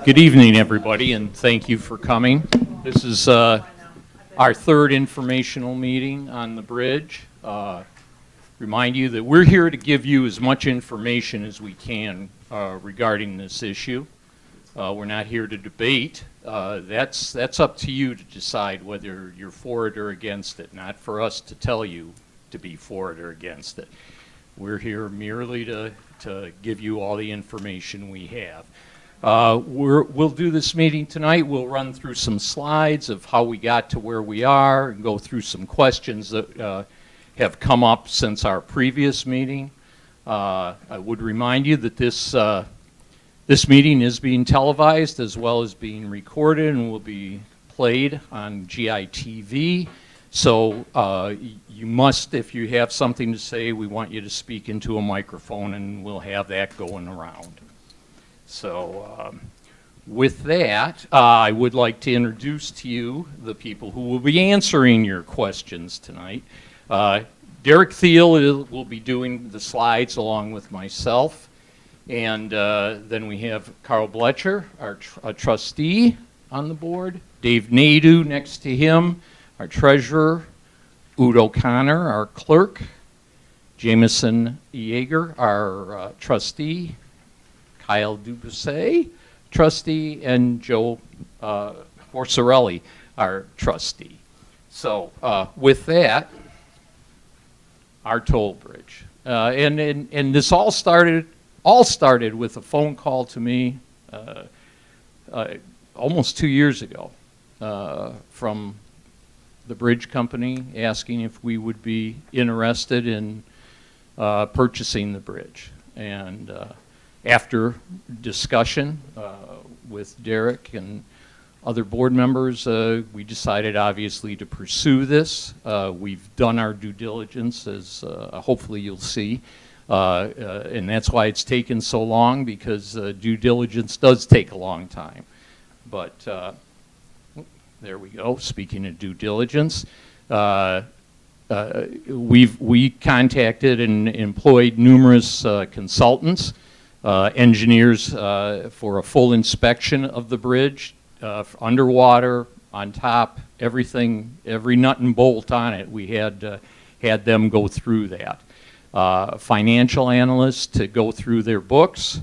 Good evening, everybody, and thank you for coming. This is our third informational meeting on the bridge. Remind you that we're here to give you as much information as we can regarding this issue. We're not here to debate. That's up to you to decide whether you're for it or against it, not for us to tell you to be for it or against it. We're here merely to give you all the information we have. We'll do this meeting tonight. We'll run through some slides of how we got to where we are and go through some questions that have come up since our previous meeting. I would remind you that this meeting is being televised as well as being recorded and will be played on GITV. So you must, if you have something to say, we want you to speak into a microphone and we'll have that going around. So with that, I would like to introduce to you the people who will be answering your questions tonight. Derek Thiel will be doing the slides along with myself. And then we have Carl Bletcher, our trustee on the board. Dave Nadeau next to him, our treasurer. Udo Connor, our clerk. Jameson Yeager, our trustee. Kyle Dubusse, trustee, and Joe Forcerelli, our trustee. So with that, our toll bridge. And this all started with a phone call to me almost 2 years ago from the bridge company asking if we would be interested in purchasing the bridge. And after discussion with Derek and other board members, we decided obviously to pursue this. We've done our due diligence, as hopefully you'll see. And that's why it's taken so long, because due diligence does take a long time. But there we go. Speaking of due diligence, we contacted and employed numerous consultants, engineers for a full inspection of the bridge, underwater, on top, everything, every nut and bolt on it. We had them go through that. Financial analysts to go through their books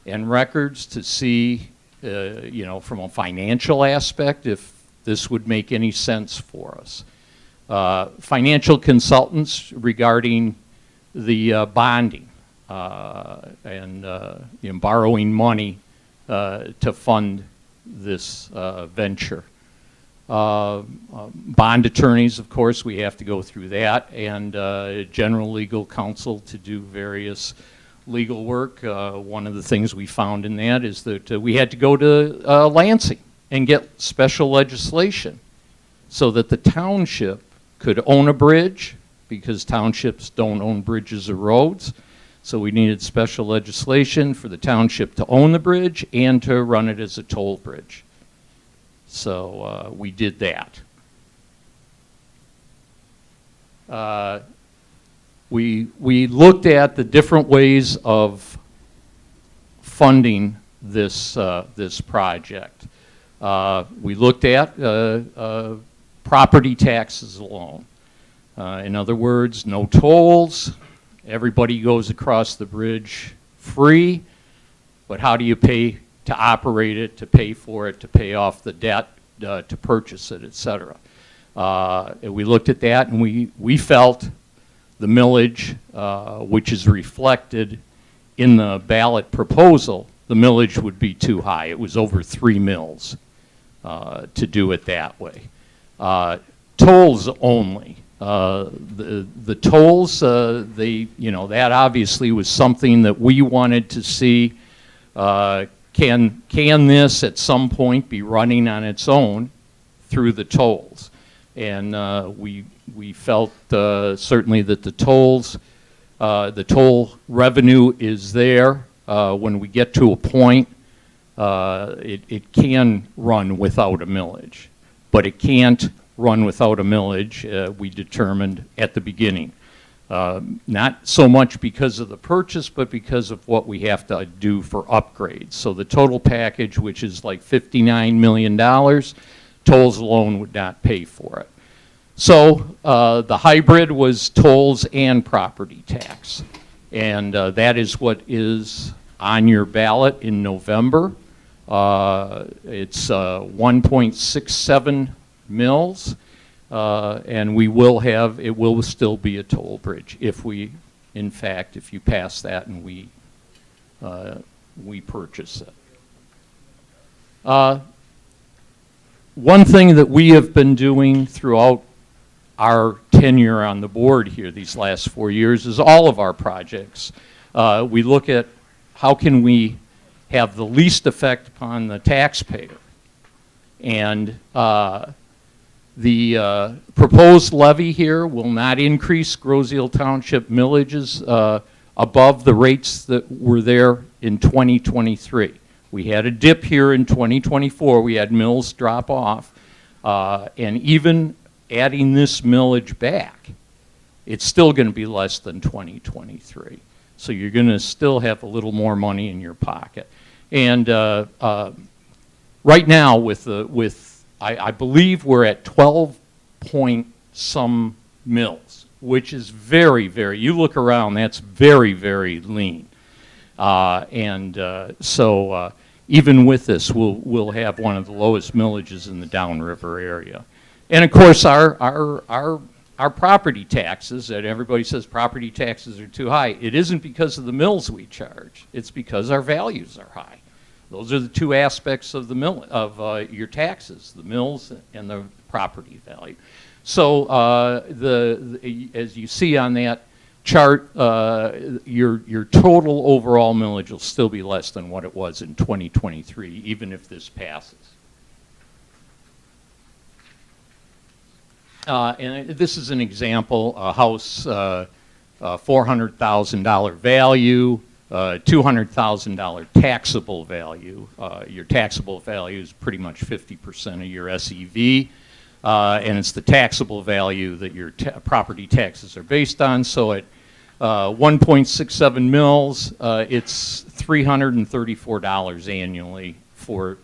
and records to see, from a financial aspect, if this would make any sense for us. Financial consultants regarding the bonding and borrowing money to fund this venture. Bond attorneys, of course, we have to go through that, and general legal counsel to do various legal work. One of the things we found in that is that we had to go to Lansing and get special legislation so that the township could own a bridge, because townships don't own bridges or roads. So we needed special legislation for the township to own the bridge and to run it as a toll bridge. So we did that. We looked at the different ways of funding this project. We looked at property taxes alone. In other words, no tolls. Everybody goes across the bridge free, but how do you pay to operate it, to pay for it, to pay off the debt, to purchase it, etc. We looked at that, and we felt the millage, which is reflected in the ballot proposal, the millage would be too high. It was over 3 mills to do it that way. Tolls only. The tolls, that obviously was something that we wanted to see. Can this at some point be running on its own through the tolls? And we felt certainly that the toll revenue is there. When we get to a point, it can run without a millage, but it can't run without a millage, we determined at the beginning. Not so much because of the purchase, but because of what we have to do for upgrades. So the total package, which is like $59 million, tolls alone would not pay for it. So the hybrid was tolls and property tax. And that is what is on your ballot in November. It's 1.67 mils. And it will still be a toll bridge if we, in fact, if you pass that and we purchase it. One thing that we have been doing throughout our tenure on the board here these last 4 years is all of our projects. We look at how can we have the least effect upon the taxpayer. And the proposed levy here will not increase Groseal Township millages above the rates that were there in 2023. We had a dip here in 2024. We had mills drop off. And even adding this millage back, it's still going to be less than 2023. So you're going to still have a little more money in your pocket. And right now, I believe we're at 12 point some mills, which is very, very, you look around, that's very, very lean. So even with this, we'll have one of the lowest millages in the downriver area. And of course, our property taxes, and everybody says property taxes are too high. It isn't because of the mills we charge. It's because our values are high. Those are the two aspects of the your taxes, the mills and the property value. So as you see on that chart, your total overall millage will still be less than what it was in 2023, even if this passes. And this is an example, a house, $400,000 value, $200,000 taxable value. Your taxable value is pretty much 50% of your SEV, and it's the taxable value that your property taxes are based on. So at 1.67 mils, it's $334 annually for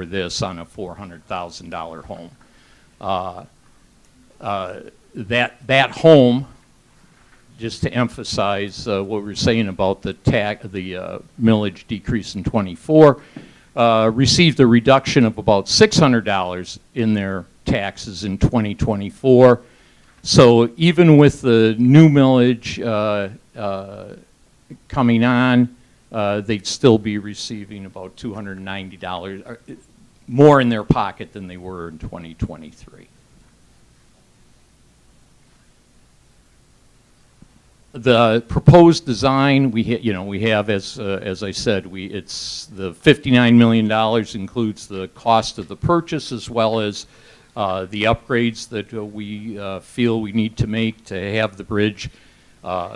this on a $400,000 home. That home, just to emphasize what we were saying about the millage decrease in '24, received a reduction of about $600 in their taxes in 2024. So even with the new millage coming on, they'd still be receiving about $290 more in their pocket than they were in 2023. The proposed design, we have as I said, it's the $59 million includes the cost of the purchase as well as the upgrades that we feel we need to make to have the bridge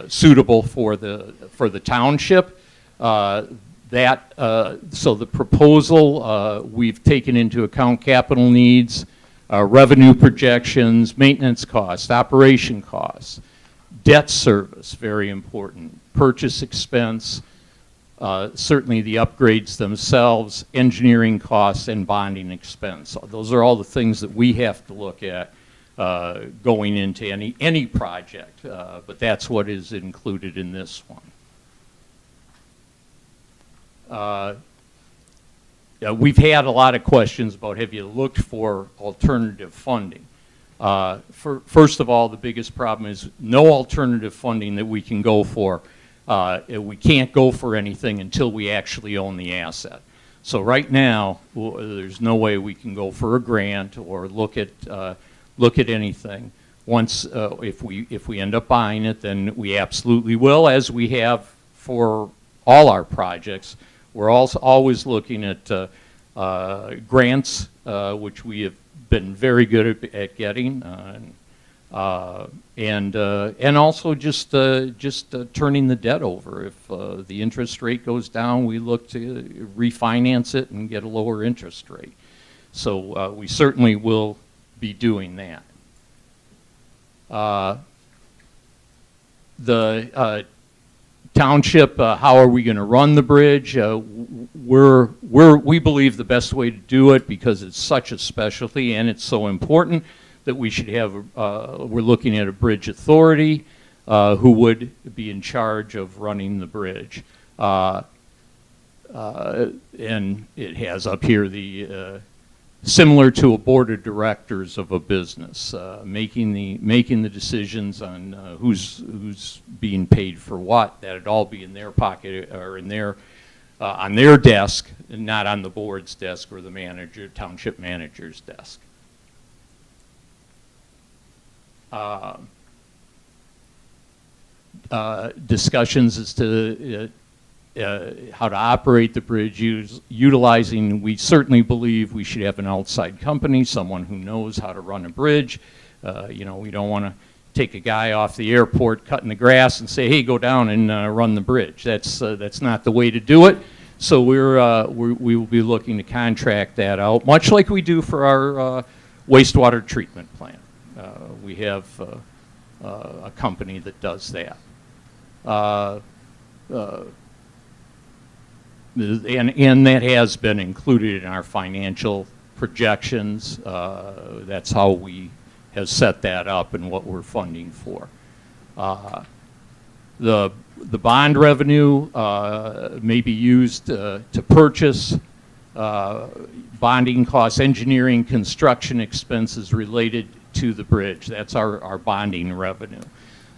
suitable for the township. So the proposal, we've taken into account capital needs, revenue projections, maintenance costs, operation costs. Debt service, very important. Purchase expense, certainly the upgrades themselves, engineering costs, and bonding expense. Those are all the things that we have to look at going into any project, but that's what is included in this one. We've had a lot of questions about have you looked for alternative funding. First of all, the biggest problem is no alternative funding that we can go for. We can't go for anything until we actually own the asset. So right now, there's no way we can go for a grant or look at anything. Once, if we end up buying it, then we absolutely will, as we have for all our projects. We're also always looking at grants, which we have been very good at getting, and also just turning the debt over. If the interest rate goes down, we look to refinance it and get a lower interest rate. So we certainly will be doing that. The Township, how are we going to run the bridge? We believe the best way to do it, because it's such a specialty and it's so important, that we should have, we're looking at a bridge authority who would be in charge of running the bridge. And it has up here the similar to a board of directors of a business, making the decisions on who's being paid for what. That'd all be in their pocket or in their on their desk, and not on the board's desk or the township manager's desk. Discussions as to how to operate the bridge, utilizing, we certainly believe we should have an outside company, someone who knows how to run a bridge. You know, we don't want to take a guy off the airport cutting the grass and say, hey, go down and run the bridge. That's not the way to do it. So we will be looking to contract that out, much like we do for our wastewater treatment plant. We have a company that does that. And that has been included in our financial projections. That's how we have set that up and what we're funding for. The bond revenue may be used to purchase bonding costs, engineering, construction expenses related to the bridge. That's our bonding revenue.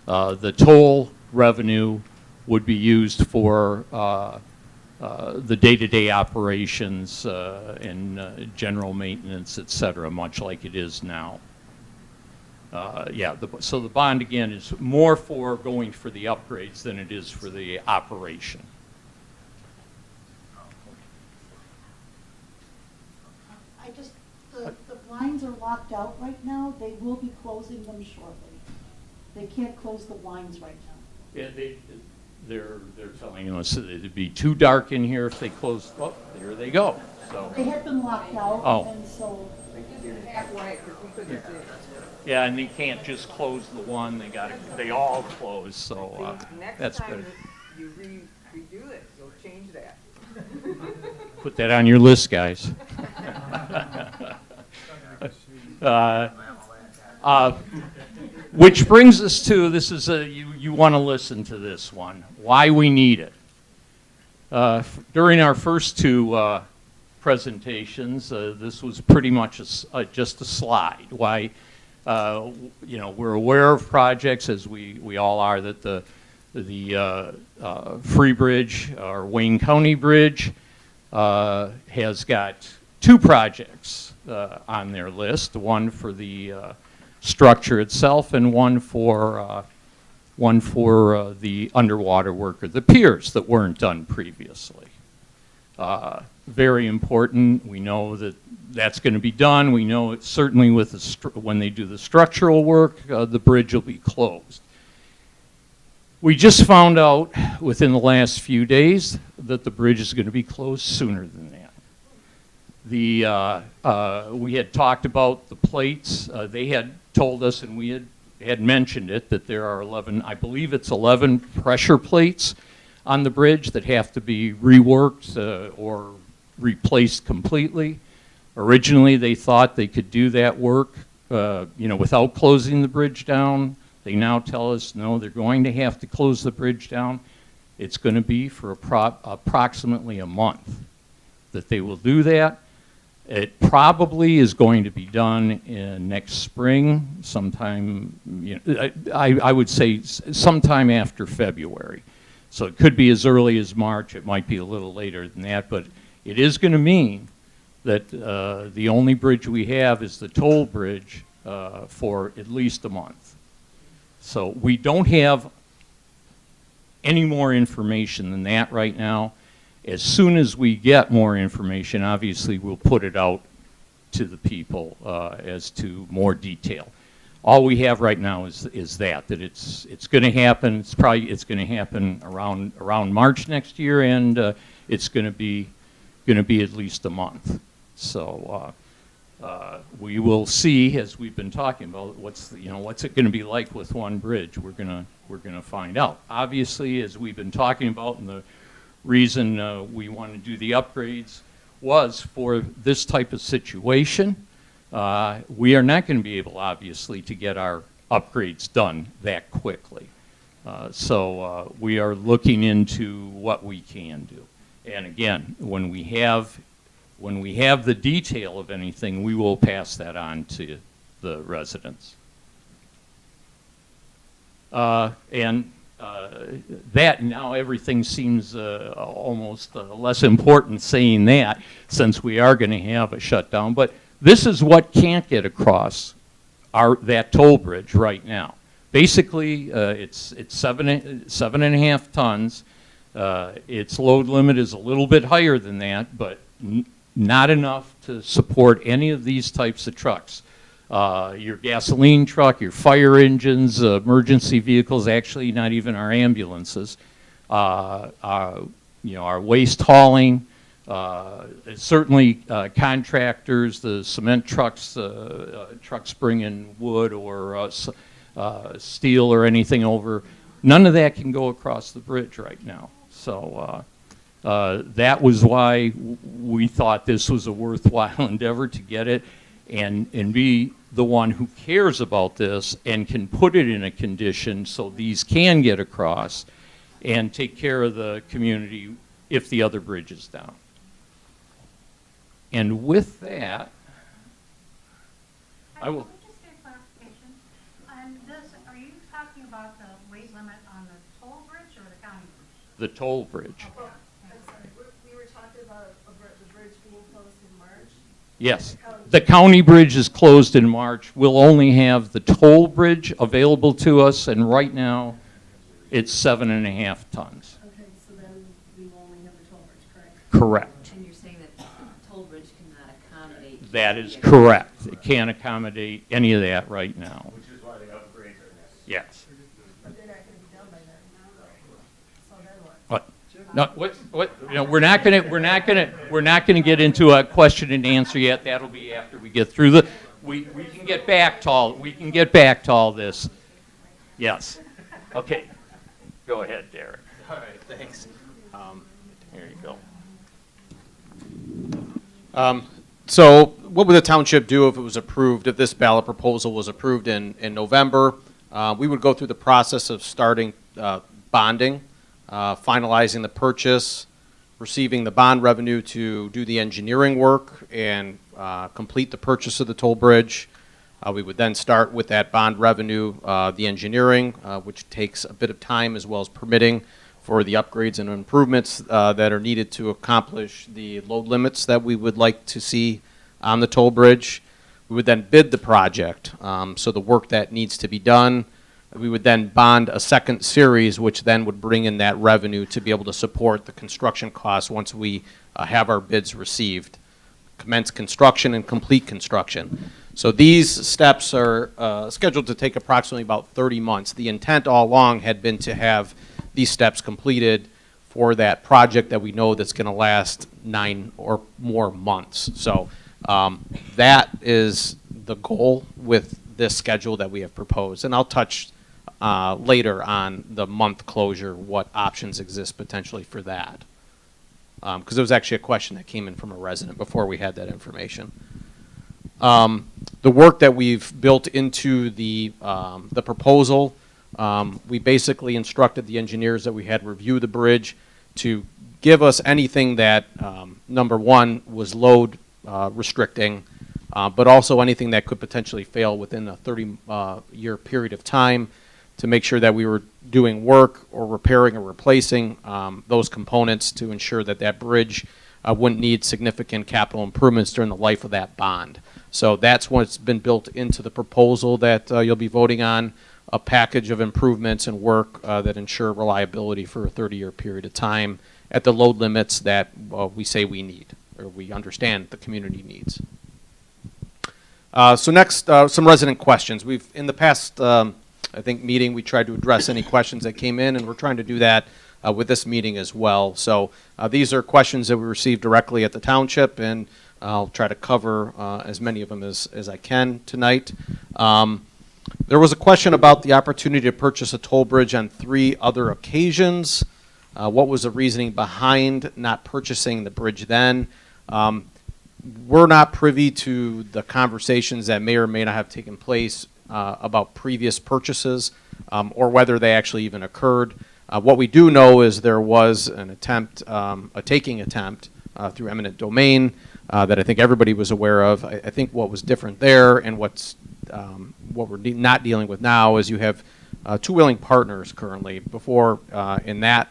The toll revenue would be used for the day-to-day operations and general maintenance, et cetera, much like it is now. So the bond, again, is more for going for the upgrades than it is for the operation. The lines are locked out right now. They will be closing them shortly. They can't close the lines right now. Yeah, they're telling us that it'd be too dark in here if they closed. Oh, there they go. So they had been locked out, and so yeah, and they can't just close the one. They all close. So that's good. You redo it, you'll change that. Put that on your list, guys. Which brings us to, this is you want to listen to this one, why we need it. During our first two presentations, this was pretty much just a slide. Why, you know, we're aware of projects, as we all are, that the Free Bridge, or Wayne County Bridge, has got two projects on their list, one for the structure itself and one for the underwater work, or the piers that weren't done previously. Very important. We know that that's going to be done. We know it's certainly with when they do the structural work, the bridge will be closed. We just found out within the last few days that the bridge is going to be closed sooner than that. We had talked about the plates. They had told us, and we had mentioned it, that there are 11, I believe it's 11 pressure plates on the bridge that have to be reworked or replaced completely. Originally, they thought they could do that work, you know, without closing the bridge down. They now tell us, no, they're going to have to close the bridge down. It's going to be for approximately a month that they will do that. It probably is going to be done in next spring, sometime, you know, I would say sometime after February. So it could be as early as March, it might be a little later than that, but it is going to mean that the only bridge we have is the toll bridge for at least a month. So we don't have any more information than that right now. As soon as we get more information, obviously we'll put it out to the people as to more detail. All we have right now is that it's going to happen. It's going to happen around March next year, and it's going to be at least a month. So We will see, as we've been talking about, what's it going to be like with one bridge. We're gonna find out. Obviously, as we've been talking about, and the reason we want to do the upgrades was for this type of situation. We are not going to be able, obviously, to get our upgrades done that quickly. So we are looking into what we can do. And again, when we have the detail of anything, we will pass that on to the residents. That now everything seems almost less important saying that, since we are going to have a shutdown. But this is what can't get across that toll bridge right now. Basically, it's 7.5 tons. Its load limit is a little bit higher than that, but not enough to support any of these types of trucks. Your gasoline truck, your fire engines, emergency vehicles, actually not even our ambulances, our waste hauling, certainly contractors, the cement trucks, trucks bringing wood or steel or anything over. None of that can go across the bridge right now. So that was why we thought this was a worthwhile endeavor to get it and be the one who cares about this and can put it in a condition so these can get across and take care of the community if the other bridge is down. And with that, I will. Can I just get a clarification? On this, are you talking about the weight limit on the toll bridge or the county bridge? The toll bridge. Well, I'm sorry, we were talking about the bridge being closed in March. Yes. The county bridge is closed in March. We'll only have the toll bridge available to us, and right now it's 7.5 tons. Okay, so then we will only have the toll bridge, correct? Correct. And you're saying that toll bridge cannot accommodate. That is correct. It can't accommodate any of that right now. Which is why the upgrades are necessary. Yes. But they're not gonna be done by then. So then what? What? No, what, we're not gonna get into a question and answer yet. That'll be after we get through we can get back to all this. Yes. Okay. Go ahead, Derek. All right, thanks. Here you go. So what would the township do if it was approved, if this ballot proposal was approved in November? We would go through the process of starting bonding, finalizing the purchase, receiving the bond revenue to do the engineering work and complete the purchase of the toll bridge. We would then start with that bond revenue, the engineering, which takes a bit of time, as well as permitting for the upgrades and improvements that are needed to accomplish the load limits that we would like to see on the toll bridge. We would then bid the project, so the work that needs to be done. We would then bond a second series, which then would bring in that revenue to be able to support the construction costs once we have our bids received. Commence construction and complete construction. So these steps are scheduled to take approximately about 30 months. The intent all along had been to have these steps completed for that project that we know that's going to last 9 or more months. So that is the goal with this schedule that we have proposed. And I'll touch later on the month closure, what options exist potentially for that. Because there was actually a question that came in from a resident before we had that information. The work that we've built into the proposal, we basically instructed the engineers that we had review the bridge to give us anything that, number one, was load restricting, but also anything that could potentially fail within a 30-year period of time, to make sure that we were doing work or repairing or replacing those components to ensure that that bridge wouldn't need significant capital improvements during the life of that bond. So that's what's been built into the proposal that you'll be voting on, a package of improvements and work that ensure reliability for a 30-year period of time at the load limits that we say we need, or we understand the community needs. So next, some resident questions. We've, in the past, I think, meeting, we tried to address any questions that came in, and we're trying to do that with this meeting as well. So these are questions that we received directly at the township, and I'll try to cover as many of them as I can tonight. There was a question about the opportunity to purchase a toll bridge on 3 other occasions. What was the reasoning behind not purchasing the bridge then? We're not privy to the conversations that may or may not have taken place about previous purchases or whether they actually even occurred. What we do know is there was an attempt, a taking attempt through eminent domain that I think everybody was aware of. I think what was different there and what we're not dealing with now is you have 2 willing partners currently. Before, in that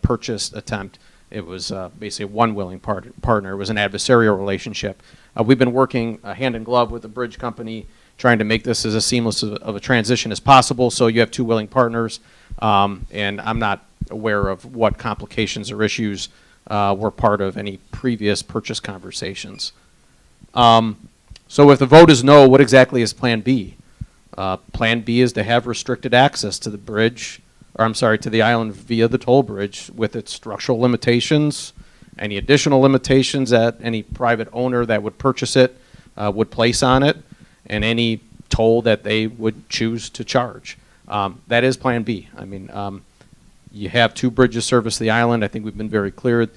purchase attempt, it was basically 1 willing partner. It was an adversarial relationship. We've been working hand in glove with the bridge company, trying to make this as seamless of a transition as possible. So you have 2 willing partners, and I'm not aware of what complications or issues were part of any previous purchase conversations. So if the vote is no, what exactly is Plan B? Plan B is to have restricted access to the bridge, or I'm sorry, to the island via the toll bridge with its structural limitations, any additional limitations that any private owner that would purchase it would place on it, and any toll that they would choose to charge. That is Plan B. I mean, you have 2 bridges service the island. I think we've been very clear.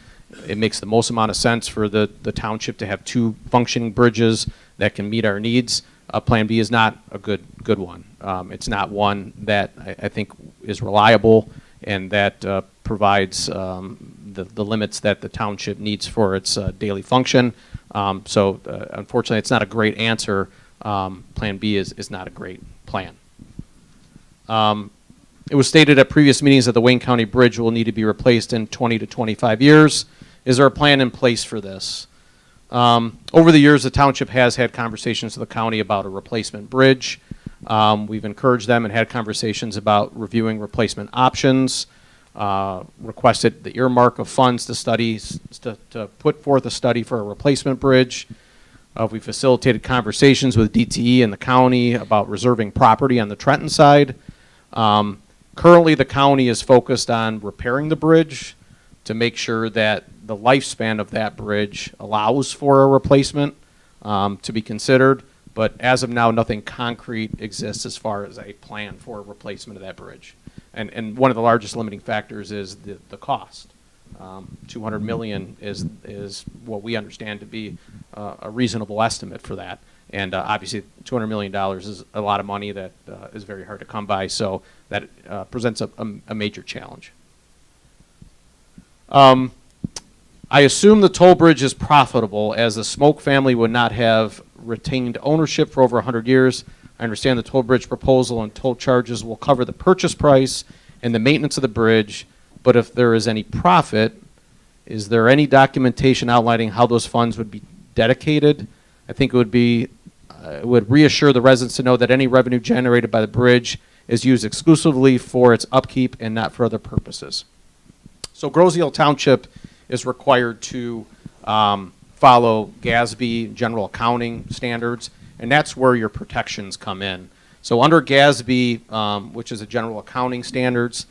It makes the most amount of sense for the township to have 2 functioning bridges that can meet our needs. Plan B is not a good one. It's not one that I think is reliable and that provides the limits that the township needs for its daily function. So unfortunately, it's not a great answer. Plan B is not a great plan. It was stated at previous meetings that the Wayne County Bridge will need to be replaced in 20 to 25 years. Is there a plan in place for this? Over the years, the township has had conversations with the county about a replacement bridge. We've encouraged them and had conversations about reviewing replacement options, requested the earmark of funds to put forth a study for a replacement bridge. We facilitated conversations with DTE and the county about reserving property on the Trenton side. Currently, the county is focused on repairing the bridge to make sure that the lifespan of that bridge allows for a replacement to be considered. But as of now, nothing concrete exists as far as a plan for a replacement of that bridge. And one of the largest limiting factors is the cost. $200 million is what we understand to be a reasonable estimate for that. And obviously, $200 million is a lot of money that is very hard to come by, so that presents a major challenge. I assume the toll bridge is profitable, as the Smoke family would not have retained ownership for over 100 years. I understand the toll bridge proposal and toll charges will cover the purchase price and the maintenance of the bridge, but if there is any profit, is there any documentation outlining how those funds would be dedicated? I think it would reassure the residents to know that any revenue generated by the bridge is used exclusively for its upkeep and not for other purposes. So Groseal Township is required to follow GASB, general accounting standards, and that's where your protections come in. So under GASB, which is a general accounting standards,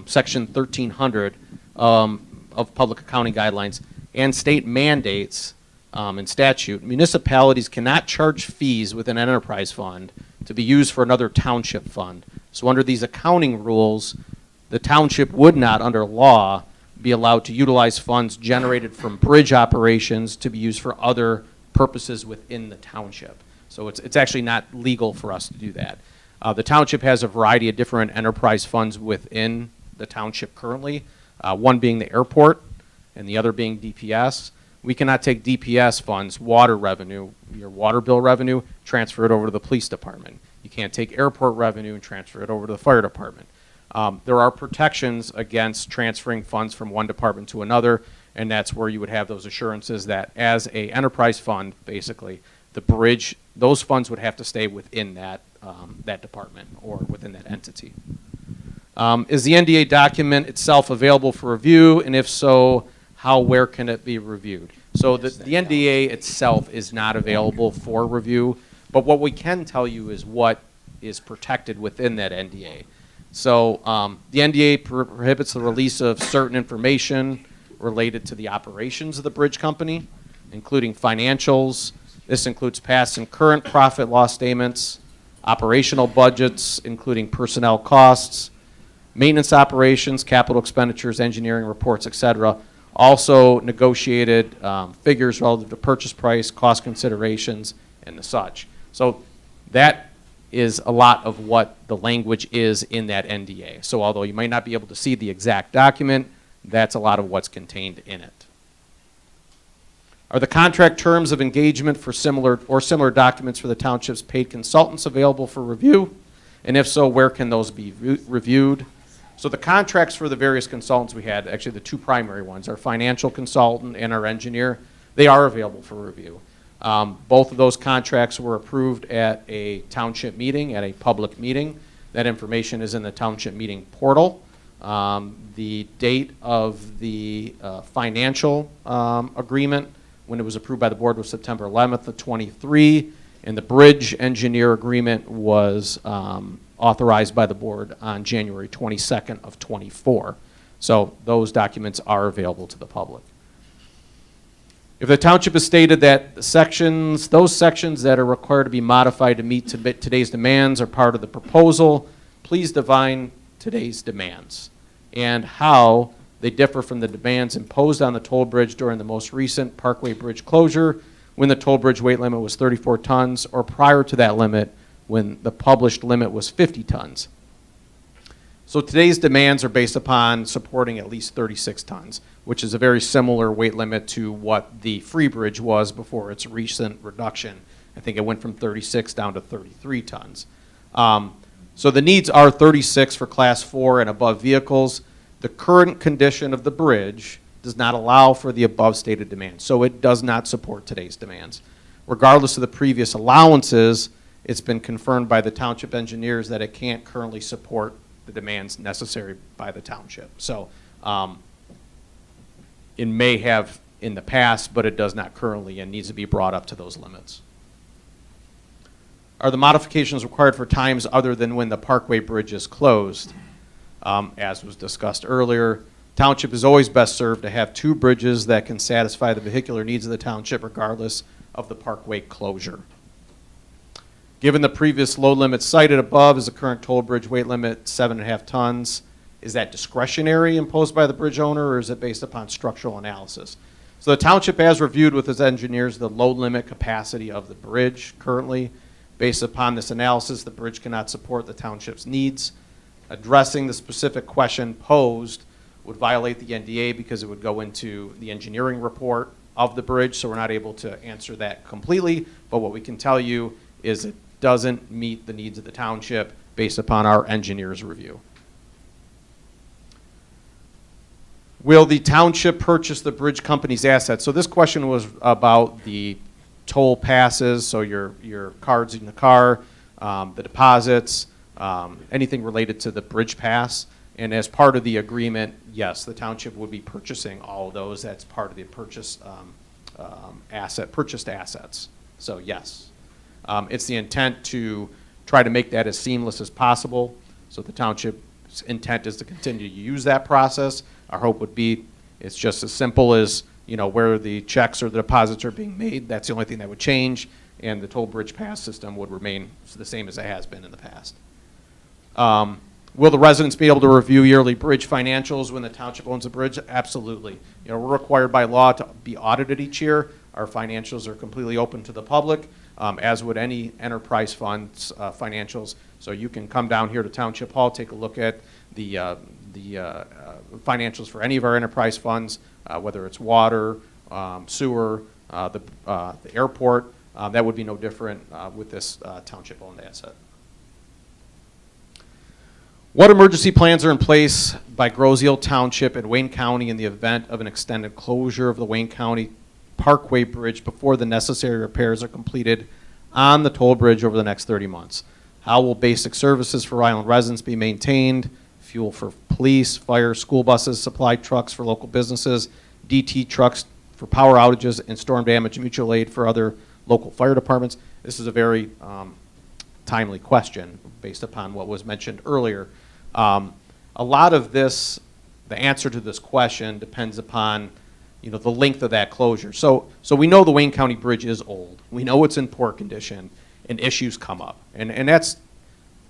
section 1300 of public accounting guidelines, and state mandates and statute, municipalities cannot charge fees with an enterprise fund to be used for another township fund. So under these accounting rules, the township would not, under law, be allowed to utilize funds generated from bridge operations to be used for other purposes within the township. So it's actually not legal for us to do that. The township has a variety of different enterprise funds within the township currently, one being the airport and the other being DPS. We cannot take DPS funds, water revenue, your water bill revenue, transfer it over to the police department. You can't take airport revenue and transfer it over to the fire department. There are protections against transferring funds from one department to another, and that's where you would have those assurances that as a enterprise fund, basically, the bridge, those funds would have to stay within that, that department or within that entity. Is the NDA document itself available for review, and if so, how, where can it be reviewed? So the NDA itself is not available for review, but what we can tell you is what is protected within that NDA. So the NDA prohibits the release of certain information related to the operations of the bridge company, including financials. This includes past and current profit loss statements, operational budgets, including personnel costs, maintenance operations, capital expenditures, engineering reports, et cetera. Also negotiated figures relative to purchase price, cost considerations, and the such. So that is a lot of what the language is in that NDA. So although you might not be able to see the exact document, that's a lot of what's contained in it. Are the contract terms of engagement for similar documents for the township's paid consultants available for review? And if so, where can those be reviewed? So the contracts for the various consultants we had, actually the two primary ones, our financial consultant and our engineer, they are available for review. Both of those contracts were approved at a township meeting, at a public meeting. That information is in the township meeting portal. The date of the financial agreement when it was approved by the board was September 11th of 23, and the bridge engineer agreement was authorized by the board on January 22nd of 24. So those documents are available to the public. If the township has stated that those sections that are required to be modified to meet today's demands are part of the proposal, please define today's demands and how they differ from the demands imposed on the toll bridge during the most recent Parkway Bridge closure when the toll bridge weight limit was 34 tons or prior to that limit when the published limit was 50 tons. So today's demands are based upon supporting at least 36 tons, which is a very similar weight limit to what the Free Bridge was before its recent reduction. I think it went from 36 down to 33 tons. So the needs are 36 for Class 4 and above vehicles. The current condition of the bridge does not allow for the above stated demands, so it does not support today's demands. Regardless of the previous allowances, it's been confirmed by the township engineers that it can't currently support the demands necessary by the township. So it may have in the past, but it does not currently and needs to be brought up to those limits. Are the modifications required for times other than when the Parkway Bridge is closed? As was discussed earlier, township is always best served to have two bridges that can satisfy the vehicular needs of the township regardless of the Parkway closure. Given the previous load limit cited above is the current toll bridge weight limit 7.5 tons, is that discretionary imposed by the bridge owner or is it based upon structural analysis? So the township has reviewed with its engineers the load limit capacity of the bridge currently. Based upon this analysis, the bridge cannot support the township's needs. Addressing the specific question posed would violate the NDA because it would go into the engineering report of the bridge, so we're not able to answer that completely, but what we can tell you is it doesn't meet the needs of the township based upon our engineer's review. Will the township purchase the bridge company's assets? So this question was about the toll passes, so your cards in the car, the deposits, anything related to the bridge pass. And as part of the agreement, yes, the township would be purchasing all of those. That's part of the purchased assets. So yes, it's the intent to try to make that as seamless as possible. So the township's intent is to continue to use that process. Our hope would be it's just as simple as where the checks or the deposits are being made. That's the only thing that would change, and the toll bridge pass system would remain the same as it has been in the past. Will the residents be able to review yearly bridge financials when the township owns a bridge? Absolutely. We're required by law to be audited each year. Our financials are completely open to the public, as would any enterprise funds financials. So you can come down here to Township Hall, take a look at the financials for any of our enterprise funds, whether it's water, sewer, the airport. That would be no different with this township-owned asset. What emergency plans are in place by Groseal Township and Wayne County in the event of an extended closure of the Wayne County Parkway Bridge before the necessary repairs are completed on the toll bridge over the next 30 months? How will basic services for Rhode Island residents be maintained? Fuel for police, fire, school buses, supply trucks for local businesses, DT trucks for power outages, and storm damage mutual aid for other local fire departments. This is a very timely question based upon what was mentioned earlier. A lot of this, the answer to this question depends upon the length of that closure. So we know the Wayne County Bridge is old. We know it's in poor condition, and issues come up. And that's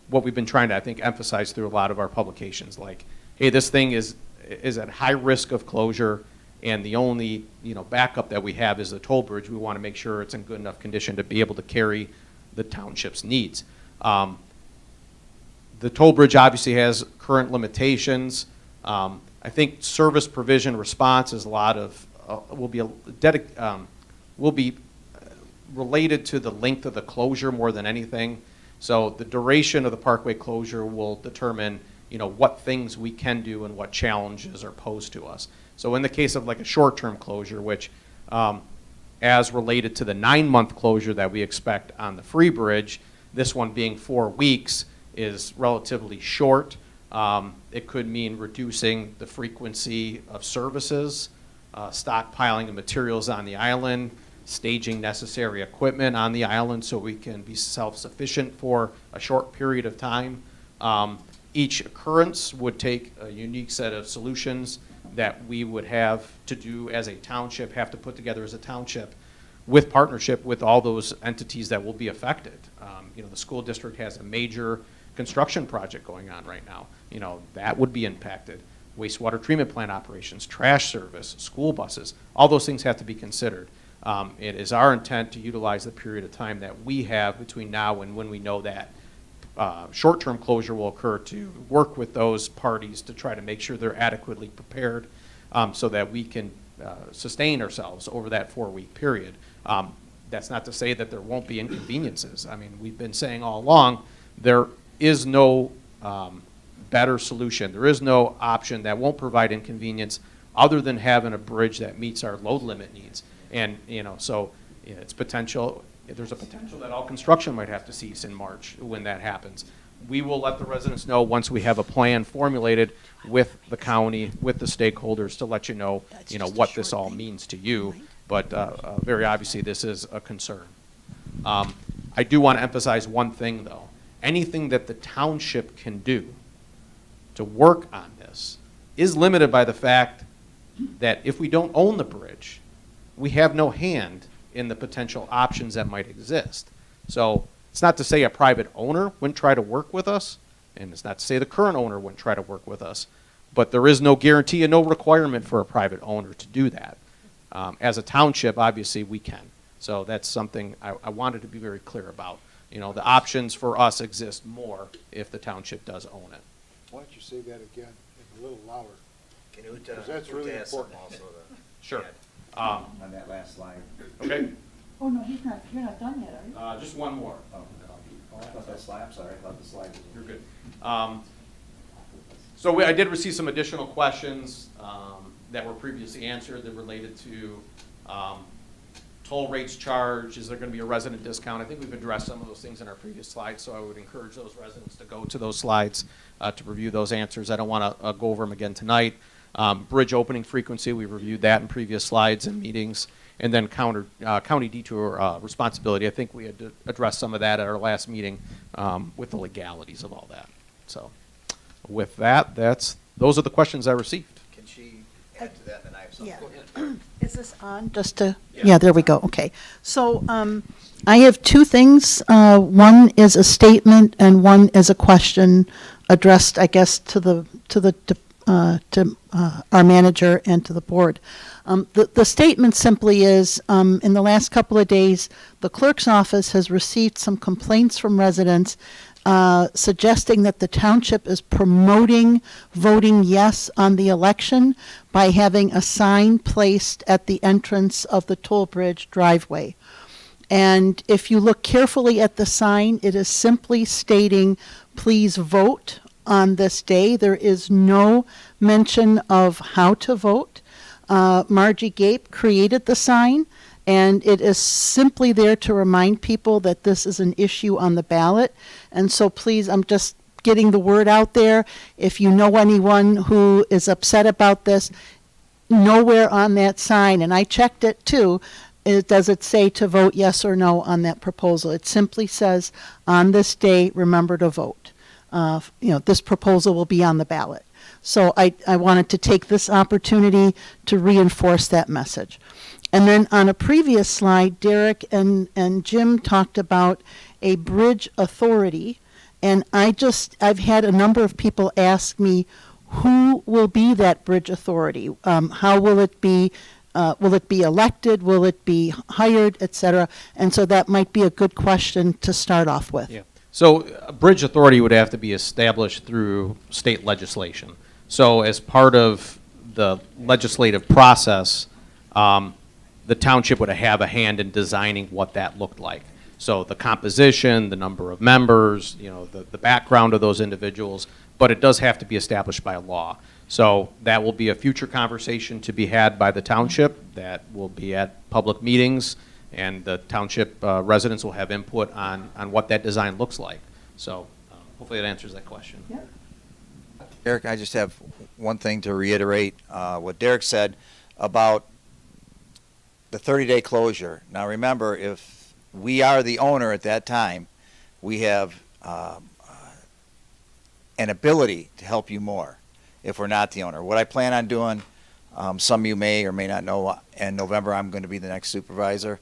what we've been trying to, I think, emphasize through a lot of our publications. Like, hey, this thing is at high risk of closure, and the only, backup that we have is the toll bridge. We want to make sure it's in good enough condition to be able to carry the township's needs. The toll bridge obviously has current limitations. I think service provision response is a lot of, will be related to the length of the closure more than anything. So the duration of the parkway closure will determine, what things we can do and what challenges are posed to us. So in the case of like a short-term closure, which as related to the 9-month closure that we expect on the Free Bridge, this one being 4 weeks is relatively short. It could mean reducing the frequency of services, stockpiling of materials on the island, staging necessary equipment on the island so we can be self-sufficient for a short period of time. Each occurrence would take a unique set of solutions that we would have to do as a township, have to put together as a township with partnership with all those entities that will be affected. The school district has a major construction project going on right now. That would be impacted. Wastewater treatment plant operations, trash service, school buses, all those things have to be considered. It is our intent to utilize the period of time that we have between now and when we know that short-term closure will occur to work with those parties to try to make sure they're adequately prepared so that we can sustain ourselves over that 4-week period. That's not to say that there won't be inconveniences. I mean, we've been saying all along, there is no better solution. There is no option that won't provide inconvenience other than having a bridge that meets our load limit needs. And, it's potential. There's a potential that all construction might have to cease in March when that happens. We will let the residents know once we have a plan formulated with the county, with the stakeholders to let you know, what this all means to you. But very obviously, this is a concern. I do want to emphasize one thing, though. Anything that the township can do to work on this is limited by the fact that if we don't own the bridge, we have no hand in the potential options that might exist. So it's not to say a private owner wouldn't try to work with us, and it's not to say the current owner wouldn't try to work with us, but there is no guarantee and no requirement for a private owner to do that. As a township, obviously, we can. So that's something I wanted to be very clear about. The options for us exist more if the township does own it. Why don't you say that again, and a little louder? Can you, 'Cause that's really add something important. also to Sure. add Um, on that last slide? Okay. Oh, no, you're not done yet, are you? Just one more. Oh, I thought that slide, I'm sorry, I thought the slide was. You're good. So I did receive some additional questions that were previously answered that related to toll rates charged. Is there going to be a resident discount? I think we've addressed some of those things in our previous slides, so I would encourage those residents to go to those slides to review those answers. I don't want to go over them again tonight. Bridge opening frequency, we reviewed that in previous slides and meetings. And then county detour responsibility. I think we had to address some of that at our last meeting with the legalities of all that. So with that, those are the questions I received. Can she add to that, and then I have something? Yeah. Go ahead. Is this on, just to, yeah, there we go, okay. So I have two things. One is a statement and one is a question addressed, I guess, to our manager and to the board. The statement simply is, in the last couple of days, the clerk's office has received some complaints from residents suggesting that the township is promoting voting yes on the election by having a sign placed at the entrance of the toll bridge driveway. And if you look carefully at the sign, it is simply stating, please vote on this day. There is no mention of how to vote. Margie Gape created the sign, and it is simply there to remind people that this is an issue on the ballot. And so please, I'm just getting the word out there. If you know anyone who is upset about this, nowhere on that sign, and I checked it too, does it say to vote yes or no on that proposal. It simply says, on this day, remember to vote. This proposal will be on the ballot. So I wanted to take this opportunity to reinforce that message. And then on a previous slide, Derek and Jim talked about a bridge authority. And I've had a number of people ask me, who will be that bridge authority? How will it be? Will it be elected? Will it be hired, et cetera? And so that might be a good question to start off with. Yeah. So a bridge authority would have to be established through state legislation. So as part of the legislative process, the township would have a hand in designing what that looked like. So the composition, the number of members, the background of those individuals, but it does have to be established by law. So that will be a future conversation to be had by the township. That will be at public meetings, and the township residents will have input on what that design looks like. So hopefully that answers that question. Yeah. Derek, I just have one thing to reiterate what Derek said about the 30-day closure. Now remember, if we are the owner at that time, we have an ability to help you more if we're not the owner. What I plan on doing, some of you may or may not know, in November I'm going to be the next supervisor,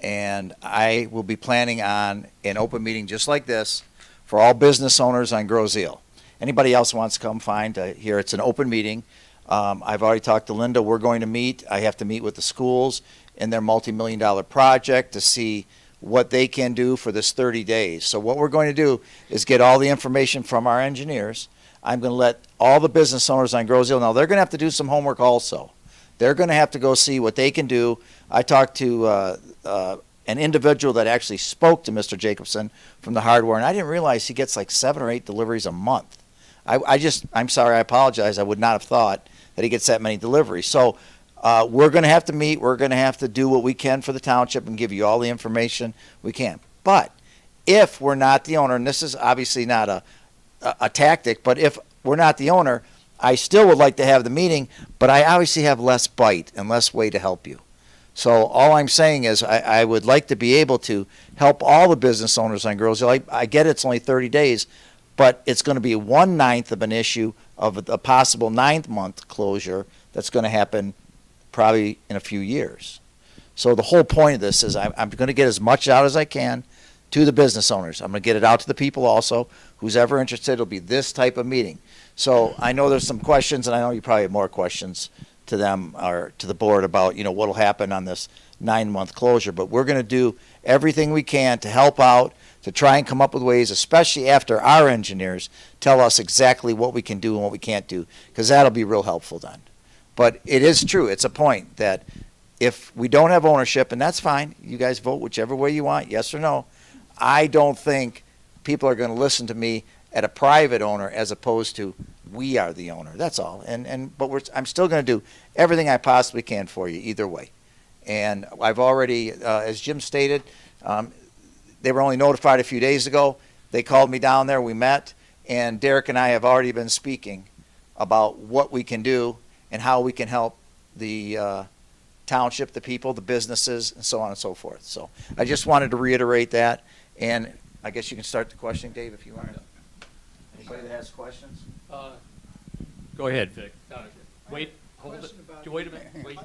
and I will be planning on an open meeting just like this for all business owners on Grosse Ile. Anybody else wants to come, fine, to hear. It's an open meeting. I've already talked to Linda. We're going to meet. I have to meet with the schools in their multi-million-dollar project to see what they can do for this 30 days. So what we're going to do is get all the information from our engineers. I'm going to let all the business owners on Grosse Ile, now they're going to have to do some homework also. They're going to have to go see what they can do. I talked to an individual that actually spoke to Mr. Jacobson from the hardware, and I didn't realize he gets like 7 or 8 deliveries a month. I'm sorry, I apologize. I would not have thought that he gets that many deliveries. So we're going to have to meet. We're going to have to do what we can for the township and give you all the information we can. But if we're not the owner, and this is obviously not a tactic, but if we're not the owner, I still would like to have the meeting, but I obviously have less bite and less way to help you. So all I'm saying is I would like to be able to help all the business owners on Grosse Ile. I get it's only 30 days, but it's going to be 1/9 of an issue of a possible 9th month closure that's going to happen probably in a few years. So the whole point of this is I'm going to get as much out as I can to the business owners. I'm going to get it out to the people also. Who's ever interested, it'll be this type of meeting. So I know there's some questions, and I know you probably have more questions to them or to the board about, what will happen on this 9-month closure. But we're going to do everything we can to help out, to try and come up with ways, especially after our engineers tell us exactly what we can do and what we can't do, because that'll be real helpful then. But it is true. It's a point that if we don't have ownership, and that's fine, you guys vote whichever way you want, yes or no, I don't think people are going to listen to me at a private owner as opposed to we are the owner. That's all. But I'm still going to do everything I possibly can for you either way. And I've already, as Jim stated, they were only notified a few days ago. They called me down there. We met, and Derek and I have already been speaking about what we can do and how we can help the township, the people, the businesses, and so on and so forth. So I just wanted to reiterate that, and I guess you can start the questioning, Dave, if you want. Anybody that has questions? Go ahead, Vic. Wait, hold it. Wait a minute. Wait.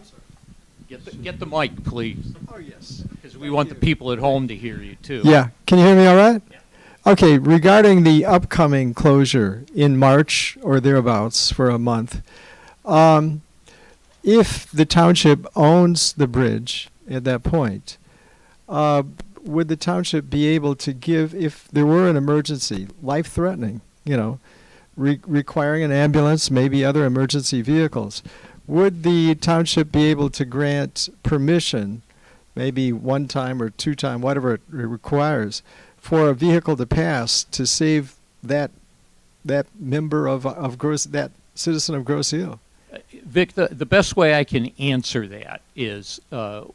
Get the mic, please. Oh, yes. Because we want the people at home to hear you, too. Yeah. Can you hear me all right? Yeah. Okay. Regarding the upcoming closure in March or thereabouts for a month, if the township owns the bridge at that point, would the township be able to give, if there were an emergency, life-threatening, requiring an ambulance, maybe other emergency vehicles, would the township be able to grant permission, maybe 1 time or 2 time, whatever it requires, for a vehicle to pass to save that member of that citizen of Grosse Ile? Vic, the best way I can answer that is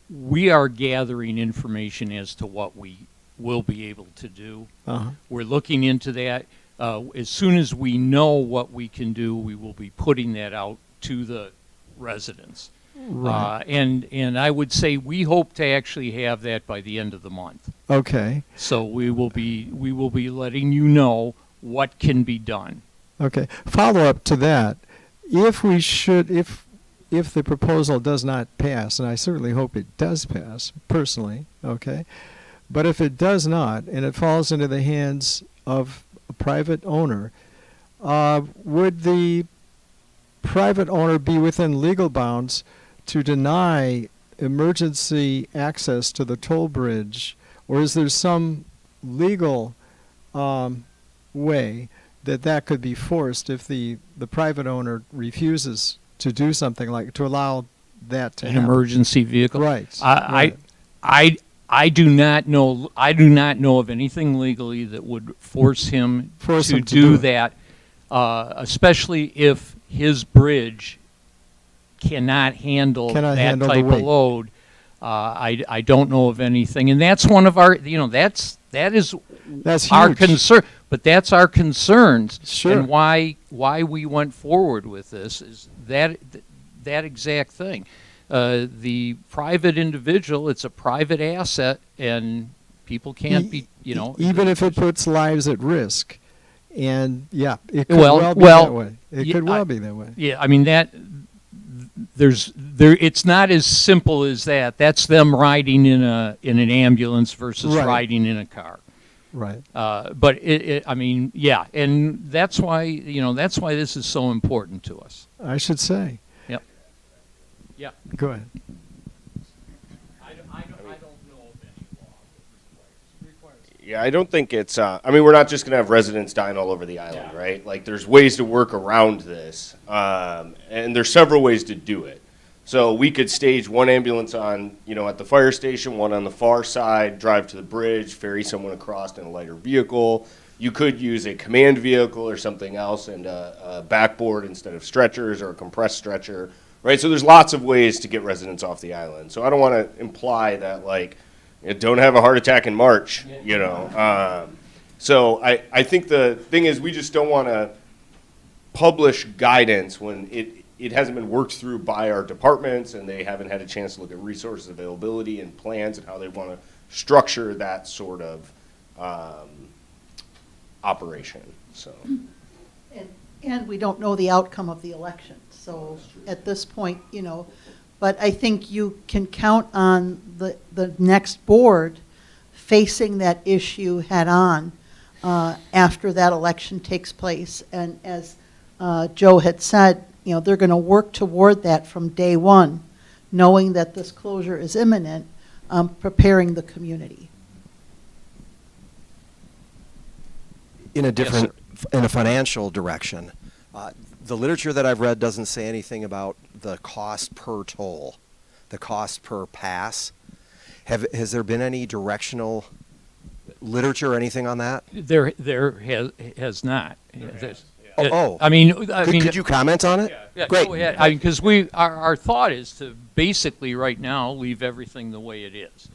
we are gathering information as to what we will be able to do. Uh-huh. We're looking into that. As soon as we know what we can do, we will be putting that out to the residents. Right. And I would say we hope to actually have that by the end of the month. Okay. So we will be letting you know what can be done. Okay. Follow up to that. If we should, if the proposal does not pass, and I certainly hope it does pass, personally, okay, but if it does not, and it falls into the hands of a private owner, would the private owner be within legal bounds to deny emergency access to the toll bridge, or is there some legal way that could be forced if the private owner refuses to do something like to allow that to An happen? emergency vehicle. Right. I do not know. I do not know of anything legally that would force him to do that, especially if his bridge cannot handle that handle the type of weight. load. I don't know of anything, and that's one of our. That's our huge. concern. But that's our concerns, Sure. and why we went forward with this is that exact thing. The private individual, it's a private asset, and people can't be, even if it puts lives at risk. And yeah, it could Well, be that way. It yeah, could well be that way. Yeah, I mean it's not as simple as that. That's them riding in an ambulance versus Right. riding in a car. Right. But I mean, yeah, and that's why this is so important to us. I should say. Yep. Yeah. Go ahead. I don't know of any law that requires. Yeah, I don't think it's, I mean, we're not just going to have residents dying all over the island, right? Like, there's ways to work around this, and there's several ways to do it. So we could stage one ambulance on, at the fire station, one on the far side, drive to the bridge, ferry someone across in a lighter vehicle. You could use a command vehicle or something else and a backboard instead of stretchers or a compressed stretcher, right? So there's lots of ways to get residents off the island. So I don't want to imply that, like, don't have a heart attack in March, So I think the thing is we just don't want to publish guidance when it hasn't been worked through by our departments and they haven't had a chance to look at resources availability and plans and how they want to structure that sort of operation. So, And we don't know the outcome of the election. So at this point, but I think you can count on the next board facing that issue head on after that election takes place. And as Joe had said, they're going to work toward that from day one, knowing that this closure is imminent, preparing the community. In a financial direction, the literature that I've read doesn't say anything about the cost per toll, the cost per pass. Has there been any directional literature or anything on that? There has not. I mean, could you comment on it? Yeah, Great. go ahead. Because our thought is to basically right now leave everything the way it is.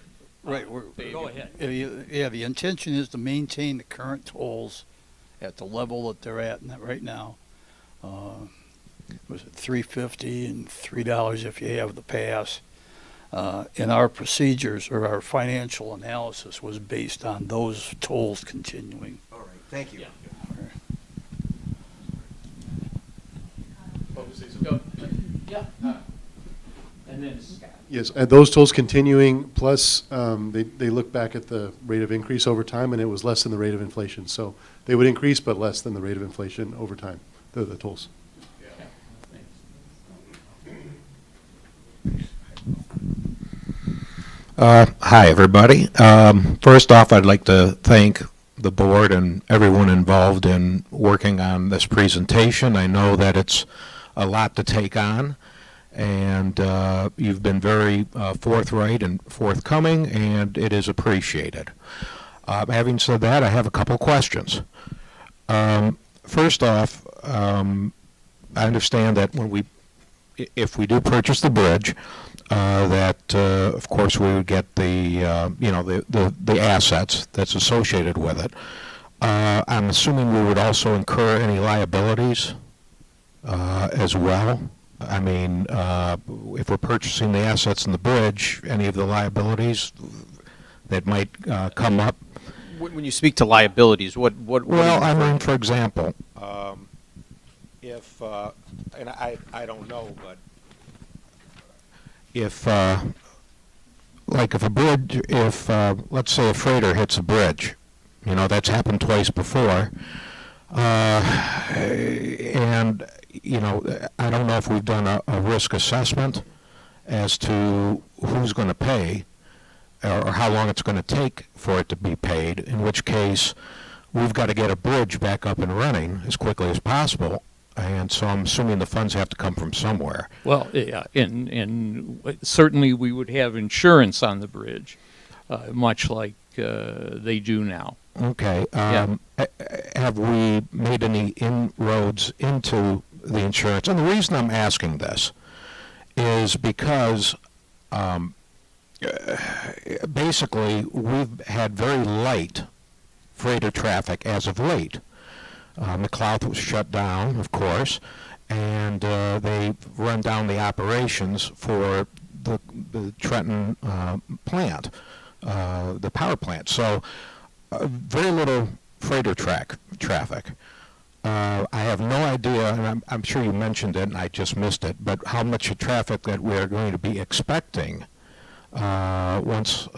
Right. Go ahead. Yeah, the intention is to maintain the current tolls at the level that they're at right now. Was it $3.50 and $3 if you have the pass? And our procedures or our financial analysis was based on those tolls continuing. All right. Thank you. Yeah. And then Scott. Yes, and those tolls continuing, plus they look back at the rate of increase over time, and it was less than the rate of inflation. So they would increase, but less than the rate of inflation over time, the tolls. Hi, everybody. First off, I'd like to thank the board and everyone involved in working on this presentation. I know that it's a lot to take on, and you've been very forthright and forthcoming, and it is appreciated. Having said that, I have a couple questions. First off, I understand that if we do purchase the bridge, that of course we would get the assets that's associated with it. I'm assuming we would also incur any liabilities as well. I mean, if we're purchasing the assets in the bridge, any of the liabilities that might come up. When you speak to liabilities, what Well, I mean, for example, if, and I don't know, but if, like if a bridge, if, let's say a freighter hits a bridge, you know, that's happened twice before, and, you know, I don't know if we've done a risk assessment as to who's going to pay or how long it's going to take for it to be paid, in which case we've got to get a bridge back up and running as quickly as possible. And so I'm assuming the funds have to come from somewhere. Well, yeah, and certainly we would have insurance on the bridge, much like they do now. Okay. Yeah. Have we made any inroads into the insurance? And the reason I'm asking this is because basically we've had very light freighter traffic as of late. McLeod was shut down, of course, and they've run down the operations for the Trenton plant, the power plant. So very little freighter traffic. I have no idea, and I'm sure you mentioned it and I just missed it, but how much traffic that we're going to be expecting once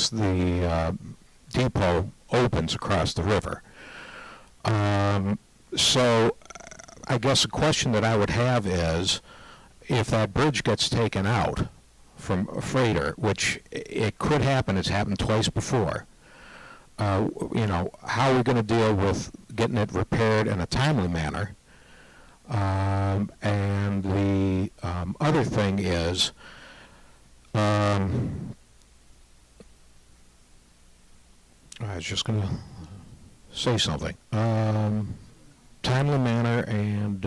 the depot opens across the river. So I guess the question that I would have is, if that bridge gets taken out from a freighter, which it could happen, it's happened twice before, you know, how are we going to deal with getting it repaired in a timely manner? And the other thing is, I was just going to say something. Timely manner and,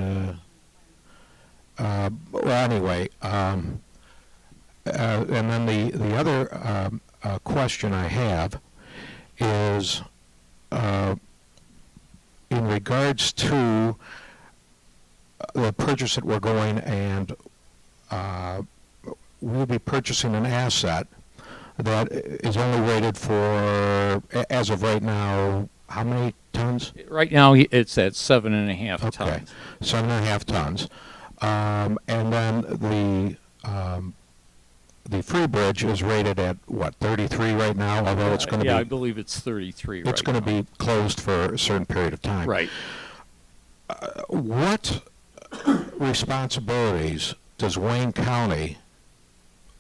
well, anyway, and then the other question I have is in regards to the purchase that we're going, and we'll be purchasing an asset that is only rated for, as of right now, how many tons? Right now, it's at 7.5 tons. Okay, 7.5 tons. And then the free bridge is rated at, what, 33 right now, although it's going to be... Yeah, I believe it's 33 right now. It's going to be closed for a certain period of time. Right. What responsibilities does Wayne County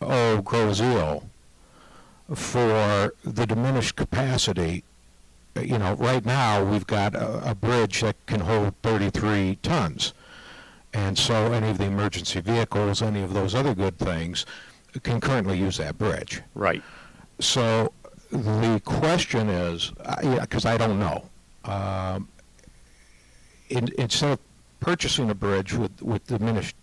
owe Grosse Ile for the diminished capacity? You know, right now we've got a bridge that can hold 33 tons. And so any of the emergency vehicles, any of those other good things, can currently use that bridge. Right. So the question is, because I don't know, instead of purchasing a bridge with diminished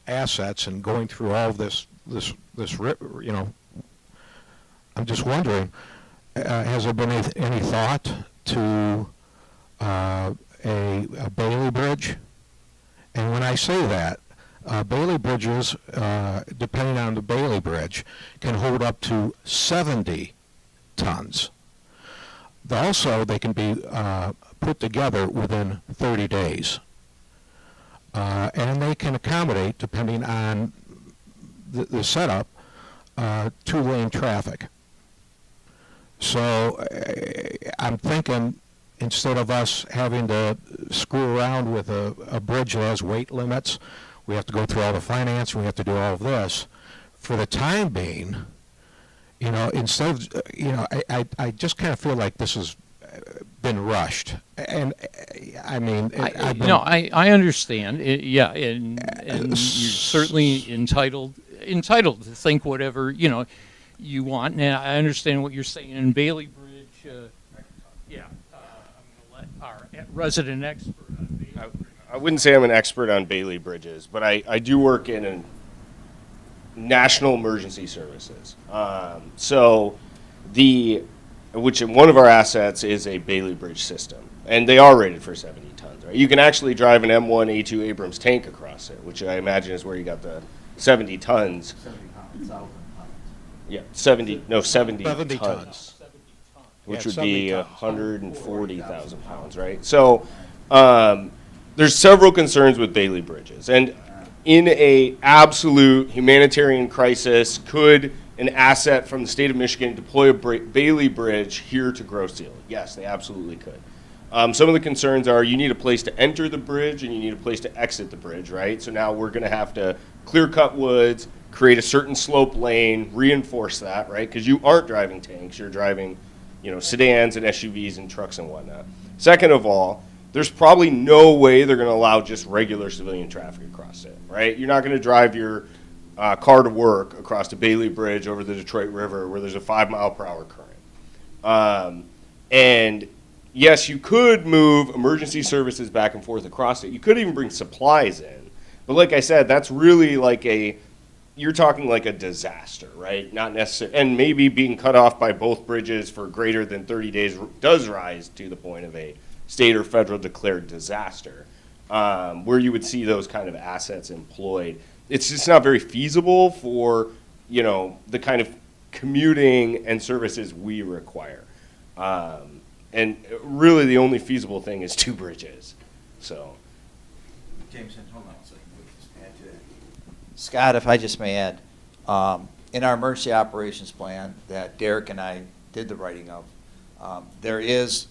assets and going through all of this, you know, I'm just wondering, has there been any thought to a Bailey bridge? And when I say that, Bailey bridges, depending on the Bailey bridge, can hold up to 70 tons. Also, they can be put together within 30 days. And they can accommodate, depending on the setup, two-lane traffic. So I'm thinking, instead of us having to screw around with a bridge that has weight limits, we have to go through all the finance, we have to do all of this. For the time being, you know, instead of, you know, I just kind of feel like this has been rushed. And I mean, I understand. Yeah, and you're certainly entitled to think whatever, you know, you want. And I understand what you're saying. In Bailey Bridge, I'm going to let our resident expert on Bailey Bridge. I wouldn't say I'm an expert on Bailey bridges, but I do work in national emergency services. Which one of our assets is a Bailey bridge system, and they are rated for 70 tons. Right? You can actually drive an M1A2 Abrams tank across it, which I imagine is where you got the 70 tons. 70,000 pounds. Yeah, 70 tons. 70 tons. Which Yeah, would be 70 tons. 140,000 pounds, right? So There's several concerns with Bailey bridges, and in a absolute humanitarian crisis, could an asset from the state of Michigan deploy a Bailey bridge here to Grosse Ile? Yes, they absolutely could. Some of the concerns are you need a place to enter the bridge and you need a place to exit the bridge, right? So now we're going to have to clear cut woods, create a certain slope lane, reinforce that, right? Because you aren't driving tanks, you're driving, sedans and SUVs and trucks and whatnot. Second of all, there's probably no way they're going to allow just regular civilian traffic across it, right? You're not going to drive your car to work across the Bailey Bridge over the Detroit River where there's a 5-mile-per-hour current. And yes, you could move emergency services back and forth across it. You could even bring supplies in. But like I said, that's really you're talking like a disaster, right? Not necessarily, and maybe being cut off by both bridges for greater than 30 days does rise to the point of a state or federal declared disaster, where you would see those kind of assets employed. It's just not very feasible for, the kind of commuting and services we require. And really the only feasible thing is 2 bridges. So, Jameson, hold on a second. Add to that. Scott, if I just may add, in our emergency operations plan that Derek and I did the writing of, there is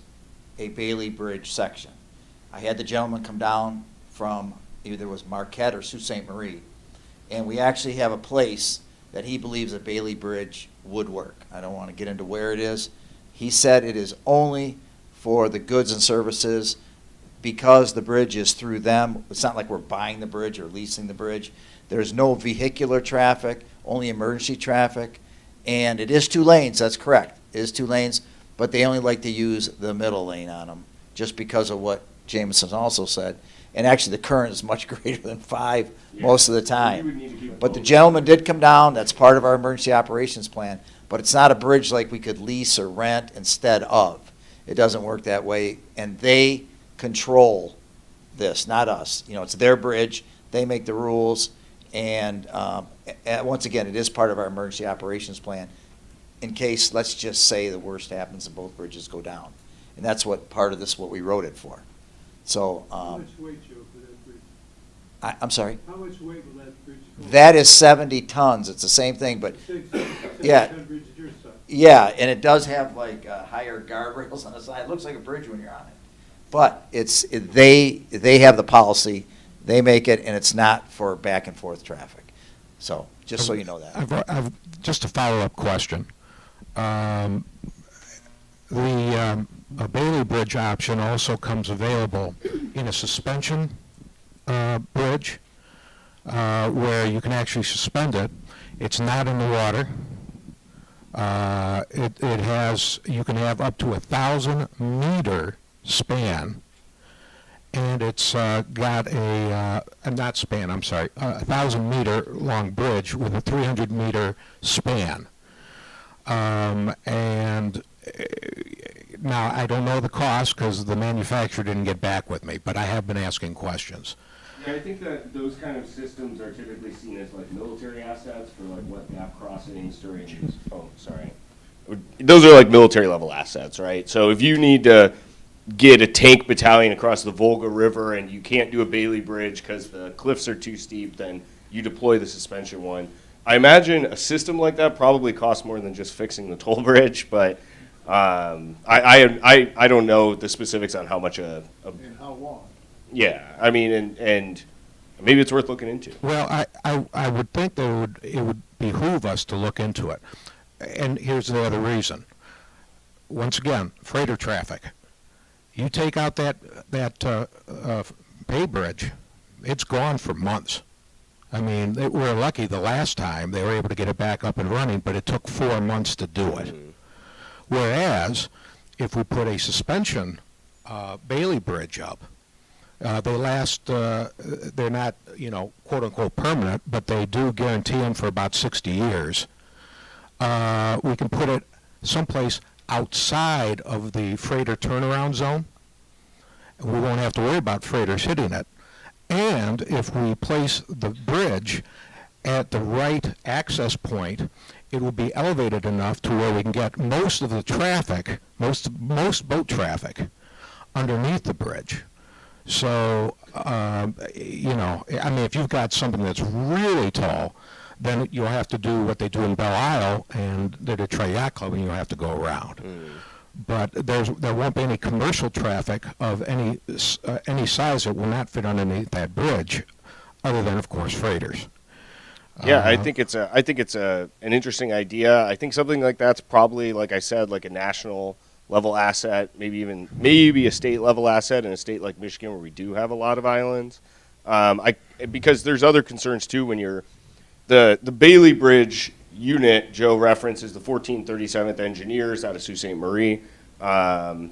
a Bailey Bridge section. I had the gentleman come down from either it was Marquette or Sault Ste. Marie, and we actually have a place that he believes a Bailey Bridge would work. I don't want to get into where it is. He said it is only for the goods and services because the bridge is through them. It's not like we're buying the bridge or leasing the bridge. There's no vehicular traffic, only emergency traffic, and it is 2 lanes, that's correct. It is 2 lanes, but they only like to use the middle lane on them just because of what Jameson also said. And actually the current is much greater than 5 most of the time. But the gentleman did come down, that's part of our emergency operations plan, but it's not a bridge like we could lease or rent instead of. It doesn't work that way, and they control this, not us. It's their bridge, they make the rules, and once again, it is part of our emergency operations plan in case, let's just say the worst happens and both bridges go down. And that's what part of this, what we wrote it for. So, how much weight, Joe, for that bridge? I'm sorry? How much weight will that bridge go? That is 70 tons. It's the same thing, but yeah. Yeah, and it does have higher guardrails on the side. It looks like a bridge when you're on it. But they have the policy, they make it, and it's not for back and forth traffic. So, just so you know that. I've just a follow-up question. The Bailey Bridge option also comes available in a suspension bridge where you can actually suspend it. It's not in the water. You can have up to 1,000-meter span, and it's got a 1,000-meter long bridge with a 300-meter span. And now I don't know the cost because the manufacturer didn't get back with me, but I have been asking questions. Yeah, I think that those kind of systems are typically seen as military assets for wet gap crossings during. Oh, sorry. Those are military level assets, right? So if you need to get a tank battalion across the Volga River and you can't do a Bailey Bridge because the cliffs are too steep, then you deploy the suspension one. I imagine a system like that probably costs more than just fixing the toll bridge, but I don't know the specifics on how much and how long? Yeah, I mean, and maybe it's worth looking into. Well, I would think that it would behoove us to look into it. And here's the other reason. Once again, freighter traffic. You take out that Bay Bridge, it's gone for months. I mean, we're lucky the last time they were able to get it back up and running, but it took 4 months to do it. Whereas, if we put a suspension Bailey Bridge up, they last, they're not, quote unquote permanent, but they do guarantee them for about 60 years. We can put it someplace outside of the freighter turnaround zone. We won't have to worry about freighters hitting it. And if we place the bridge at the right access point, it will be elevated enough to where we can get most of the traffic, most boat traffic, underneath the bridge. So, you know, I mean, if you've got something that's really tall, then you'll have to do what they do in Belle Isle and the Detroit Yacht Club, and you'll have to go around. But there won't be any commercial traffic of any size that will not fit underneath that bridge, other than, of course, freighters. Yeah, I think it's an interesting idea. I think something like that's probably, like I said, like a national level asset, maybe a state level asset in a state like Michigan where we do have a lot of islands. Because there's other concerns too when you're the Bailey Bridge unit. Joe references the 1437th Engineers out of Sault Ste. Marie. So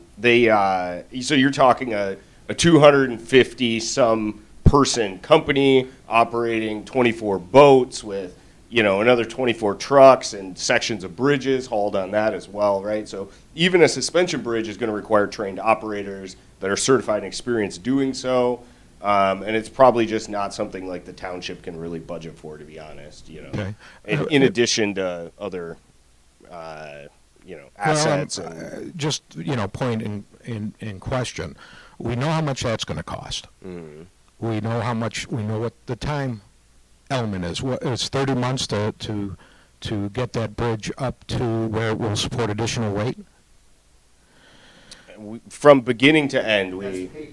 you're talking a 250 some person company operating 24 boats with, you know, another 24 trucks and sections of bridges hauled on that as well, right? So even a suspension bridge is going to require trained operators that are certified and experienced doing so. And it's probably just not something like the township can really budget for, to be honest, you know. Okay. In addition to other, you know, assets. Just, you know, point in question. We know how much that's going to cost. We know what the time element is. It's 30 months to get that bridge up to where it will support additional weight? From beginning to end,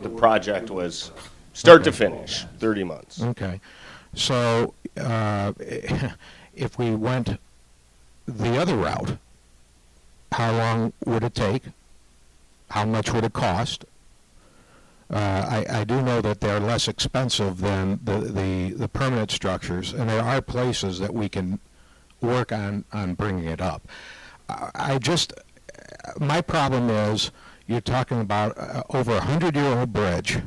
the project was start to finish, 30 months. Okay. So if we went the other route, how long would it take? How much would it cost? I do know that they're less expensive than the permanent structures, and there are places that we can work on bringing it up. My problem is you're talking about over a 100-year-old bridge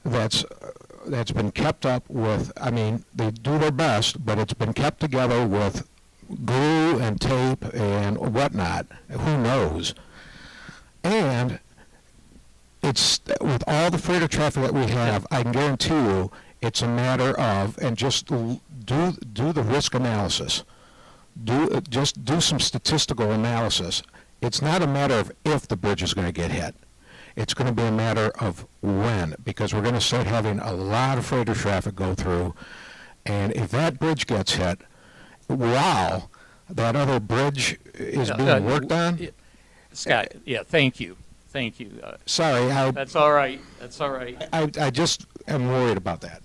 that's been kept up with, I mean, they do their best, but it's been kept together with glue and tape and whatnot. Who knows? And it's with all the freighter traffic that we have, I can guarantee you it's a matter of, and just do the risk analysis. Just do some statistical analysis. It's not a matter of if the bridge is going to get hit. It's going to be a matter of when, because we're going to start having a lot of freighter traffic go through. And if that bridge gets hit, while that other bridge is being worked on. Scott, yeah, thank you. Thank you. Sorry. That's all right. That's all right. I just am worried about that.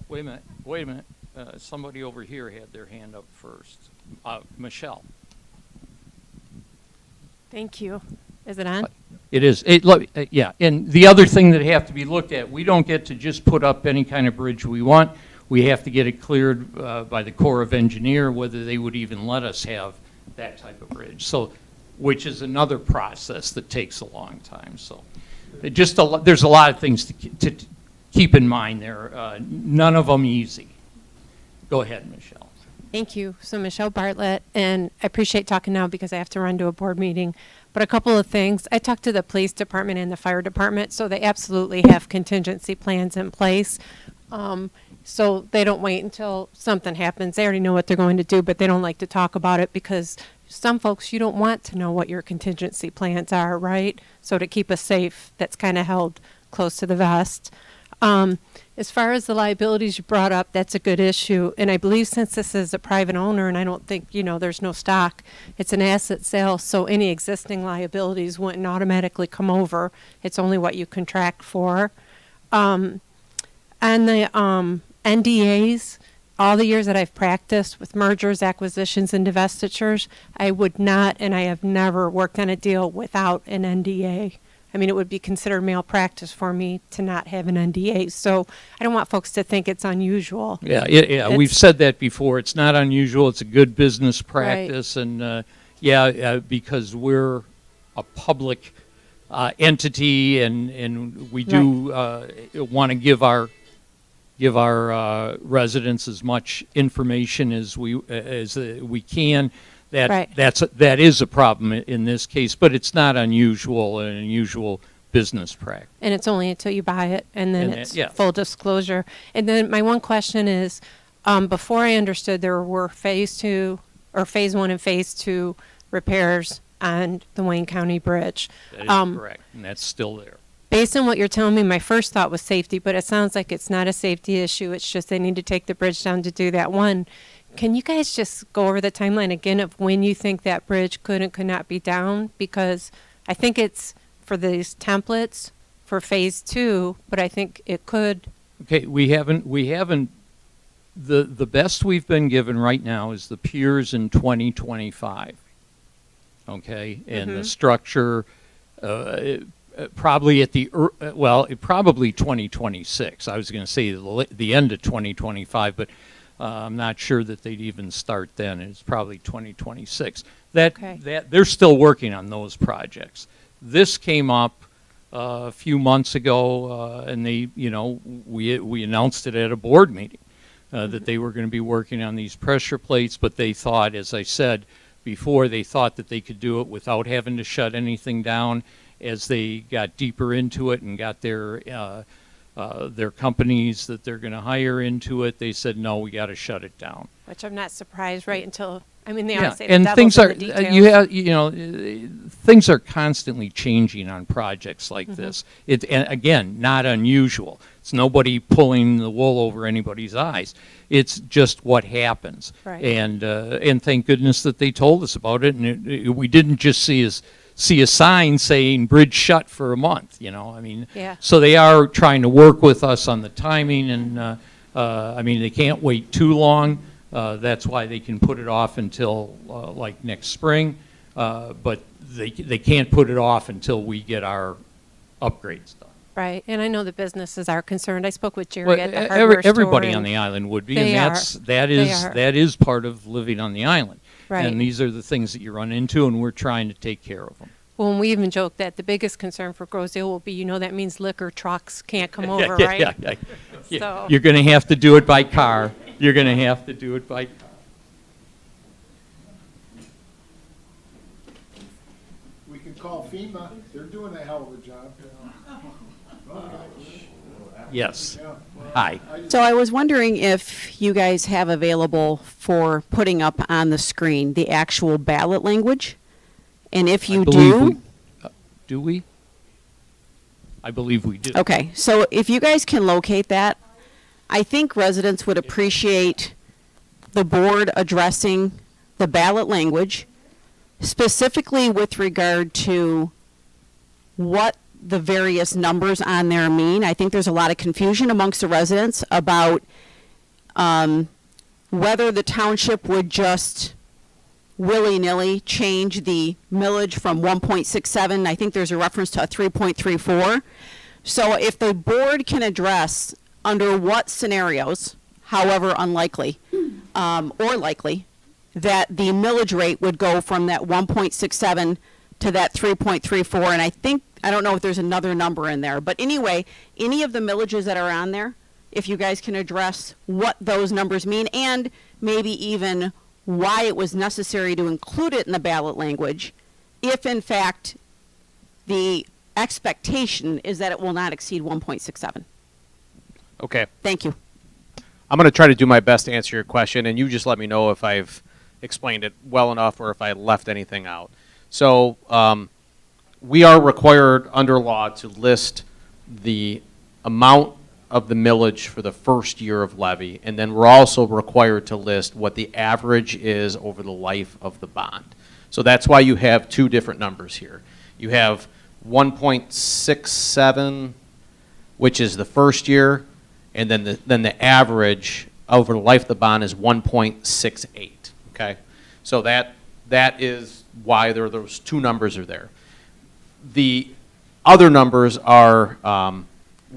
Wait a minute. Somebody over here had their hand up first. Michelle. Thank you. Is it on? It is. Yeah, and the other thing that have to be looked at, we don't get to just put up any kind of bridge we want. We have to get it cleared by the Corps of Engineer, whether they would even let us have that type of bridge. So, which is another process that takes a long time. So, there's a lot of things to keep in mind there. None of them easy. Go ahead, Michelle. Thank you. So Michelle Bartlett, and I appreciate talking now because I have to run to a board meeting. But a couple of things. I talked to the police department and the fire department, so they absolutely have contingency plans in place. So they don't wait until something happens. They already know what they're going to do, but they don't like to talk about it because some folks, you don't want to know what your contingency plans are, right? So to keep us safe, that's kind of held close to the vest. As far as the liabilities you brought up, that's a good issue. And I believe since this is a private owner, and I don't think, there's no stock, it's an asset sale, so any existing liabilities wouldn't automatically come over. It's only what you contract for. And the NDAs, all the years that I've practiced with mergers, acquisitions, and divestitures, I would not, and I have never worked on a deal without an NDA. I mean, it would be considered malpractice for me to not have an NDA. So I don't want folks to think it's unusual. Yeah, we've said that before. It's not unusual. It's a good business practice. Right. And, because we're a public entity and we do want to give our residents as much information as we can. That is a problem in this case, but it's not an unusual business practice. And it's only until you buy it, and then it's full disclosure. And then my one question is, before I understood there were phase 1 and phase 2 repairs on the Wayne County Bridge. That is correct, and that's still there. Based on what you're telling me, my first thought was safety, but it sounds like it's not a safety issue. It's just they need to take the bridge down to do that. One, can you guys just go over the timeline again of when you think that bridge could and could not be down? Because I think it's for these templates for phase 2, but I think it could. Okay, we haven't, the best we've been given right now is the piers in 2025. Okay, and the structure, probably at the, probably 2026. I was going to say the end of 2025, but I'm not sure that they'd even start then. It's probably 2026. That they're still working on those projects. This came up a few months ago, and they, we announced it at a board meeting that they were going to be working on these pressure plates, but they thought, as I said before, they thought that they could do it without having to shut anything down. As they got deeper into it and got their companies that they're going to hire into it, they said, no, we got to shut it down. Which I'm not surprised, right? Until, I mean, they always say the and devil's things in are, the details. things are constantly changing on projects like this. And again, not unusual. It's nobody pulling the wool over anybody's eyes. It's just what happens. Right. And thank goodness that they told us about it. And we didn't just see a sign saying bridge shut for a month, I mean, so they are trying to work with us on the timing, and I mean, they can't wait too long. That's why they can put it off until like next spring, but they can't put it off until we get our upgrades done. Right, and I know the businesses are concerned. I spoke with Jerry at the hardware store. Everybody on the island would be, and that is part of living on the island. Right. And these are the things that you run into, and we're trying to take care of them. Well, and we even joked that the biggest concern for Groseal will be, that means liquor trucks can't come over, right? Yeah. So. You're going to have to do it by car. You're going to have to do it by car. We can call FEMA, they're doing a hell of a job. Yes. Hi. So I was wondering if you guys have available for putting up on the screen the actual ballot language? And if you do... Do we? I believe we do. Okay, so if you guys can locate that, I think residents would appreciate the board addressing the ballot language, specifically with regard to what the various numbers on there mean. I think there's a lot of confusion amongst the residents about whether the township would just willy-nilly change the millage from 1.67. I think there's a reference to a 3.34. So if the board can address under what scenarios, however unlikely or likely, that the millage rate would go from that 1.67 to that 3.34, and I don't know if there's another number in there, but anyway, any of the millages that are on there, if you guys can address what those numbers mean, and maybe even why it was necessary to include it in the ballot language, if in fact the expectation is that it will not exceed 1.67. Okay. Thank you. I'm going to try to do my best to answer your question, and you just let me know if I've explained it well enough or if I left anything out. So we are required under law to list the amount of the millage for the first year of levy, and then we're also required to list what the average is over the life of the bond. So that's why you have two different numbers here. You have 1.67, which is the first year, and then the average over the life of the bond is 1.68. Okay, so that is why those two numbers are there. The other numbers are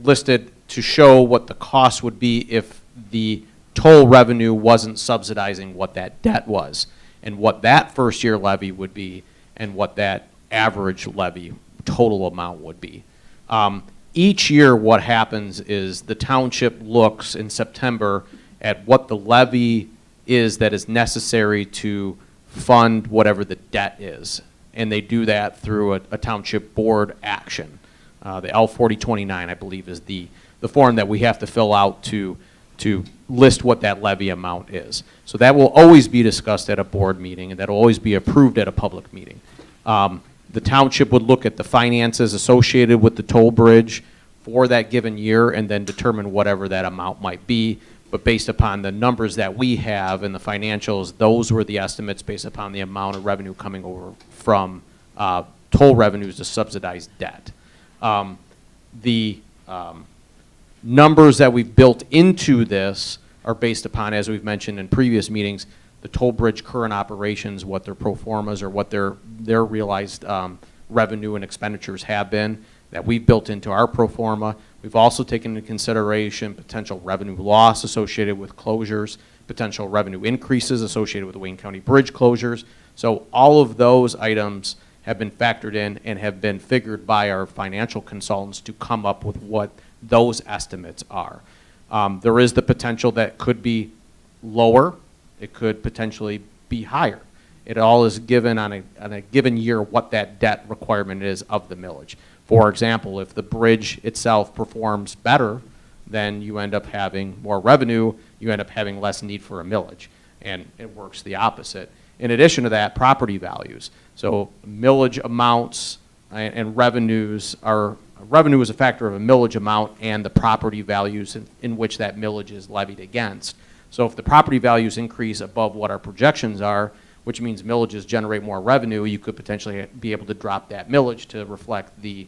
listed to show what the cost would be if the toll revenue wasn't subsidizing what that debt was, and what that first year levy would be, and what that average levy total amount would be. Each year what happens is the township looks in September at what the levy is that is necessary to fund whatever the debt is. And they do that through a township board action. The L4029, I believe, is the form that we have to fill out to list what that levy amount is. So that will always be discussed at a board meeting, and that will always be approved at a public meeting. The township would look at the finances associated with the toll bridge for that given year and then determine whatever that amount might be. But based upon the numbers that we have in the financials, those were the estimates based upon the amount of revenue coming over from toll revenues to subsidize debt. The numbers that we've built into this are based upon, as we've mentioned in previous meetings, the toll bridge current operations, what their pro formas or what their realized revenue and expenditures have been that we've built into our pro forma. We've also taken into consideration potential revenue loss associated with closures, potential revenue increases associated with the Wayne County bridge closures. So all of those items have been factored in and have been figured by our financial consultants to come up with what those estimates are. There is the potential that could be lower. It could potentially be higher. It all is given on a given year what that debt requirement is of the millage. For example, if the bridge itself performs better, then you end up having more revenue, you end up having less need for a millage, and it works the opposite. In addition to that, property values. So millage amounts and revenues are, revenue is a factor of a millage amount and the property values in which that millage is levied against. So if the property values increase above what our projections are, which means millages generate more revenue, you could potentially be able to drop that millage to reflect the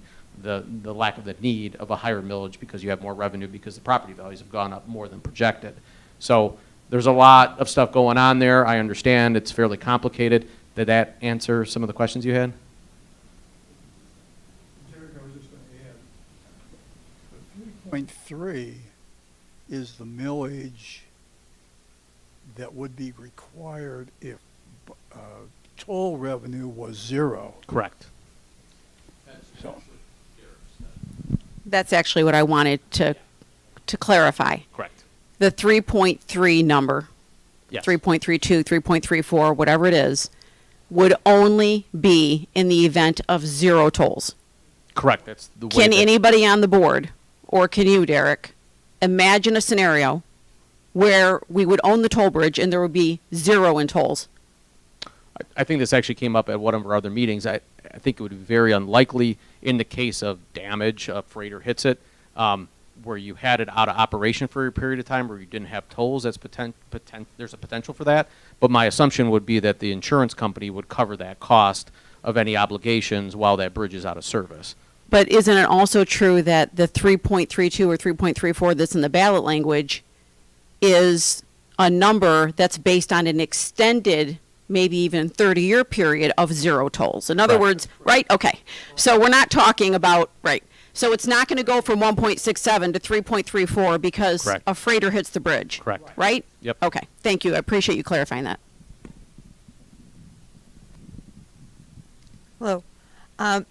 lack of the need of a higher millage because you have more revenue because the property values have gone up more than projected. So there's a lot of stuff going on there. I understand it's fairly complicated. Did that answer some of the questions you had? Derek, I was just going to add, the 3.3 is the millage that would be required if toll revenue was zero. Correct. So, That's actually what I wanted to clarify. Correct. The 3.3 number, Yes. 3.32, 3.34, whatever it is, would only be in the event of zero tolls. Correct. That's the way. Can that- anybody on the board, or can you, Derek, imagine a scenario where we would own the toll bridge and there would be zero in tolls? I think this actually came up at one of our other meetings. I think it would be very unlikely in the case of damage, a freighter hits it, where you had it out of operation for a period of time where you didn't have tolls. That's there's a potential for that. But my assumption would be that the insurance company would cover that cost of any obligations while that bridge is out of service. But isn't it also true that the 3.32 or 3.34 that's in the ballot language is a number that's based on an extended, maybe even 30-year period of zero tolls? In other words, right? Okay. So we're not talking about, right. So it's not going to go from 1.67 to 3.34 because Correct. a freighter hits the bridge. Correct. Right? Yep. Okay. Thank you. I appreciate you clarifying that. Hello. My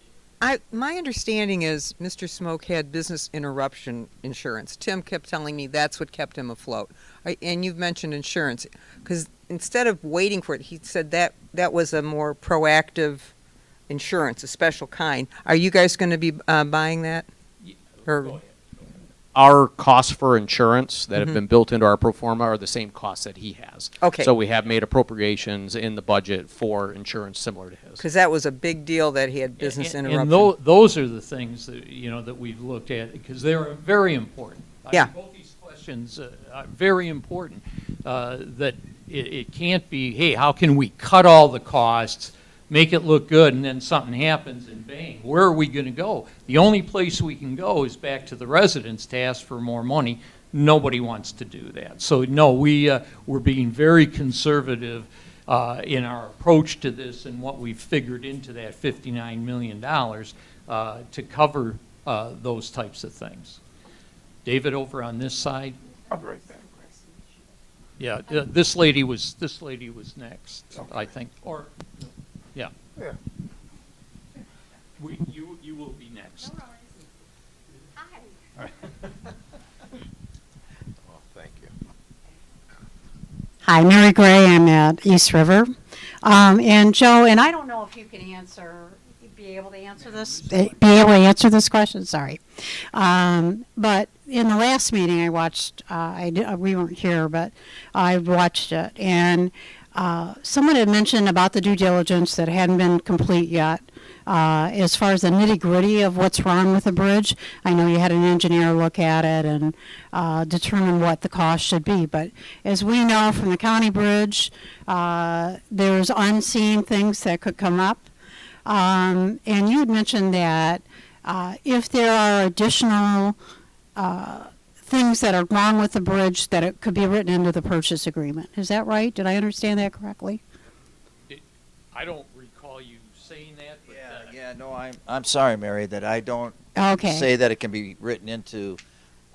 understanding is Mr. Smoke had business interruption insurance. Tim kept telling me that's what kept him afloat. And you've mentioned insurance, because instead of waiting for it, he said that was a more proactive insurance, a special kind. Are you guys going to be buying that? Or Our costs for insurance that have been built into our pro forma are the same costs that he has. Okay. So we have made appropriations in the budget for insurance similar to his. because that was a big deal that he had business interruption. And those are the things that, that we've looked at, because they're very important. Yeah. Both these questions are very important, that it can't be, hey, how can we cut all the costs, make it look good, and then something happens and bang, where are we going to go? The only place we can go is back to the residents to ask for more money. Nobody wants to do that. So no, we're being very conservative in our approach to this and what we've figured into that $59 million to cover those types of things. David, over on this side. I'll be right back. Yeah, this lady was next, I think, or yeah. Yeah. You will be next. Thank you. Hi, Mary Gray. I'm at East River. And Joe, and I don't know if you can be able to answer this question, sorry. But in the last meeting I watched, we weren't here, but I watched it, and someone had mentioned about the due diligence that hadn't been complete yet as far as the nitty-gritty of what's wrong with the bridge, I know you had an engineer look at it and determine what the cost should be. But as we know from the county bridge, there's unseen things that could come up. And you had mentioned that if there are additional things that are wrong with the bridge, that it could be written into the purchase agreement. Is that right? Did I understand that correctly? I don't recall you saying that, but. No, I'm sorry, Mary, that I don't Okay. say that it can be written into.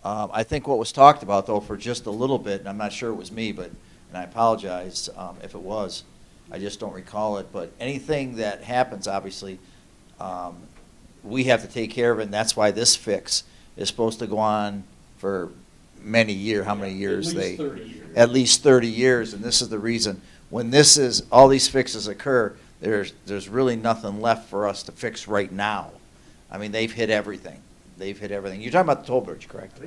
I think what was talked about, though, for just a little bit, and I'm not sure it was me, and I apologize if it was, I just don't recall it, but anything that happens, obviously, we have to take care of it, and that's why this fix is supposed to go on for many years. How many years? At least 30 years. At least 30 years, and this is the reason. When all these fixes occur, there's really nothing left for us to fix right now. I mean, they've hit everything. You're talking about the toll bridge, correct?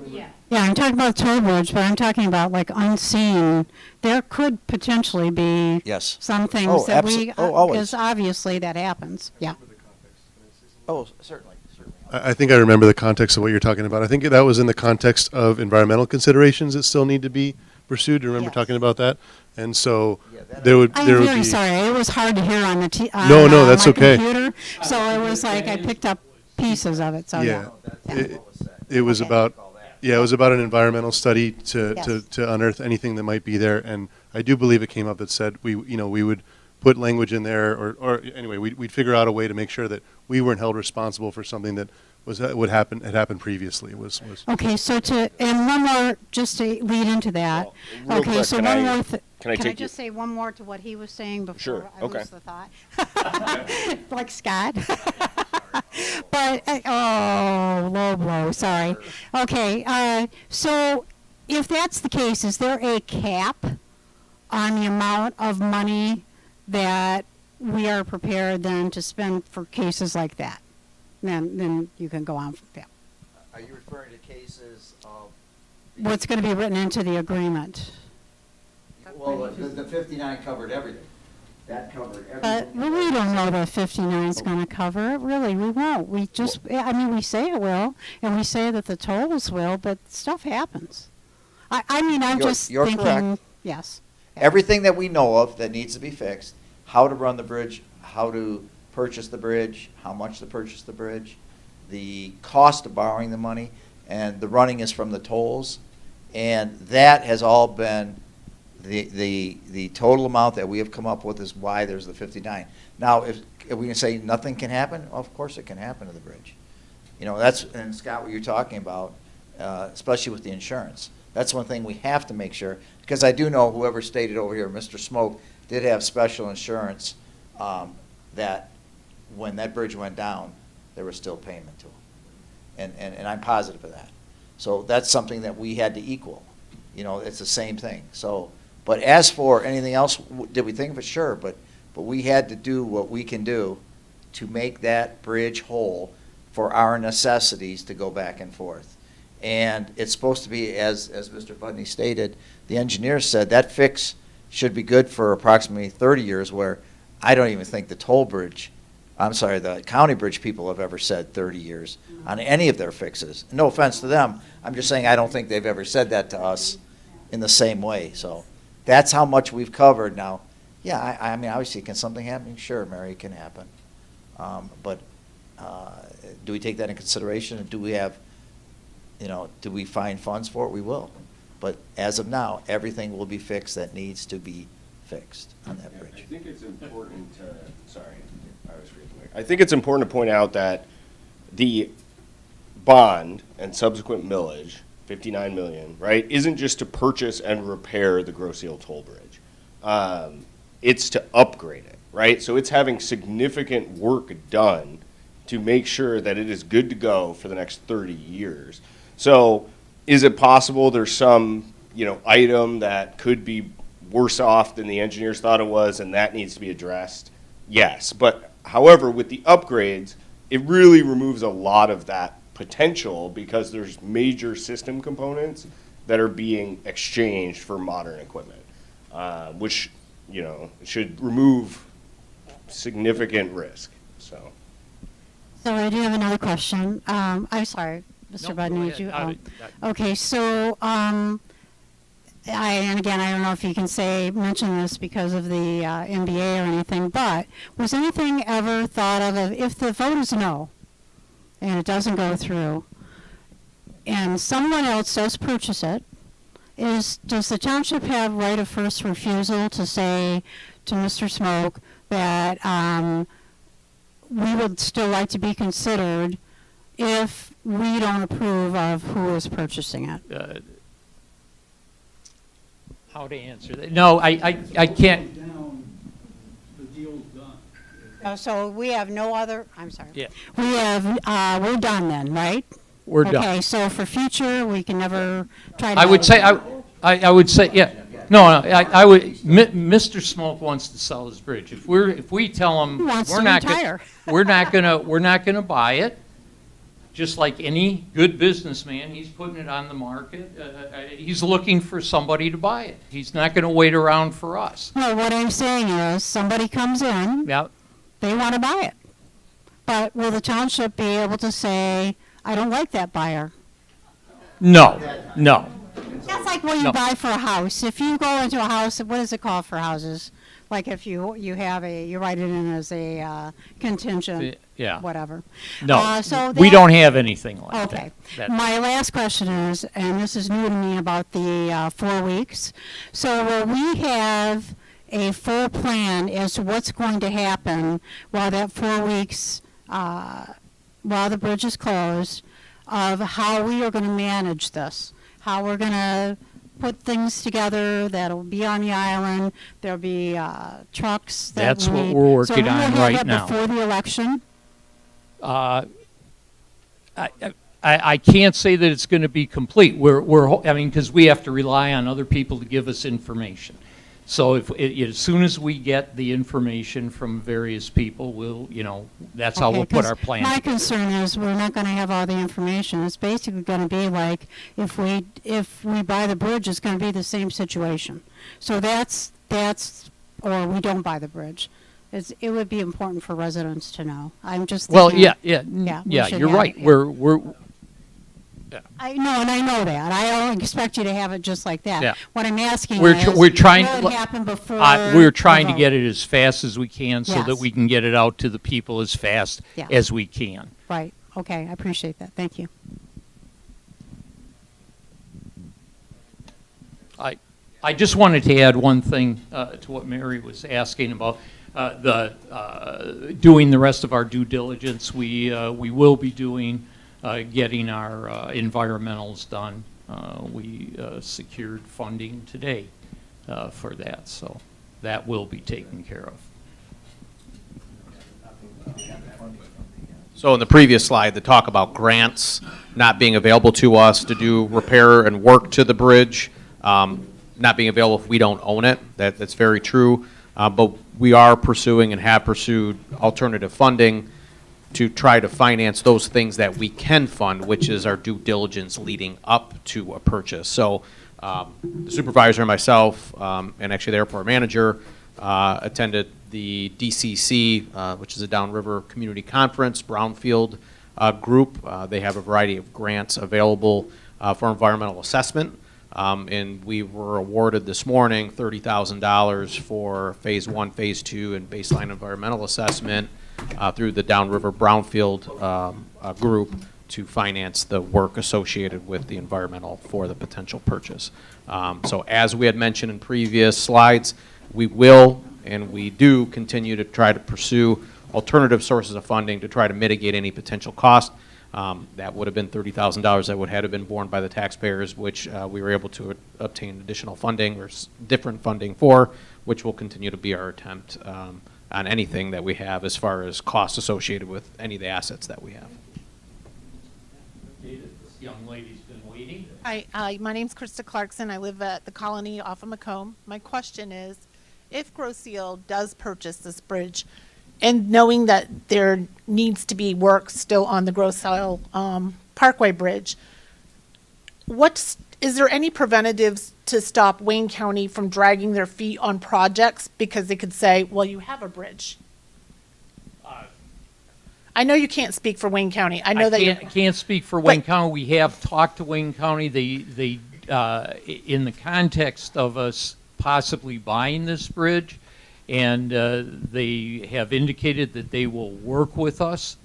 Yeah. Yeah, I'm talking about toll bridge, but I'm talking about like unseen. There could potentially be Yes. some things that we, always. because obviously that happens. Yeah. Oh, certainly. I think I remember the context of what you're talking about. I think that was in the context of environmental considerations that still need to be pursued. Do you remember talking about that? And so there would I'm be. very sorry. It was hard to hear on the No, that's my okay. computer, so it was like I picked up pieces of it. So Yeah. It was about. Yeah, it was about an environmental study to unearth anything that might be there, and I do believe it came up that said we would put language in there, or anyway, we'd figure out a way to make sure that we weren't held responsible for something that had happened previously. Was Okay, so and one more just to lead into that. Well, real Okay, quick, so can one I- more. can I Can I take you- just say one more to what he was saying before Sure, I okay. lose the thought? Like Scott. But low blow. Sorry. Okay. So if that's the case, is there a cap on the amount of money that we are prepared then to spend for cases like that? Then you can go on from that. Are you referring to cases of? What's going to be written into the agreement? Well, the 59 covered everything. That covered everything. But we don't know that 59 is going to cover it. Really, we won't. We just, I mean, we say it will, and we say that the tolls will, but stuff happens. I mean, I'm just You're thinking, correct. yes. Everything that we know of that needs to be fixed, how to run the bridge, how to purchase the bridge, how much to purchase the bridge, the cost of borrowing the money, and the running is from the tolls. And that has all been, the total amount that we have come up with is why there's the 59. Now, if we can say nothing can happen, well, of course it can happen to the bridge. You know, and Scott, what you're talking about, especially with the insurance, that's one thing we have to make sure, because I do know whoever stated over here, Mr. Smoke, did have special insurance that when that bridge went down, there was still payment to him. And I'm positive of that. So that's something that we had to equal. You know, it's the same thing. So, but as for anything else, did we think of it? Sure, but we had to do what we can do to make that bridge whole for our necessities to go back and forth. And it's supposed to be, as Mr. Budney stated, the engineer said that fix should be good for approximately 30 years, where I don't even think the the county bridge people have ever said 30 years on any of their fixes. No offense to them, I'm just saying I don't think they've ever said that to us in the same way. So that's how much we've covered now. Yeah, I mean, obviously, can something happen? Sure, Mary, it can happen. But do we take that in consideration? And do we have, do we find funds for it? We will. But as of now, everything will be fixed that needs to be fixed on that bridge. I think it's important to, I think it's important to point out that the bond and subsequent millage, 59 million, right, isn't just to purchase and repair the Grosse Ile toll bridge. It's to upgrade it, right? So it's having significant work done to make sure that it is good to go for the next 30 years. So is it possible there's some, item that could be worse off than the engineers thought it was, and that needs to be addressed? Yes, but however, with the upgrades, it really removes a lot of that potential, because there's major system components that are being exchanged for modern equipment, which, should remove significant risk. So. So I do have another question. I'm sorry, Mr. No, Budden, go did you? ahead. Okay, so, and again, I don't know if you can mention this because of the NBA or anything, but was anything ever thought of if the vote is no and it doesn't go through and someone else does purchase it, does the township have right of first refusal to say to Mr. Smoke that we would still like to be considered if we don't approve of who is purchasing it? How to answer that? No, I can't. Oh, so we have no other, I'm sorry. Yeah. We're done then, right? We're done. Okay, so for future, we can never try to. I would say, I would say, yeah. No, I would, Mr. Smoke wants to sell his bridge. If we tell him He wants we're to not retire. we're not gonna buy it, just like any good businessman, he's putting it on the market. He's looking for somebody to buy it. He's not gonna wait around for us. No, what I'm saying is, somebody comes in, Yeah. they want to buy it. But will the township be able to say, I don't like that buyer? No. That's like what you No. buy for a house. If you go into a house, what is it called for houses? Like if you write it in as a contingent, Yeah. whatever. No. So We don't have anything like Okay. that. My last question is, and this is new to me about the 4 weeks. So will we have a full plan as to what's going to happen while that 4 weeks, while the bridge is closed, of how we are going to manage this? How we're going to put things together that'll be on the island. There'll be trucks. That's what we're working on right now. Before the election. I can't say that it's going to be complete. Because we have to rely on other people to give us information. So as soon as we get the information from various people, that's how we'll put our plan My together. concern is we're not going to have all the information. It's basically going to be like if we buy the bridge, it's going to be the same situation. So that's or we don't buy the bridge. It would be important for residents to know. I'm just thinking, Well, we should you're have right. it, yeah. We're I know, and I know that. I don't expect you to have it just like that. Yeah. What I'm asking we're is, trying will to it happen before we're trying the to get vote? it as fast as we can so that Yes. we can get it out to the people as fast Yeah. as we can. Right. Okay. I appreciate that. Thank you. I just wanted to add one thing to what Mary was asking about doing the rest of our due diligence. We will be doing getting our environmentals done. We secured funding today for that, so that will be taken care of. So in the previous slide, the talk about grants not being available to us to do repair and work to the bridge, not being available if we don't own it, that's very true. But we are pursuing and have pursued alternative funding to try to finance those things that we can fund, which is our due diligence leading up to a purchase. So the supervisor and myself, and actually the airport manager, attended the DCC, which is a Downriver Community Conference, Brownfield group. They have a variety of grants available for environmental assessment. And we were awarded this morning $30,000 for Phase 1, Phase 2, and baseline environmental assessment through the Downriver Brownfield group to finance the work associated with the environmental for the potential purchase. So as we had mentioned in previous slides, we will and we do continue to try to pursue alternative sources of funding to try to mitigate any potential cost. That would have been $30,000 that would have been borne by the taxpayers, which we were able to obtain additional funding or different funding for, which will continue to be our attempt on anything that we have as far as costs associated with any of the assets that we have. This young lady's been waiting. Hi, my name's Krista Clarkson. I live at the Colony off of Macomb. My question is, if Grosse Ile does purchase this bridge, and knowing that there needs to be work still on the Grosse Ile Parkway Bridge, is there any preventatives to stop Wayne County from dragging their feet on projects because they could say, well, you have a bridge? I know you can't speak for Wayne County. I know that you can't speak for Wayne County. We have talked to Wayne County. They in the context of us possibly buying this bridge, and they have indicated that they will work with us,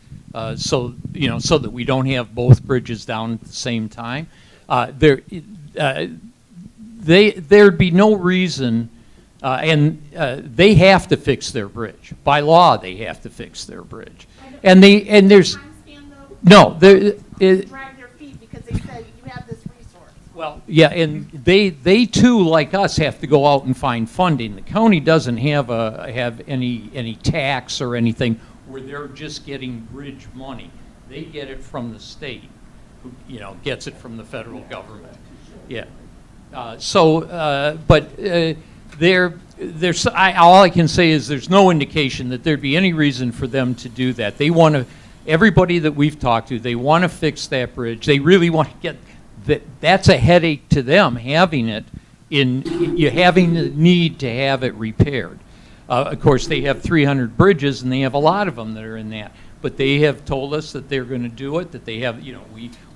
so that we don't have both bridges down at the same time. There'd be no reason, and they have to fix their bridge by law. They have to fix their bridge, and there's no there. drag their feet because they said you have this resource. Well, yeah, and they too, like us, have to go out and find funding. The county doesn't have any tax or anything where they're just getting bridge money. They get it from the state, who gets it from the federal government. Yeah. All I can say is there's no indication that there'd be any reason for them to do that. They want to. Everybody that we've talked to, they want to fix that bridge. They really want to get that. That's a headache to them, having it having the need to have it repaired. Of course, they have 300 bridges, and they have a lot of them that are in that. But they have told us that they're going to do it. That they have,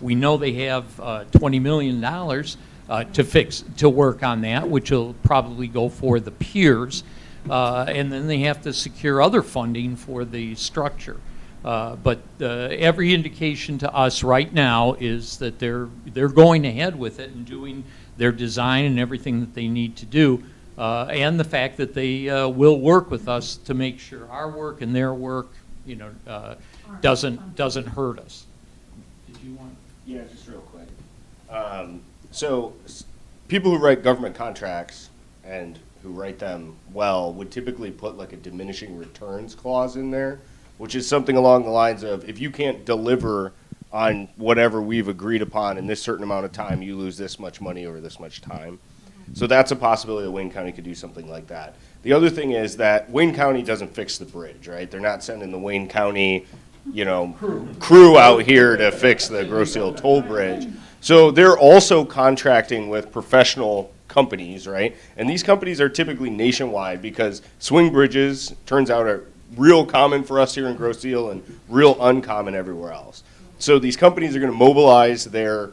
we know they have $20 million to work on that, which will probably go for the piers, and then they have to secure other funding for the structure. But every indication to us right now is that they're going ahead with it and doing their design and everything that they need to do, and the fact that they will work with us to make sure our work and their work, doesn't hurt us. Did you want? Yeah, just real quick. So people who write government contracts and who write them well would typically put like a diminishing returns clause in there, which is something along the lines of, if you can't deliver on whatever we've agreed upon in this certain amount of time, you lose this much money over this much time. So that's a possibility that Wayne County could do something like that. The other thing is that Wayne County doesn't fix the bridge, right? They're not sending the Wayne County, crew out here to fix the Grosse Ile toll bridge. So they're also contracting with professional companies, right? And these companies are typically nationwide because swing bridges, turns out, are real common for us here in Grosse Ile and real uncommon everywhere else. So these companies are going to mobilize their,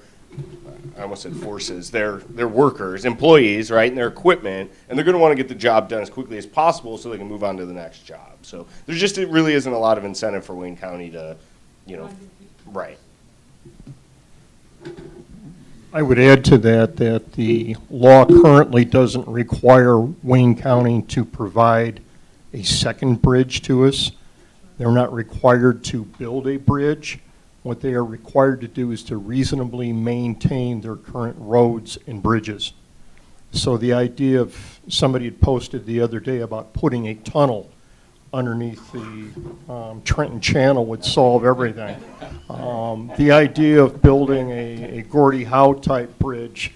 I almost said forces, their workers, employees, right, and their equipment, and they're going to want to get the job done as quickly as possible so they can move on to the next job. So it really isn't a lot of incentive for Wayne County to, right. I would add to that the law currently doesn't require Wayne County to provide a second bridge to us. They're not required to build a bridge. What they are required to do is to reasonably maintain their current roads and bridges. So the idea of, somebody had posted the other day about putting a tunnel underneath the Trenton Channel would solve everything. The idea of building a Gordie Howe type bridge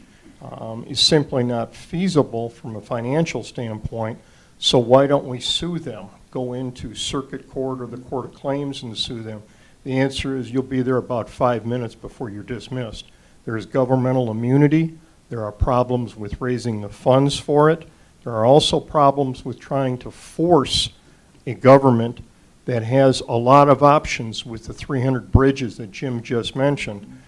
is simply not feasible from a financial standpoint. So why don't we sue them? Go into circuit court or the court of claims and sue them. The answer is you'll be there about 5 minutes before you're dismissed. There is governmental immunity. There are problems with raising the funds for it. There are also problems with trying to force a government that has a lot of options with the 300 bridges that Jim just mentioned.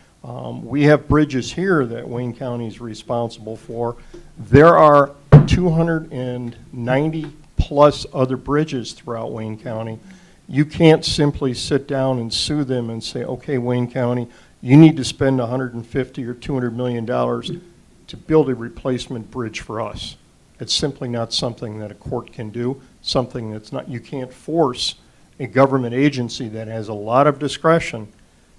We have bridges here that Wayne County is responsible for. There are 290 plus other bridges throughout Wayne County. You can't simply sit down and sue them and say, okay, Wayne County, you need to spend $150 or $200 million to build a replacement bridge for us. It's simply not something that a court can do, something that's not, you can't force a government agency that has a lot of discretion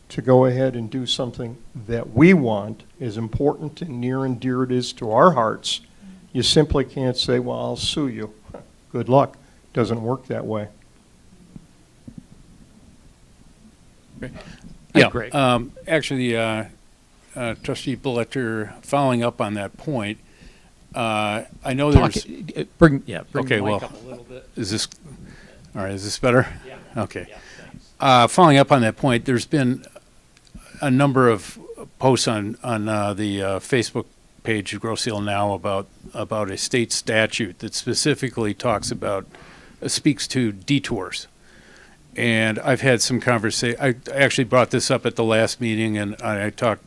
to go ahead and do something that we want, as important and near and dear it is to our hearts. You simply can't say, well, I'll sue you. Good luck. Doesn't work that way. Yeah, actually, Trustee Billetter, following up on that point, I know there's... Bring okay, the mic well, up a little bit. Is this... All right, is this better? Yeah. Okay. Yeah, following up on that point, there's been a number of posts on the Facebook page of Grosse Ile Now about a state statute that specifically talks about, speaks to detours. And I've had some conversation. I actually brought this up at the last meeting, and I talked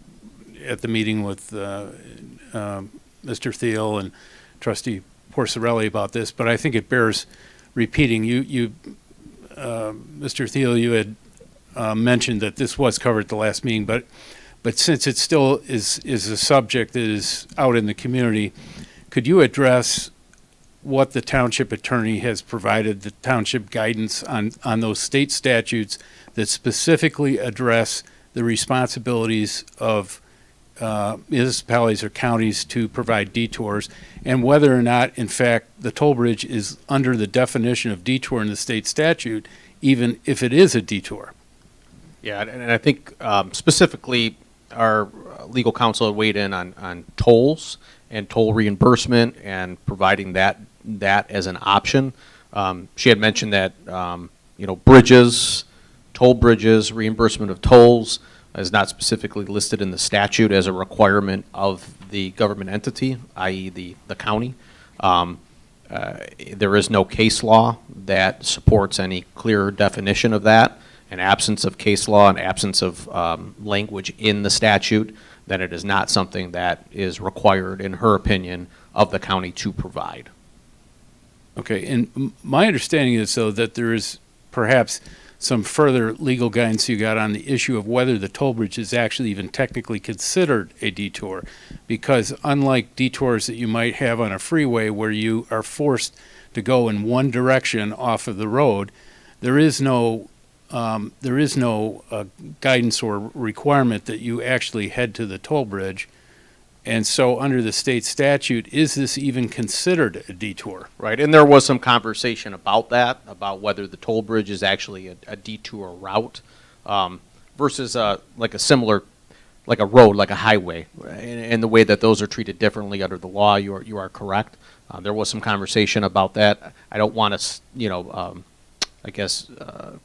at the meeting with Mr. Thiel and Trustee Porcelli about this, but I think it bears repeating. Mr. Thiel, you had mentioned that this was covered at the last meeting, but since it still is a subject that is out in the community, could you address what the township attorney has provided, the township guidance on those state statutes that specifically address the responsibilities of municipalities or counties to provide detours, and whether or not, in fact, the toll bridge is under the definition of detour in the state statute, even if it is a detour? Yeah, and I think specifically our legal counsel had weighed in on tolls and toll reimbursement and providing that as an option. She had mentioned that bridges, toll bridges, reimbursement of tolls is not specifically listed in the statute as a requirement of the government entity, i.e. the county. There is no case law that supports any clear definition of that. An absence of case law, an absence of language in the statute, then it is not something that is required, in her opinion, of the county to provide. Okay, and my understanding is, though, that there is perhaps some further legal guidance you got on the issue of whether the toll bridge is actually even technically considered a detour, because unlike detours that you might have on a freeway where you are forced to go in one direction off of the road, there is no guidance or requirement that you actually head to the toll bridge. And so under the state statute, is this even considered a detour? Right, and there was some conversation about that, about whether the toll bridge is actually a detour route versus like a similar, like a road, like a highway, and the way that those are treated differently under the law. You are correct. There was some conversation about that. I don't want to,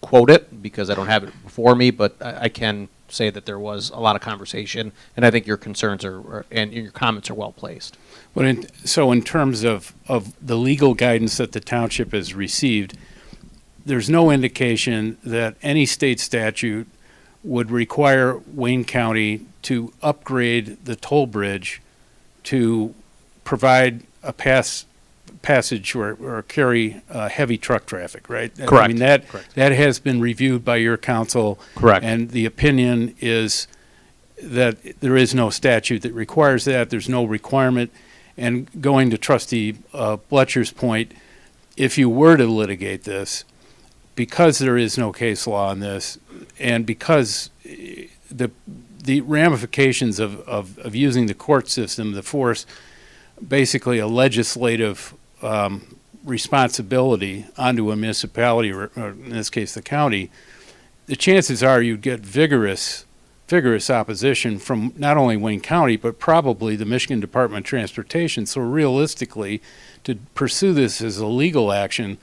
quote it because I don't have it before me, but I can say that there was a lot of conversation, and I think your concerns and your comments are well placed. But so in terms of the legal guidance that the township has received, there's no indication that any state statute would require Wayne County to upgrade the toll bridge to provide a passage or carry heavy truck traffic, right? Correct. I mean, that has been reviewed by your council. Correct. And the opinion is that there is no statute that requires that. There's no requirement. And going to Trustee Bletcher's point, if you were to litigate this, because there is no case law on this, and because the ramifications of using the court system, the force, basically a legislative responsibility onto a municipality, or in this case the county, the chances are you'd get vigorous opposition from not only Wayne County, but probably the Michigan Department of Transportation. So realistically, to pursue this as a legal action,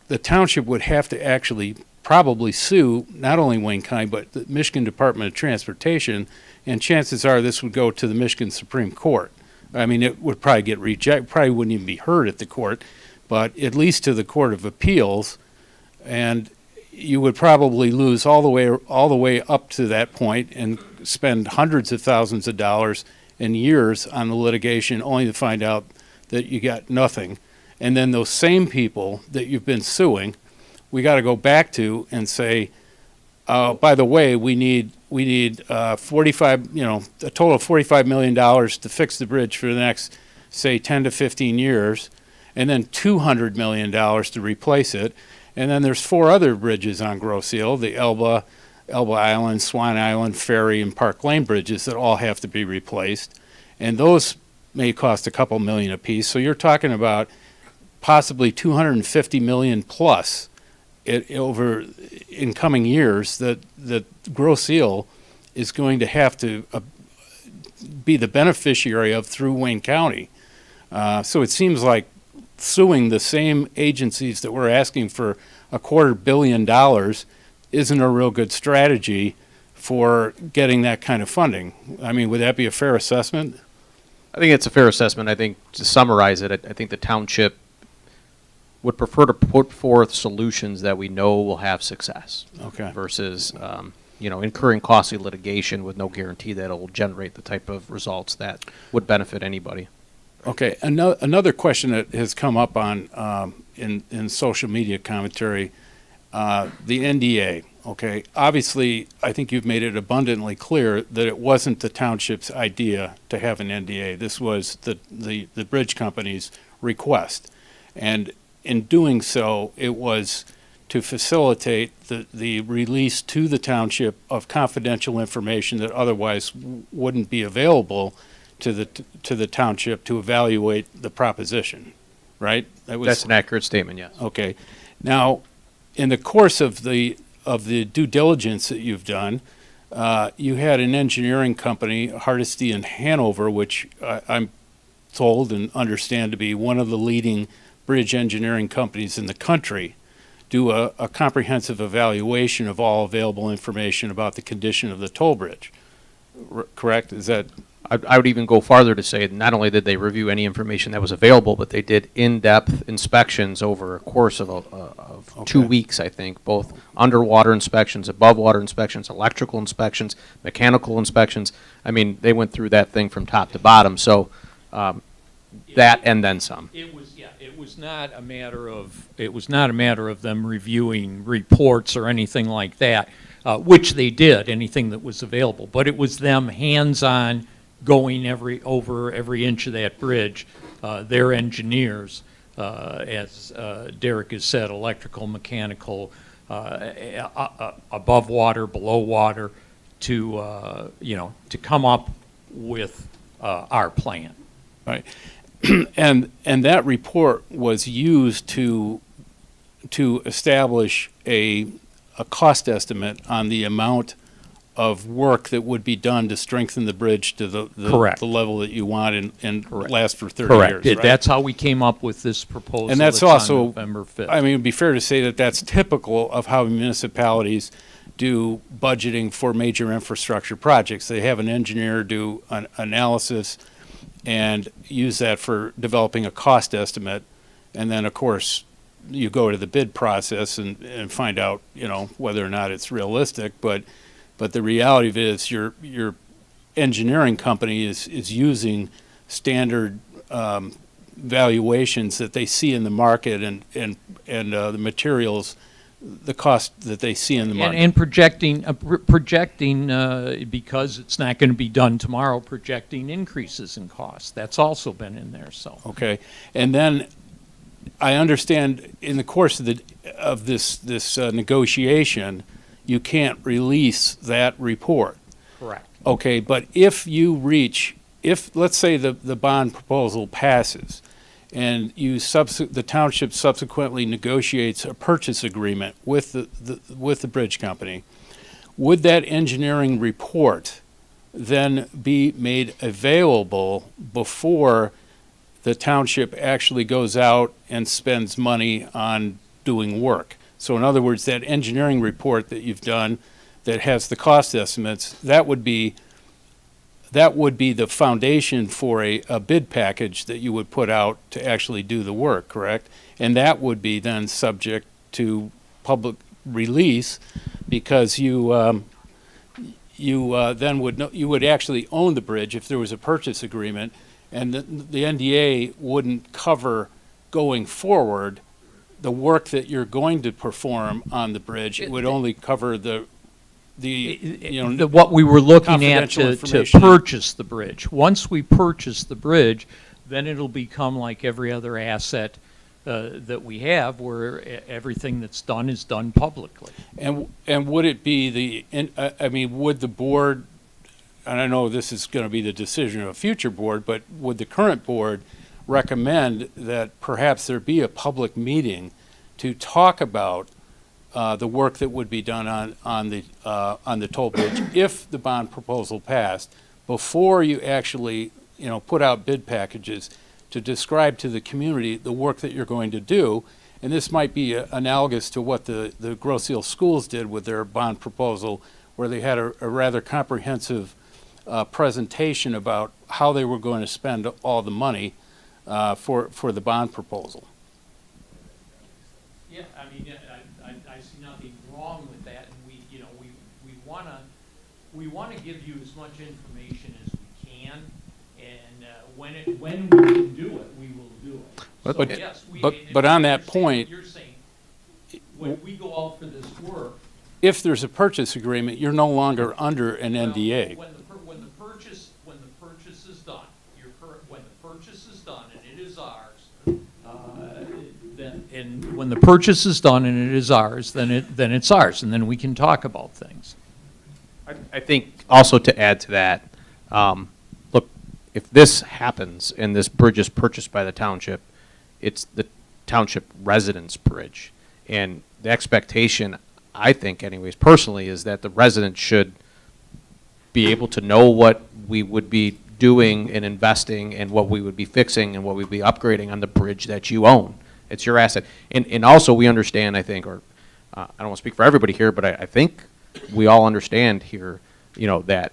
the township would have to actually probably sue not only Wayne County, but the Michigan Department of Transportation, and chances are this would go to the Michigan Supreme Court. I mean, it would probably get rejected, probably wouldn't even be heard at the court, but at least to the Court of Appeals, and you would probably lose all the way up to that point and spend hundreds of thousands of dollars and years on the litigation only to find out that you got nothing. And then those same people that you've been suing, we got to go back to and say, by the way, we need a total of $45 million to fix the bridge for the next, say, 10 to 15 years, and then $200 million to replace it. And then there's 4 other bridges on Grosse Ile, the Elba Island, Swan Island, Ferry, and Park Lane bridges that all have to be replaced. And those may cost a couple million apiece. So you're talking about possibly $250 million plus over in coming years that Grosse Ile is going to have to be the beneficiary of through Wayne County. So it seems like suing the same agencies that we're asking for $250 million isn't a real good strategy for getting that kind of funding. I mean, would that be a fair assessment? I think it's a fair assessment. I think to summarize it, I think the township would prefer to put forth solutions that we know will have success. Okay. Versus, incurring costly litigation with no guarantee that it will generate the type of results that would benefit anybody. Okay, another question that has come up on in social media commentary, the NDA. Okay, obviously, I think you've made it abundantly clear that it wasn't the township's idea to have an NDA. This was the bridge company's request, and in doing so, it was to facilitate the release to the township of confidential information that otherwise wouldn't be available to the township to evaluate the proposition, right? That's an accurate statement, yes. Okay. Now, in the course of the due diligence that you've done, you had an engineering company, Hardesty in Hanover, which I'm told and understand to be one of the leading bridge engineering companies in the country, do a comprehensive evaluation of all available information about the condition of the toll bridge. Correct? Is that? I would even go farther to say not only did they review any information that was available, but they did in-depth inspections over a course of 2 weeks, I think, both underwater inspections, above water inspections, electrical inspections, mechanical inspections. I mean, they went through that thing from top to bottom. So that and then some. It was not a matter of them reviewing reports or anything like that, which they did, anything that was available. But it was them hands-on, going over every inch of that bridge. Their engineers, as Derek has said, electrical, mechanical, above water, below water, to come up with our plan. Right. And that report was used to establish a cost estimate on the amount of work that would be done to strengthen the bridge to the level that you want and last for 30 years. Right? That's how we came up with this proposal. And that's on also, November 5th. I mean, it'd be fair to say that that's typical of how municipalities do budgeting for major infrastructure projects. They have an engineer do an analysis and use that for developing a cost estimate. And then, of course, you go to the bid process and find out, whether or not it's realistic. But the reality of it is your engineering company is using standard valuations that they see in the market and the materials, the cost that they see in the market. And projecting, because it's not going to be done tomorrow, projecting increases in costs. That's also been in there. So okay, and then I understand in the course of this negotiation, you can't release that report. correct. Okay, but if let's say the bond proposal passes, and the township subsequently negotiates a purchase agreement with the bridge company, would that engineering report then be made available before the township actually goes out and spends money on doing work? So in other words, that engineering report that you've done that has the cost estimates, that would be the foundation for a bid package that you would put out to actually do the work, correct? And that would be then subject to public release, because you would actually own the bridge if there was a purchase agreement, and the NDA wouldn't cover going forward the work that you're going to perform on the bridge. It would only cover what we were looking at to purchase the bridge. Once we purchase the bridge, then it'll become like every other asset that we have, where everything that's done is done publicly. And would it be would the board, and I know this is going to be the decision of a future board, but would the current board recommend that perhaps there be a public meeting to talk about the work that would be done on the toll bridge if the bond proposal passed, before you actually put out bid packages to describe to the community the work that you're going to do? And this might be analogous to what the Grosse Ile schools did with their bond proposal, where they had a rather comprehensive presentation about how they were going to spend all the money for the bond proposal. Yeah, I mean, I see nothing wrong with that, and we wanna give you as much information as we can, and when we can do it, we will do it. But- So, but- yes, but on that point- You're saying, when we go out for this work. If there's a purchase agreement, you're no longer under an NDA. When the purchase is done, when the purchase is done and it is ours, and when the purchase is done and it is ours, then it's ours, and then we can talk about things. I think also to add to that, look, if this happens and this bridge is purchased by the township, it's the township residents' bridge. And the expectation, I think anyways, personally, is that the residents should be able to know what we would be doing and investing and what we would be fixing and what we'd be upgrading on the bridge that you own. It's your asset. And also we understand, I think, or I don't want to speak for everybody here, but I think we all understand here, that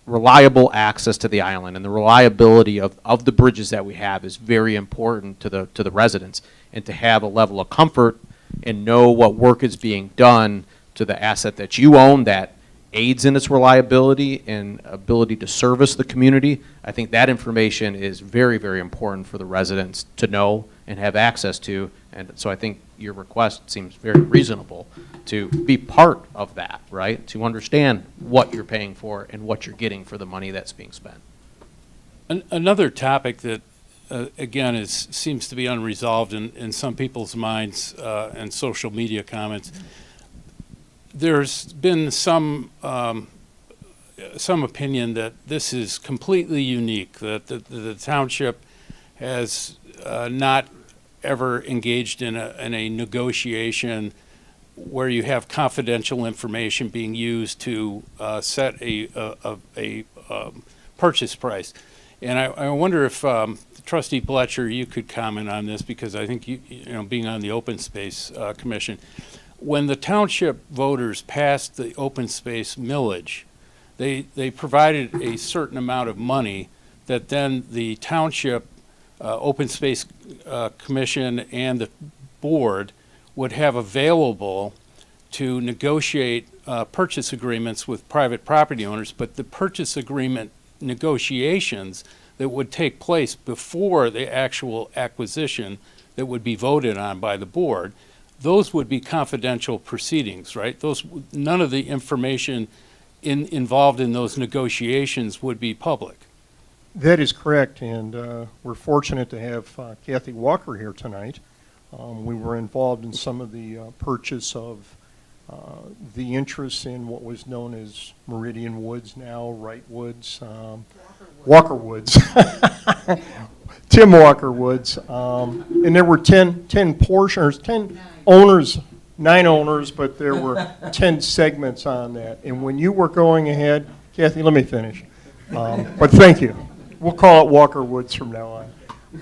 reliable access to the island and the reliability of the bridges that we have is very important to the residents, and to have a level of comfort and know what work is being done to the asset that you own that aids in its reliability and ability to service the community. I think that information is very, very important for the residents to know and have access to. And so I think your request seems very reasonable to be part of that, right? To understand what you're paying for and what you're getting for the money that's being spent. Another topic that, again, seems to be unresolved in some people's minds and social media comments. There's been some opinion that this is completely unique, that the township has not ever engaged in a negotiation where you have confidential information being used to set a purchase price. And I wonder if Trustee Bletcher, you could comment on this, because I think being on the Open Space Commission, when the township voters passed the open space millage, they provided a certain amount of money that then the township Open Space Commission and the board would have available to negotiate purchase agreements with private property owners, but the purchase agreement negotiations that would take place before the actual acquisition that would be voted on by the board, those would be confidential proceedings, right? None of the information involved in those negotiations would be public. That is correct, and we're fortunate to have Kathy Walker here tonight. We were involved in some of the purchase of the interest in what was known as Meridian Woods, now Wright Woods, Walker Woods, Tim Walker Woods, and there were 10 portions, 10 owners, 9 owners, but there were 10 segments on that. And when you were going ahead, Kathy, let me finish, but thank you. We'll call it Walker Woods from now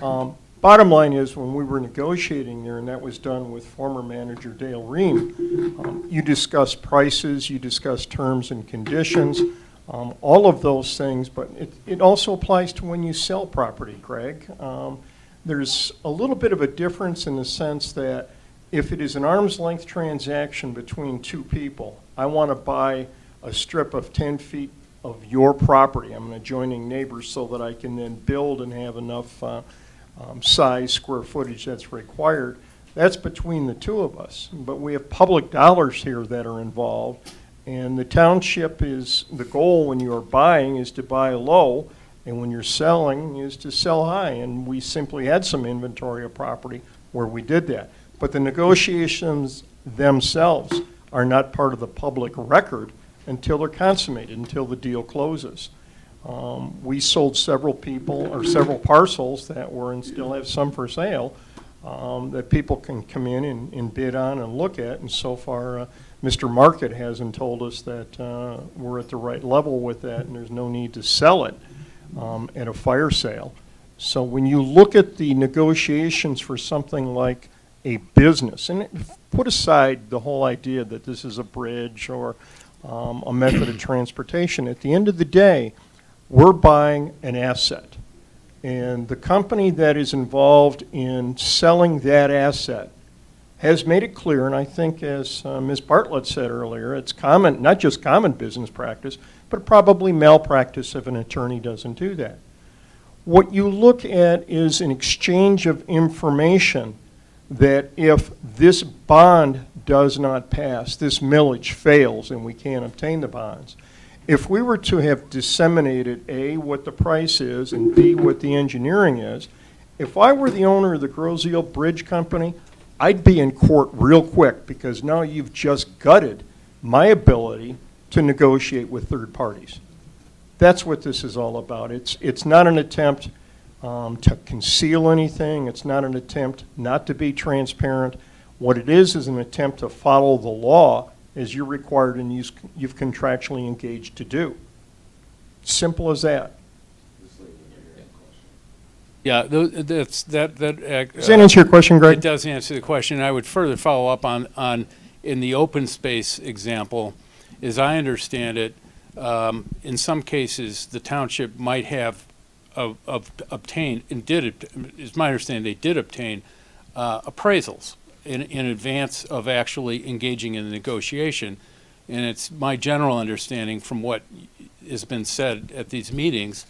on. Bottom line is, when we were negotiating there, and that was done with former manager Dale Ream, you discussed prices, you discussed terms and conditions, all of those things, but it also applies to when you sell property, Greg. There's a little bit of a difference in the sense that if it is an arm's length transaction between two people, I want to buy a strip of 10 feet of your property. I'm an adjoining neighbor, so that I can then build and have enough size, square footage that's required. That's between the two of us. But we have public dollars here that are involved, and the township is, the goal when you're buying is to buy low, and when you're selling is to sell high. And we simply had some inventory of property where we did that. But the negotiations themselves are not part of the public record until they're consummated, until the deal closes. We sold several people, or several parcels that were, and still have some for sale, that people can come in and bid on and look at. And so far, Mr. Market hasn't told us that we're at the right level with that, and there's no need to sell it at a fire sale. So when you look at the negotiations for something like a business, and put aside the whole idea that this is a bridge or a method of transportation, at the end of the day, we're buying an asset. And the company that is involved in selling that asset has made it clear, and I think as Ms. Bartlett said earlier, it's common, not just common business practice, but probably malpractice if an attorney doesn't do that. What you look at is an exchange of information that if this bond does not pass, this millage fails and we can't obtain the bonds, if we were to have disseminated A, what the price is, and B, what the engineering is, if I were the owner of the Groseal Bridge Company, I'd be in court real quick because now you've just gutted my ability to negotiate with third parties. That's what this is all about. It's not an attempt to conceal anything. It's not an attempt not to be transparent. What it is an attempt to follow the law as you're required and you've contractually engaged to do. Simple as that. Yeah, does that answer your question, Greg? It does answer the question. I would further follow up on in the open space example, as I understand it, in some cases, the township might have obtained, and it's my understanding they did obtain appraisals in advance of actually engaging in the negotiation. And it's my general understanding from what has been said at these meetings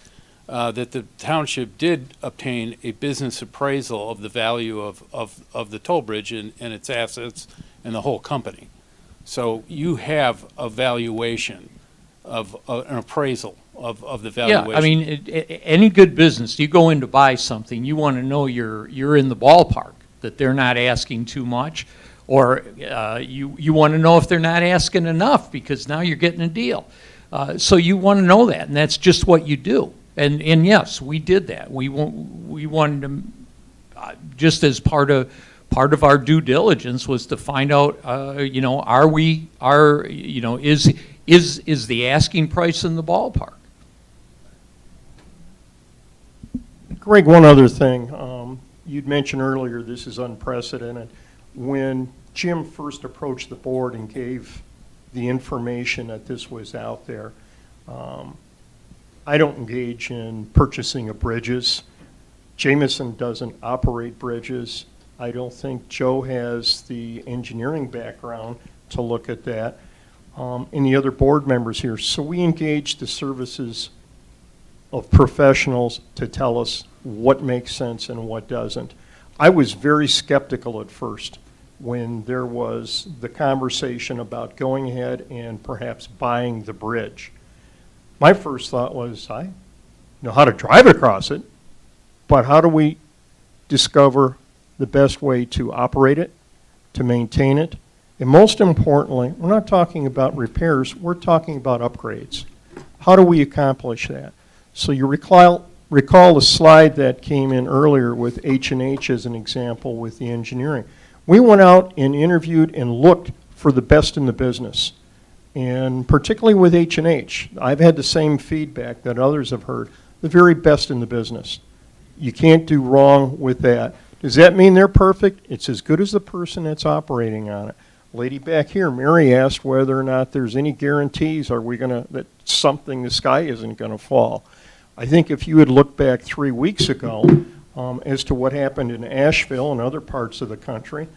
that the township did obtain a business appraisal of the value of the toll bridge and its assets and the whole company. So you have a valuation of an appraisal of the valuation. Yeah, I mean, any good business, you go in to buy something, you want to know you're in the ballpark, that they're not asking too much, or you want to know if they're not asking enough because now you're getting a deal. So you want to know that, and that's just what you do. And yes, we did that. We wanted to, just as part of our due diligence was to find out, is the asking price in the ballpark? Greg, one other thing. You'd mentioned earlier this is unprecedented. When Jim first approached the board and gave the information that this was out there, I don't engage in purchasing of bridges. Jameson doesn't operate bridges. I don't think Joe has the engineering background to look at that. And the other board members here. So we engage the services of professionals to tell us what makes sense and what doesn't. I was very skeptical at first when there was the conversation about going ahead and perhaps buying the bridge. My first thought was, I know how to drive across it, but how do we discover the best way to operate it, to maintain it? And most importantly, we're not talking about repairs, we're talking about upgrades. How do we accomplish that? So you recall the slide that came in earlier with H&H as an example with the engineering. We went out and interviewed and looked for the best in the business. And particularly with H&H, I've had the same feedback that others have heard, the very best in the business. You can't do wrong with that. Does that mean they're perfect? It's as good as the person that's operating on it. Lady back here, Mary, asked whether or not there's any guarantees, that the sky isn't going to fall. I think if you had looked back 3 weeks ago as to what happened in Asheville and other parts of the country,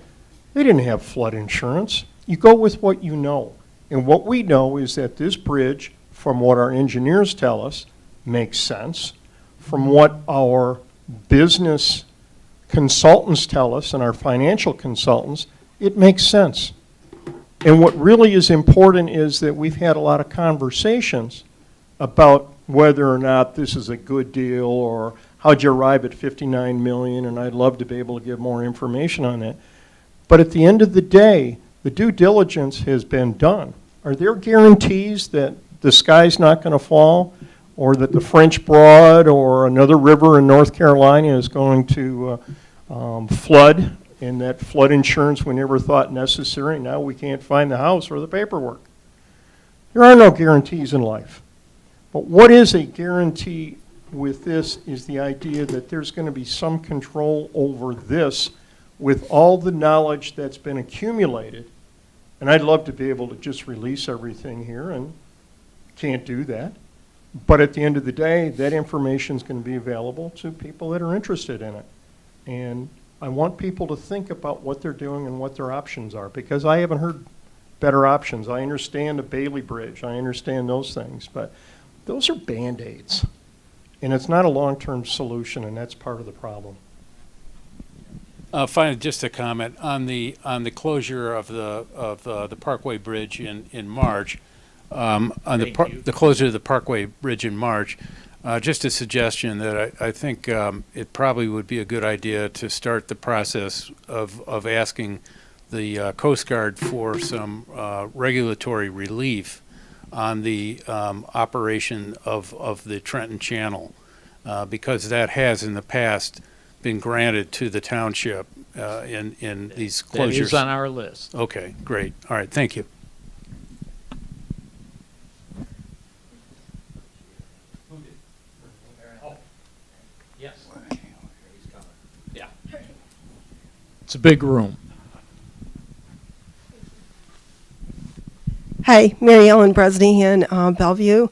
they didn't have flood insurance. You go with what you know. And what we know is that this bridge, from what our engineers tell us, makes sense. From what our business consultants tell us and our financial consultants, it makes sense. And what really is important is that we've had a lot of conversations about whether or not this is a good deal or how'd you arrive at $59 million, and I'd love to be able to give more information on that. But at the end of the day, the due diligence has been done. Are there guarantees that the sky's not going to fall, or that the French Broad or another river in North Carolina is going to flood, and that flood insurance we never thought necessary? Now we can't find the house or the paperwork. There are no guarantees in life. But what is a guarantee with this is the idea that there's going to be some control over this with all the knowledge that's been accumulated. And I'd love to be able to just release everything here, and can't do that. But at the end of the day, that information is going to be available to people that are interested in it. And I want people to think about what they're doing and what their options are, because I haven't heard better options. I understand the Bailey Bridge, I understand those things, but those are Band-Aids. And it's not a long-term solution, and that's part of the problem. Finally, just a comment on the closure of the Parkway Bridge in March. The closure of the Parkway Bridge in March. Just a suggestion that I think it probably would be a good idea to start the process of asking the Coast Guard for some regulatory relief on the operation of the Trenton Channel, because that has in the past been granted to the township in these closures. That is on our list. Okay, great. All right, thank you. Yes. Yeah. It's a big room. Hi, Mary Ellen Bresnahan, Bellevue.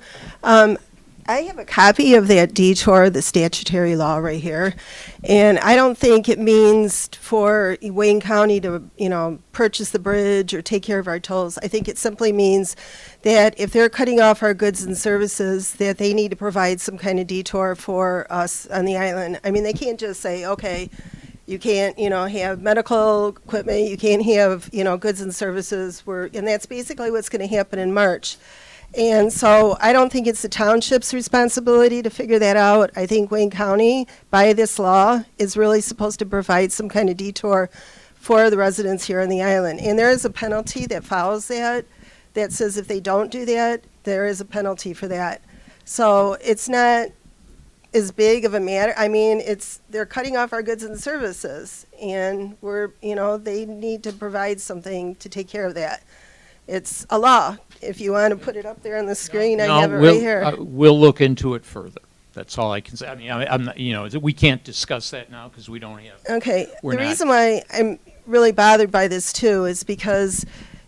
I have a copy of that detour, the statutory law right here, and I don't think it means for Wayne County to, purchase the bridge or take care of our tolls. I think it simply means that if they're cutting off our goods and services, that they need to provide some kind of detour for us on the island. I mean, they can't just say, okay, you can't, have medical equipment, you can't have, goods and services, and that's basically what's going to happen in March. And so I don't think it's the township's responsibility to figure that out. I think Wayne County, by this law, is really supposed to provide some kind of detour for the residents here on the island. And there is a penalty that follows that says if they don't do that, there is a penalty for that. So it's not as big of a matter. I mean, they're cutting off our goods and services, and they need to provide something to take care of that. It's a law. If you want to put it up there on the screen, I have it right here. We'll look into it further. That's all I can say. I mean, I'm not, we can't discuss that now because we don't have. Okay. The reason why I'm really bothered by this too is because,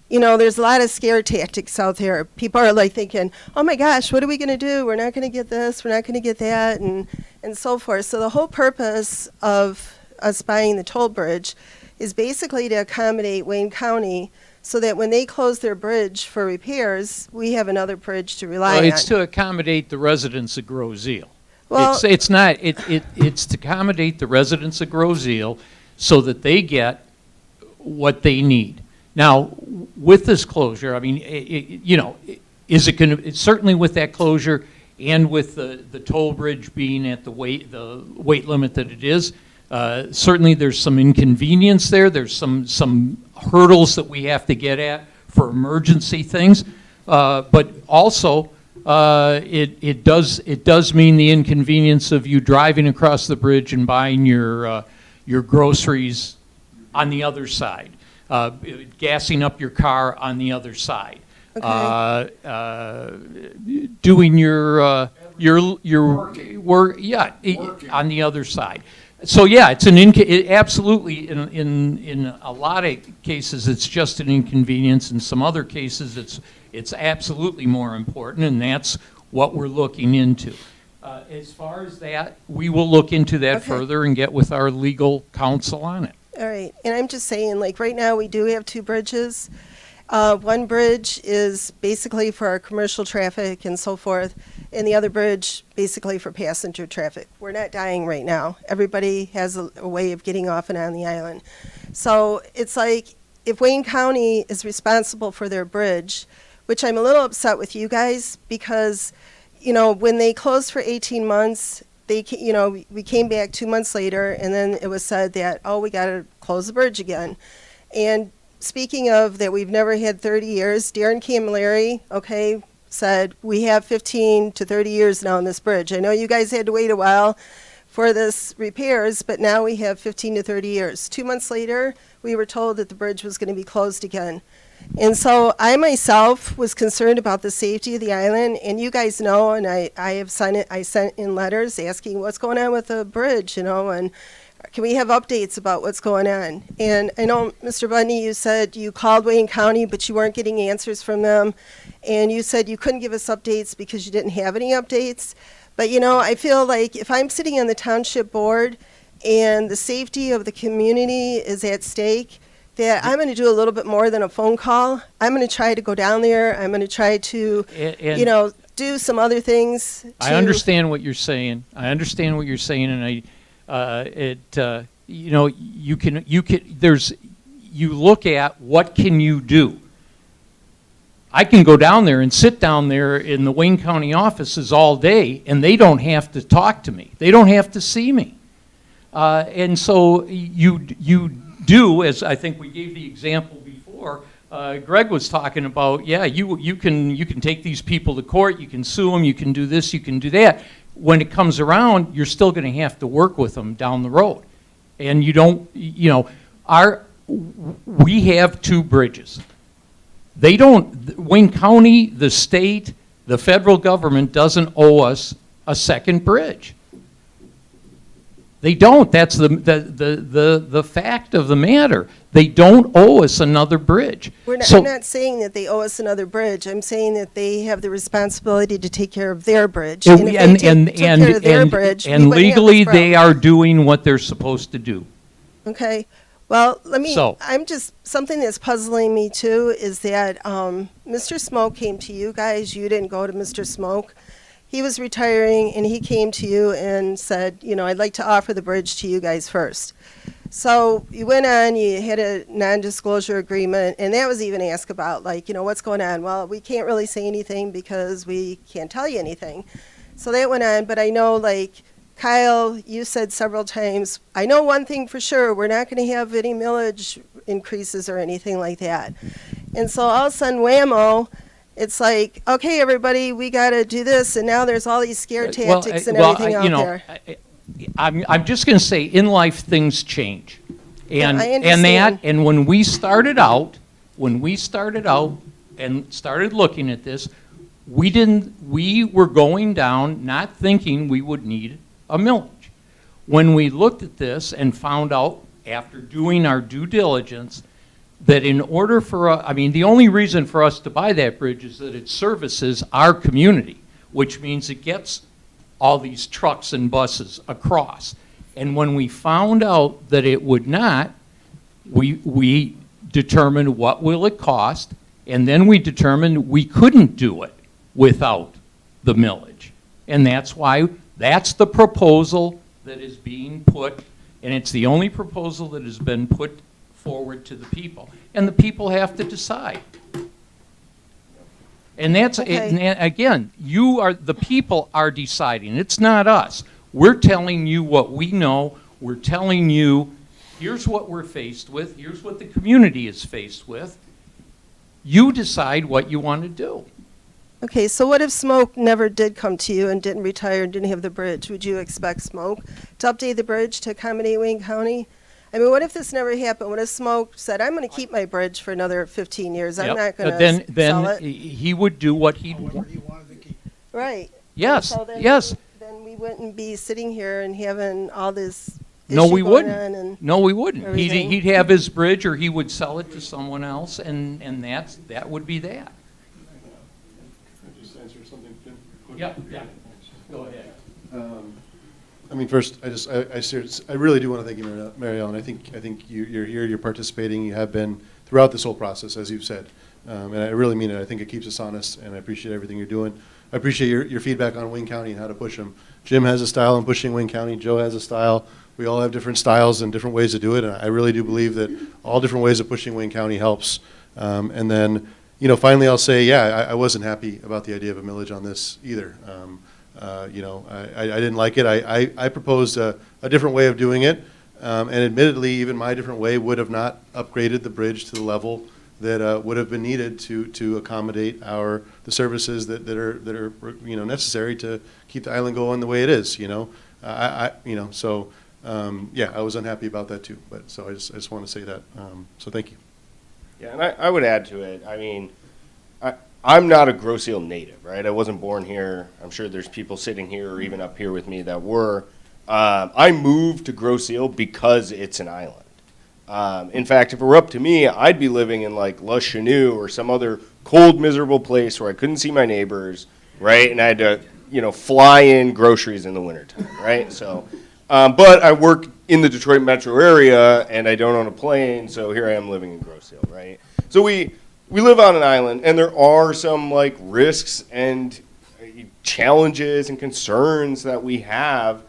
there's a lot of scare tactics out there. People are like thinking, oh my gosh, what are we going to do? We're not going to get this, we're not going to get that, and so forth. So the whole purpose of us buying the toll bridge is basically to accommodate Wayne County so that when they close their bridge for repairs, we have another bridge to rely on. It's to accommodate the residents of Groseal. Well, it's to accommodate the residents of Groseal so that they get what they need. Now, with this closure, I mean, is it going to? Certainly, with that closure and with the toll bridge being at the weight limit that it is, certainly there's some inconvenience there. There's some hurdles that we have to get at for emergency things, but also it does mean the inconvenience of you driving across the bridge and buying your groceries on the other side, gassing up your car on the other side, doing your work, on the other side. So yeah, it's absolutely in a lot of cases it's just an inconvenience. In some other cases it's absolutely more important, and that's what we're looking into. As far as that, we will look into that further and get with our legal counsel on it. all right. And I'm just saying, like right now we do have two bridges. One bridge is basically for our commercial traffic and so forth, and the other bridge basically for passenger traffic. We're not dying right now. Everybody has a way of getting off and on the island. So it's like if Wayne County is responsible for their bridge, which I'm a little upset with you guys because, when they closed for 18 months, we came back 2 months later, and then it was said that, we got to close the bridge again. And speaking of that, we've never had 30 years. Darren Camilleri, said we have 15 to 30 years now on this bridge. I know you guys had to wait a while for this repairs, but now we have 15 to 30 years. 2 months later, we were told that the bridge was going to be closed again. And so I myself was concerned about the safety of the island, and you guys know, and I sent in letters asking what's going on with the bridge, and can we have updates about what's going on? And I know, Mr. Bundy, you said you called Wayne County, but you weren't getting answers from them. And you said you couldn't give us updates because you didn't have any updates. But, I feel like if I'm sitting on the township board and the safety of the community is at stake, that I'm going to do a little bit more than a phone call. I'm going to try to go down there. I'm going to try to, And- do some other things. I understand what you're saying. I understand what you're saying, and you look at what can you do. I can go down there and sit down there in the Wayne County offices all day, and they don't have to talk to me. They don't have to see me. And so you do, as I think we gave the example before, Greg was talking about, yeah, you can take these people to court, you can sue them, you can do this, you can do that. When it comes around, you're still going to have to work with them down the road. And we have 2 bridges. Wayne County, the state, the federal government doesn't owe us a second bridge. They don't. That's the fact of the matter. They don't owe us another bridge. I'm not saying that they owe us another bridge. I'm saying that they have the responsibility to take care of their bridge. And if they took care of their bridge, we wouldn't have legally this they problem. are doing what they're supposed to do. Okay. Well, So- something that's puzzling me too is that Mr. Smoke came to you guys. You didn't go to Mr. Smoke. He was retiring and he came to you and said, I'd like to offer the bridge to you guys first. So you went on, you had a non-disclosure agreement, and that was even asked about, what's going on? Well, we can't really say anything because we can't tell you anything. So that went on, but I know, Kyle, you said several times, I know one thing for sure, we're not going to have any millage increases or anything like that. And so all of a sudden, whammo, it's like, okay, everybody, we got to do this, and now there's all these scare tactics and everything out there. I'm just going to say, in life, things change. And, I understand. and when we started out and started looking at this, we were going down not thinking we would need a millage. When we looked at this and found out, after doing our due diligence, that in order for the only reason for us to buy that bridge is that it services our community, which means it gets all these trucks and buses across. And when we found out that it would not, we determined what will it cost, and then we determined we couldn't do it without the millage. And that's the proposal that is being put, and it's the only proposal that has been put forward to the people. And the people have to decide. And that's, again, the people are deciding. It's not us. We're telling you what we know. We're telling you, here's what we're faced with. Here's what the community is faced with. You decide what you want to do. Okay, so what if Smoke never did come to you and didn't retire and didn't have the bridge? Would you expect Smoke to update the bridge to accommodate Wayne County? What if this never happened? What if Smoke said, I'm going to keep my bridge for another 15 years. I'm not going to sell it. Then he would do what he wanted. Right. Yes, So then yes. Then we wouldn't be sitting here and having all this No, issue we going on wouldn't. and No, we wouldn't. everything. He'd have his bridge, or he would sell it to someone else, and that would be that. Just answer something, Jim? Yeah. Go ahead. First, I really do want to thank you, Mary Ellen. I think you're here, you're participating, you have been throughout this whole process, as you've said. And I really mean it. I think it keeps us honest, and I appreciate everything you're doing. I appreciate your feedback on Wayne County and how to push them. Jim has a style in pushing Wayne County. Joe has a style. We all have different styles and different ways to do it, and I really do believe that all different ways of pushing Wayne County helps. And then, finally I'll say, I wasn't happy about the idea of a millage on this either. I didn't like it. I proposed a different way of doing it, and admittedly, even my different way would have not upgraded the bridge to the level that would have been needed to accommodate the services that are necessary to keep the island going the way it is. I was unhappy about that too. But so I just want to say that. So thank you. Yeah, and I would add to it. I'm not a Grosse Ile native, right? I wasn't born here. I'm sure there's people sitting here or even up here with me that were. I moved to Grosse Ile because it's an island. In fact, if it were up to me, I'd be living in like La Chenu or some other cold, miserable place where I couldn't see my neighbors, right? And I had to, fly in groceries in the wintertime, right? So But I work in the Detroit metro area, and I don't own a plane, so here I am living in Grosse Ile, right? So we live on an island, and there are some like risks and challenges and concerns that we have,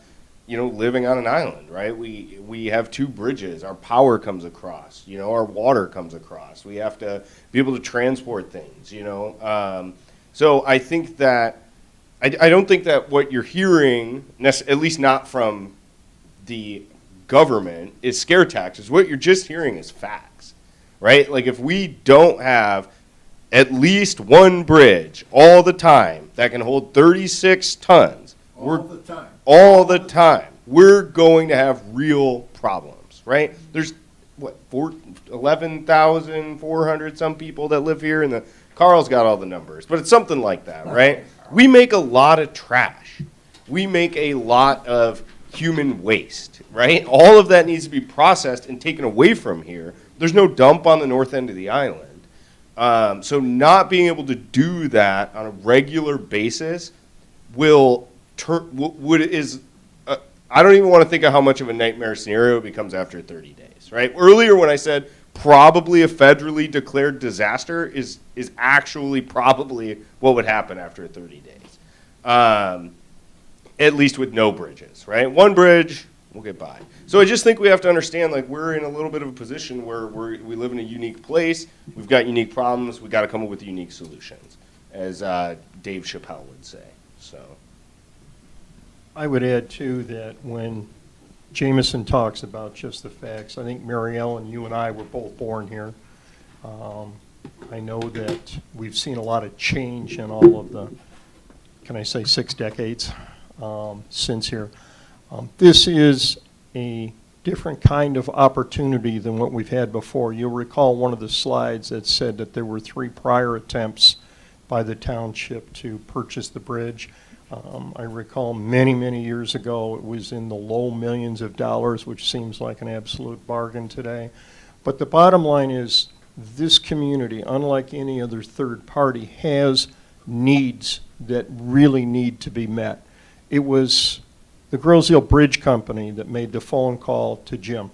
you know, living on an island, right? We have 2 bridges. Our power comes across, you know, our water comes across. We have to be able to transport things, you know. So I think that I don't think that what you're hearing, at least not from the government, is scare tactics. What you're just hearing is facts, right? Like if we don't have at least one bridge all the time that can hold 36 tons, all the time, we're going to have real problems, right? There's, 11,400 some people that live here, and Carl's got all the numbers, but it's something like that, right? We make a lot of trash. We make a lot of human waste, right? All of that needs to be processed and taken away from here. There's no dump on the north end of the island. So not being able to do that on a regular basis will turn, I don't even want to think of how much of a nightmare scenario it becomes after 30 days, right? Earlier when I said probably a federally declared disaster is actually probably what would happen after 30 days. At least with no bridges, right? One bridge, we'll get by. So I just think we have to understand, like, we're in a little bit of a position where we live in a unique place. We've got unique problems. We've got to come up with unique solutions, as Dave Chappelle would say. So I would add, too, that when Jameson talks about just the facts, I think Mary Ellen, you and I were both born here. I know that we've seen a lot of change in all of the, can I say 6 decades since here. This is a different kind of opportunity than what we've had before. You'll recall one of the slides that said that there were 3 prior attempts by the township to purchase the bridge. I recall many, many years ago it was in the low millions of dollars, which seems like an absolute bargain today. But the bottom line is this community, unlike any other third party, has needs that really need to be met. It was the Grosse Ile Bridge Company that made the phone call to Jim.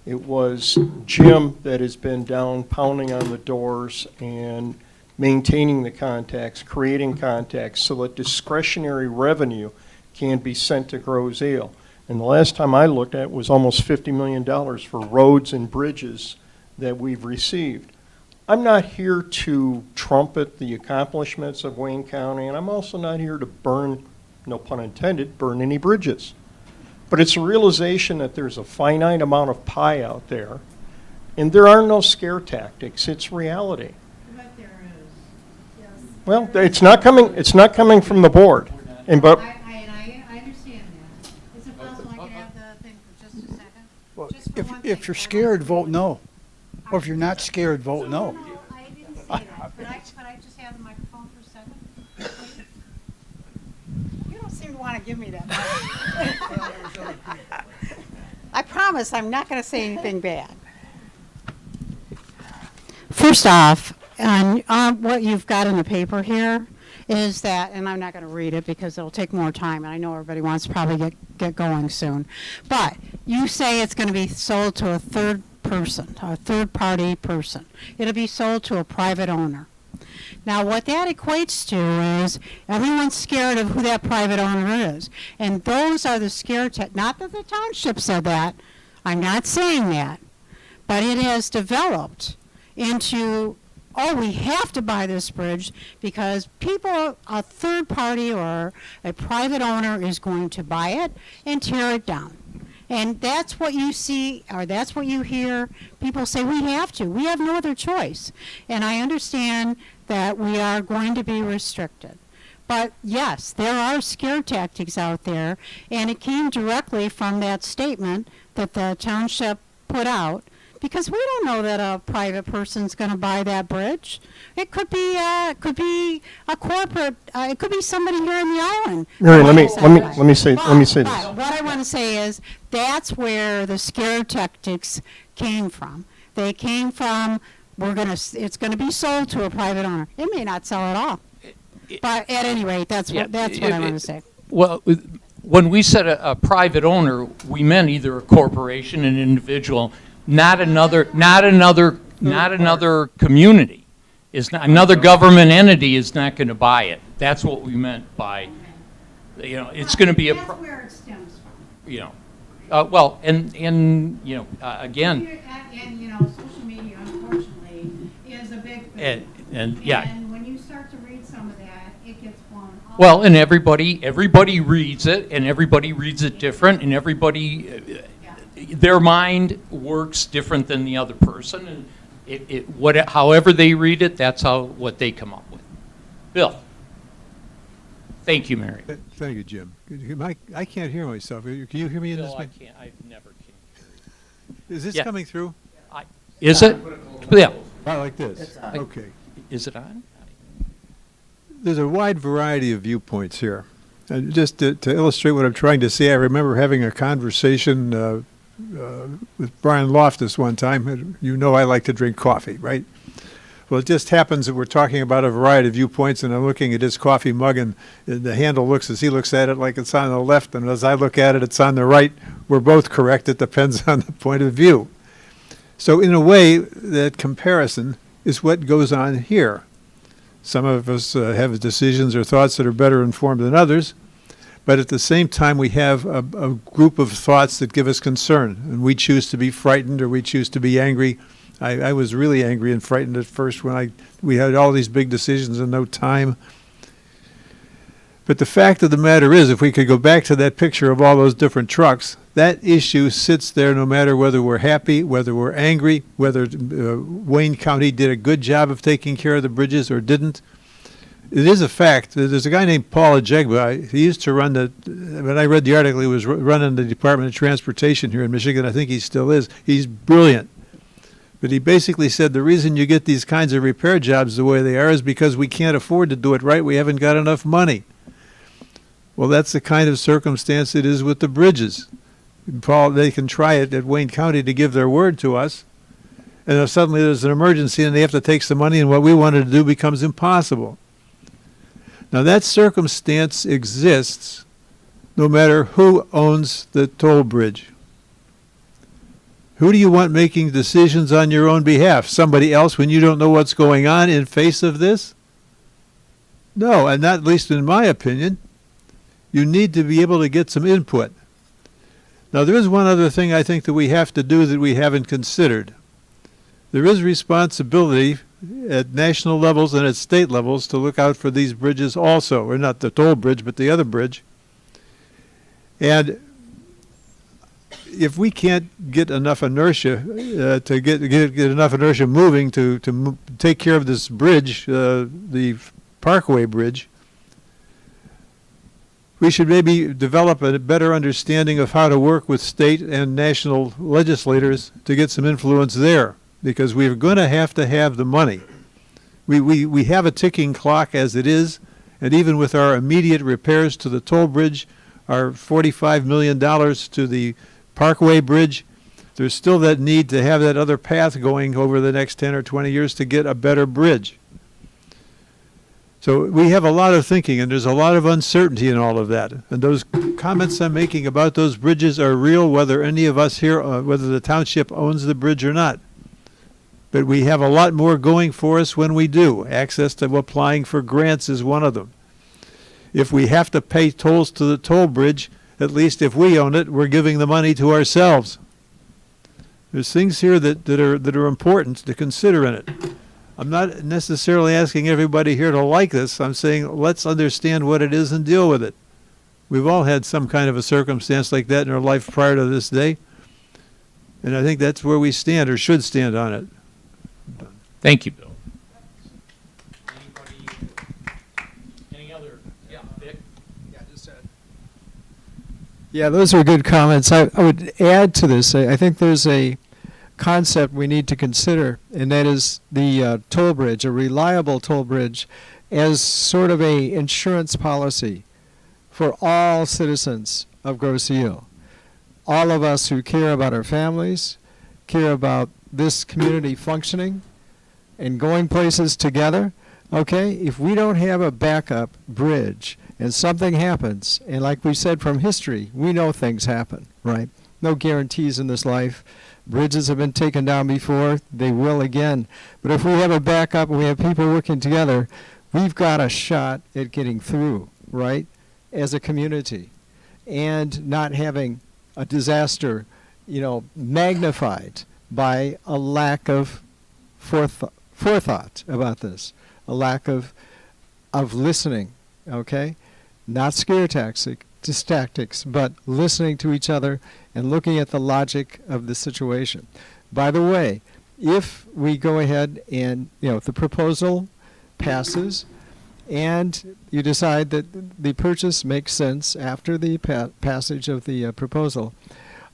It was Jim that has been down pounding on the doors and maintaining the contacts, creating contacts so that discretionary revenue can be sent to Grosse Ile. And the last time I looked at it was almost $50 million for roads and bridges that we've received. I'm not here to trumpet the accomplishments of Wayne County, and I'm also not here to burn, no pun intended, burn any bridges. But it's a realization that there's a finite amount of pie out there, and there are no scare tactics. It's reality. But there is. Yes. Well, it's not coming from the board. And but I understand that. Is it possible I could have the thing for just a second? Well, Just for one if thing. you're scared, vote no. Or if you're not scared, vote no. No, I didn't say that. Could I just have the microphone for a second? Please? You don't seem to want to give me that mic. I promise I'm not going to say anything bad. First off, what you've got in the paper here is that, and I'm not going to read it because it'll take more time, and I know everybody wants to probably get going soon, but you say it's going to be sold to a third person, a third-party person. It'll be sold to a private owner. Now, what that equates to is everyone's scared of who that private owner is, and those are the scare not that the township said that, I'm not saying that, but it has developed into, oh, we have to buy this bridge because people, a third party or a private owner is going to buy it and tear it down. And that's what you see, or that's what you hear people say, we have to. We have no other choice. And I understand that we are going to be restricted. But yes, there are scare tactics out there, and it came directly from that statement that the township put out, because we don't know that a private person's going to buy that bridge. It could be a corporate. It could be somebody here on the island. Mary, let me say this. But what I want to say is that's where the scare tactics came from. They came from it's going to be sold to a private owner. It may not sell at all. But at any rate, that's what I want to say. Well, when we said a private owner, we meant either a corporation, an individual, not another community. Another government entity is not going to buy it. That's what we meant by, it's going to be a. That's where it stems from. Well, and again. And social media, unfortunately, is a big thing. And yeah. And when you start to read some of that, it gets blown up. Well, and everybody reads it, and everybody reads it different, and everybody, their mind works different than the other person, and however they read it, that's what they come up with. Bill. Thank you, Mary. Thank you, Jim. I can't hear myself. Can you hear me in this? Bill, I can't. I never can. Is this coming through? Is it? Yeah. Not like this. Okay. Is it on? There's a wide variety of viewpoints here. And just to illustrate what I'm trying to say, I remember having a conversation with Brian Loftus one time. And I like to drink coffee, right? Well, it just happens that we're talking about a variety of viewpoints, and I'm looking at his coffee mug, and the handle looks, as he looks at it, like it's on the left, and as I look at it, it's on the right. We're both correct. It depends on the point of view. So in a way, that comparison is what goes on here. Some of us have decisions or thoughts that are better informed than others, but at the same time, we have a group of thoughts that give us concern, and we choose to be frightened or we choose to be angry. I was really angry and frightened at first when we had all these big decisions and no time. But the fact of the matter is, if we could go back to that picture of all those different trucks, that issue sits there no matter whether we're happy, whether we're angry, whether Wayne County did a good job of taking care of the bridges or didn't. It is a fact that there's a guy named Paul Ajegba. He used to run when I read the article, he was running the Department of Transportation here in Michigan. I think he still is. He's brilliant. But he basically said the reason you get these kinds of repair jobs the way they are is because we can't afford to do it right. We haven't got enough money. Well, that's the kind of circumstance it is with the bridges. Paul, they can try it at Wayne County to give their word to us. And if suddenly there's an emergency and they have to take some money and what we wanted to do becomes impossible. Now that circumstance exists no matter who owns the toll bridge. Who do you want making decisions on your own behalf? Somebody else when you don't know what's going on in face of this? No, and not least in my opinion. You need to be able to get some input. Now, there is one other thing I think that we have to do that we haven't considered. There is responsibility at national levels and at state levels to look out for these bridges also, or not the toll bridge, but the other bridge. And if we can't get enough inertia to get enough inertia moving to take care of this bridge, the Parkway Bridge, we should maybe develop a better understanding of how to work with state and national legislators to get some influence there, because we're going to have the money. We have a ticking clock as it is, and even with our immediate repairs to the toll bridge, our $45 million to the Parkway Bridge, there's still that need to have that other path going over the next 10 or 20 years to get a better bridge. So we have a lot of thinking, and there's a lot of uncertainty in all of that. And those comments I'm making about those bridges are real, whether any of us here, whether the township owns the bridge or not. But we have a lot more going for us when we do. Access to applying for grants is one of them. If we have to pay tolls to the toll bridge, at least if we own it, we're giving the money to ourselves. There's things here that are important to consider in it. I'm not necessarily asking everybody here to like this. I'm saying let's understand what it is and deal with it. We've all had some kind of a circumstance like that in our life prior to this day. And I think that's where we stand or should stand on it. Thank you, Bill. Any other? Yeah, Vic? Yeah, those are good comments. I would add to this. I think there's a concept we need to consider, and that is the toll bridge, a reliable toll bridge, as sort of a insurance policy for all citizens of Grosse Ile. All of us who care about our families, care about this community functioning and going places together. Okay, if we don't have a backup bridge and something happens, and like we said from history, we know things happen, right? No guarantees in this life. Bridges have been taken down before, they will again. But if we have a backup and we have people working together, we've got a shot at getting through, right, as a community, and not having a disaster, magnified by a lack of forethought about this, a lack of listening, okay? Not scare tactics, but listening to each other and looking at the logic of the situation. By the way, if we go ahead and, if the proposal passes and you decide that the purchase makes sense after the passage of the proposal,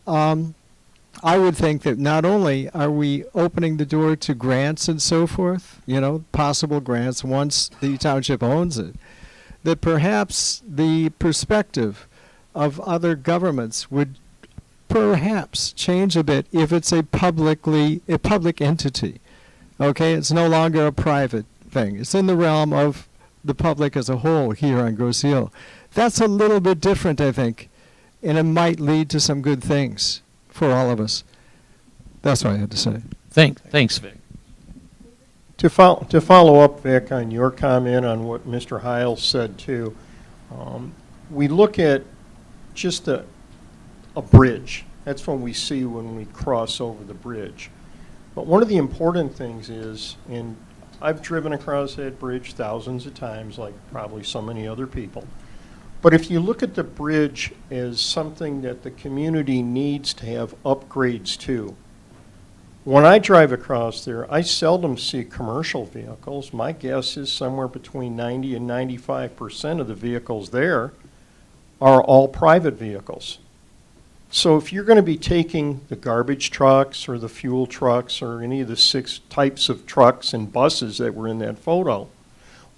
I would think that not only are we opening the door to grants and so forth, possible grants once the township owns it, that perhaps the perspective of other governments would perhaps change a bit if it's a public entity. Okay, it's no longer a private thing. It's in the realm of the public as a whole here on Grosse Ile. That's a little bit different, I think, and it might lead to some good things for all of us. That's what I had to say. Thanks, Vic. To follow up, Vic, on your comment on what Mr. Hiles said too, we look at just a bridge. That's what we see when we cross over the bridge. But one of the important things is, and I've driven across that bridge thousands of times, like probably so many other people. But if you look at the bridge as something that the community needs to have upgrades to, when I drive across there, I seldom see commercial vehicles. My guess is somewhere between 90 and 95% of the vehicles there are all private vehicles. So if you're going to be taking the garbage trucks or the fuel trucks or any of the 6 types of trucks and buses that were in that photo,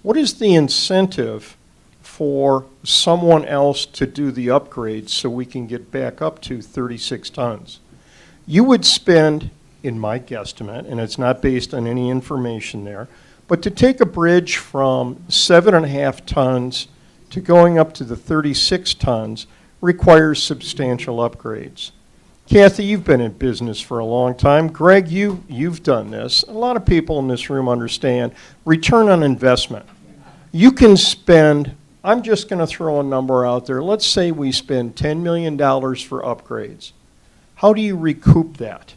what is the incentive for someone else to do the upgrades so we can get back up to 36 tons? You would spend, in my guesstimate, and it's not based on any information there, but to take a bridge from 7.5 tons to going up to the 36 tons requires substantial upgrades. Kathy, you've been in business for a long time. Greg, you've done this. A lot of people in this room understand return on investment. You can spend, I'm just going to throw a number out there. Let's say we spend $10 million for upgrades. How do you recoup that?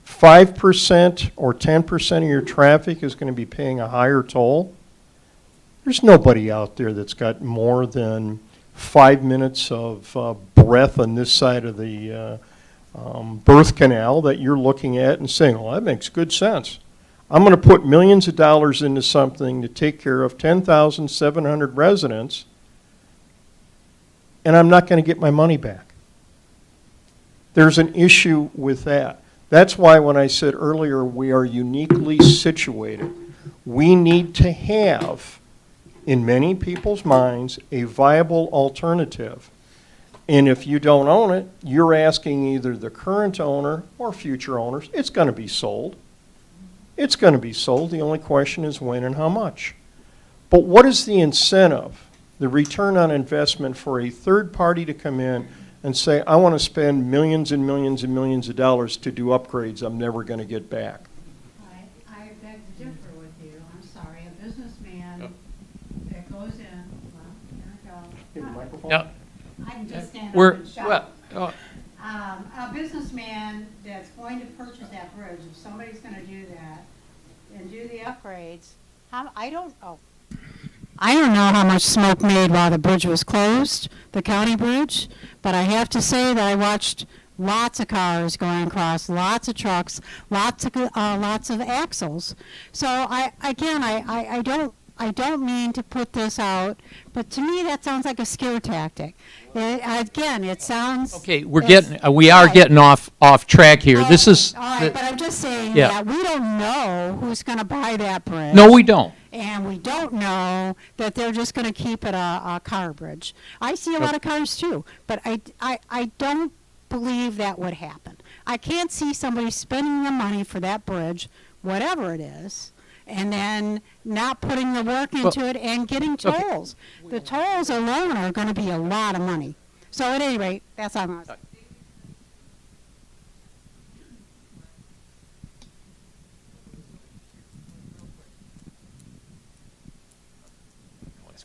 5% or 10% of your traffic is going to be paying a higher toll? There's nobody out there that's got more than 5 minutes of breath on this side of the birth canal that you're looking at and saying, well, that makes good sense. I'm going to put millions of dollars into something to take care of 10,700 residents, and I'm not going to get my money back. There's an issue with that. That's why when I said earlier we are uniquely situated, we need to have, in many people's minds, a viable alternative. And if you don't own it, you're asking either the current owner or future owners, it's going to be sold. It's going to be sold. The only question is when and how much. But what is the incentive, the return on investment for a third party to come in and say, I want to spend millions and millions and millions of dollars to do upgrades I'm never going to get back? I beg to differ with you. I'm sorry. A businessman that goes in, well, here we go. Yep. I can just stand We're- up and shout. well, A businessman that's going to purchase that bridge, if somebody's going to do that and do the upgrades, I don't know how much smoke made while the bridge was closed, the county bridge, but I have to say that I watched lots of cars going across, lots of trucks, lots of axles. So I don't mean to put this out, but to me that sounds like a scare tactic. It sounds okay. We are getting off track here. This is all right, but I'm just saying yeah. that we don't know who's going to buy that bridge. No, we don't. And we don't know that they're just going to keep it a car bridge. I see a lot of cars too, but I don't believe that would happen. I can't see somebody spending the money for that bridge, whatever it is, and then not putting the work into it and getting tolls. The tolls alone are going to be a lot of money. So at any rate, that's all I'm going to say.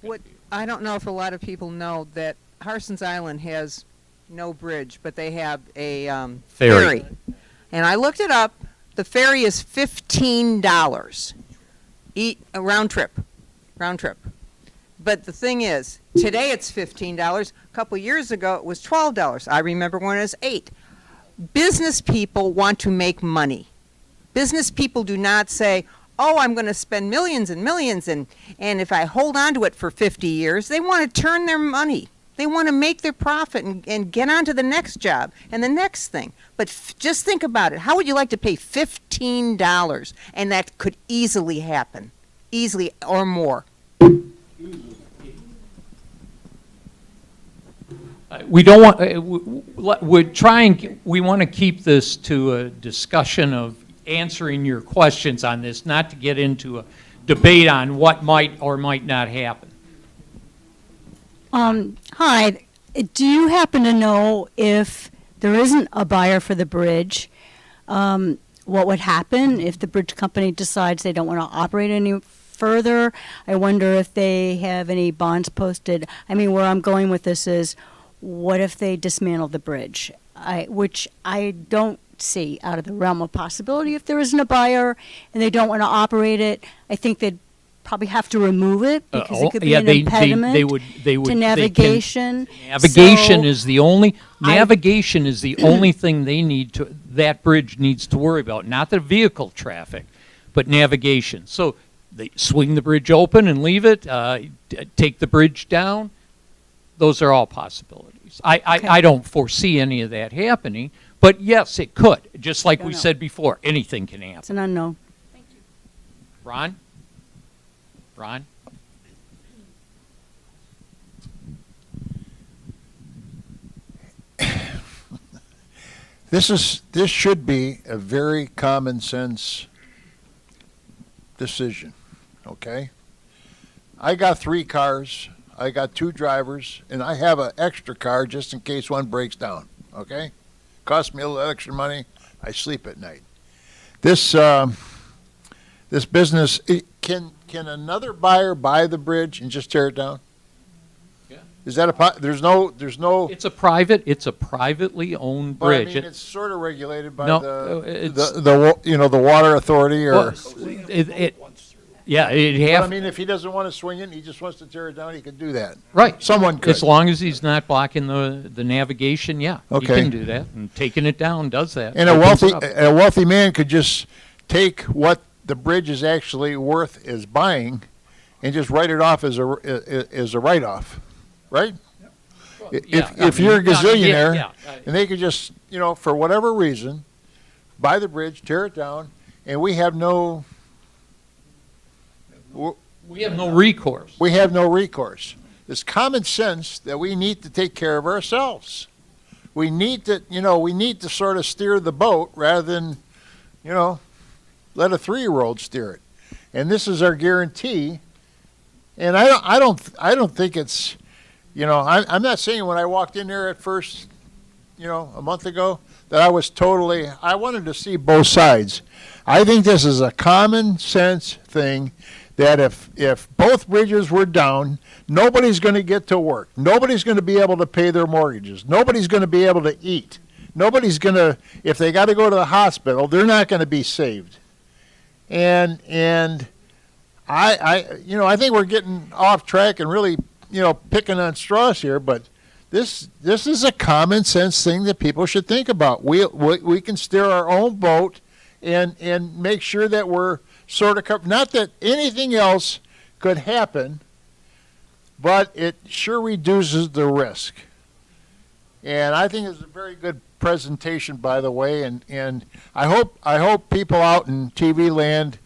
What, I don't know if a lot of people know that Harson's Island has no bridge, but they have a ferry. And I looked it up. The ferry is $15 a round trip. But the thing is, today it's $15. A couple years ago it was $12. I remember when it was $8. Business people want to make money. Business people do not say, oh, I'm going to spend millions and millions, and if I hold on to it for 50 years, they want to turn their money. They want to make their profit and get on to the next job and the next thing. But just think about it. How would you like to pay $15? And that could easily happen, easily or more. We don't want, we want to keep this to a discussion of answering your questions on this, not to get into a debate on what might or might not happen. Hi, do you happen to know if there isn't a buyer for the bridge, what would happen if the bridge company decides they don't want to operate any further? I wonder if they have any bonds posted. I mean, where I'm going with this is, what if they dismantle the bridge? Which I don't see out of the realm of possibility. If there isn't a buyer and they don't want to operate it, I think they'd probably have to remove it because it could be an impediment to navigation. Navigation is the only thing they need to, that bridge needs to worry about, not the vehicle traffic, but navigation. So they swing the bridge open and leave it, take the bridge down. Those are all possibilities. I don't foresee any of that happening, but yes, it could. Just like we said before, anything can happen. It's an unknown. Thank you. Ron? This should be a very common sense decision, okay? I got 3 cars, I got 2 drivers, and I have an extra car just in case one breaks down, okay? Costs me a little extra money, I sleep at night. This business, can another buyer buy the bridge and just tear it down? Yeah. Is that there's no. It's a privately owned bridge. But I mean, it's sort of regulated by No, the water authority or. Well, I mean, if he doesn't want to swing it, he just wants to tear it down, he could do that. Right. Someone could. As long as he's not blocking the navigation, yeah. Okay. He can do that, and taking it down does that. And a wealthy man could just take what the bridge is actually worth as buying and just write it off as a write-off, right? If you're a gazillionaire, and they could just, for whatever reason, buy the bridge, tear it down, and we have no recourse. We have no recourse. It's common sense that we need to take care of ourselves. We need to sort of steer the boat rather than, let a 3-year-old steer it. And this is our guarantee. And I don't think it's, I'm not saying when I walked in there at first, a month ago, that I wanted to see both sides. I think this is a common sense thing that if both bridges were down, nobody's going to get to work. Nobody's going to be able to pay their mortgages. Nobody's going to be able to eat. Nobody's going to, if they got to go to the hospital, they're not going to be saved. And I think we're getting off track and really, picking on straws here, but this is a common sense thing that people should think about. We can steer our own boat and make sure that we're sort of covered. Not that anything else could happen, but it sure reduces the risk. And I think it's a very good presentation, by the way, and I hope people out in TV land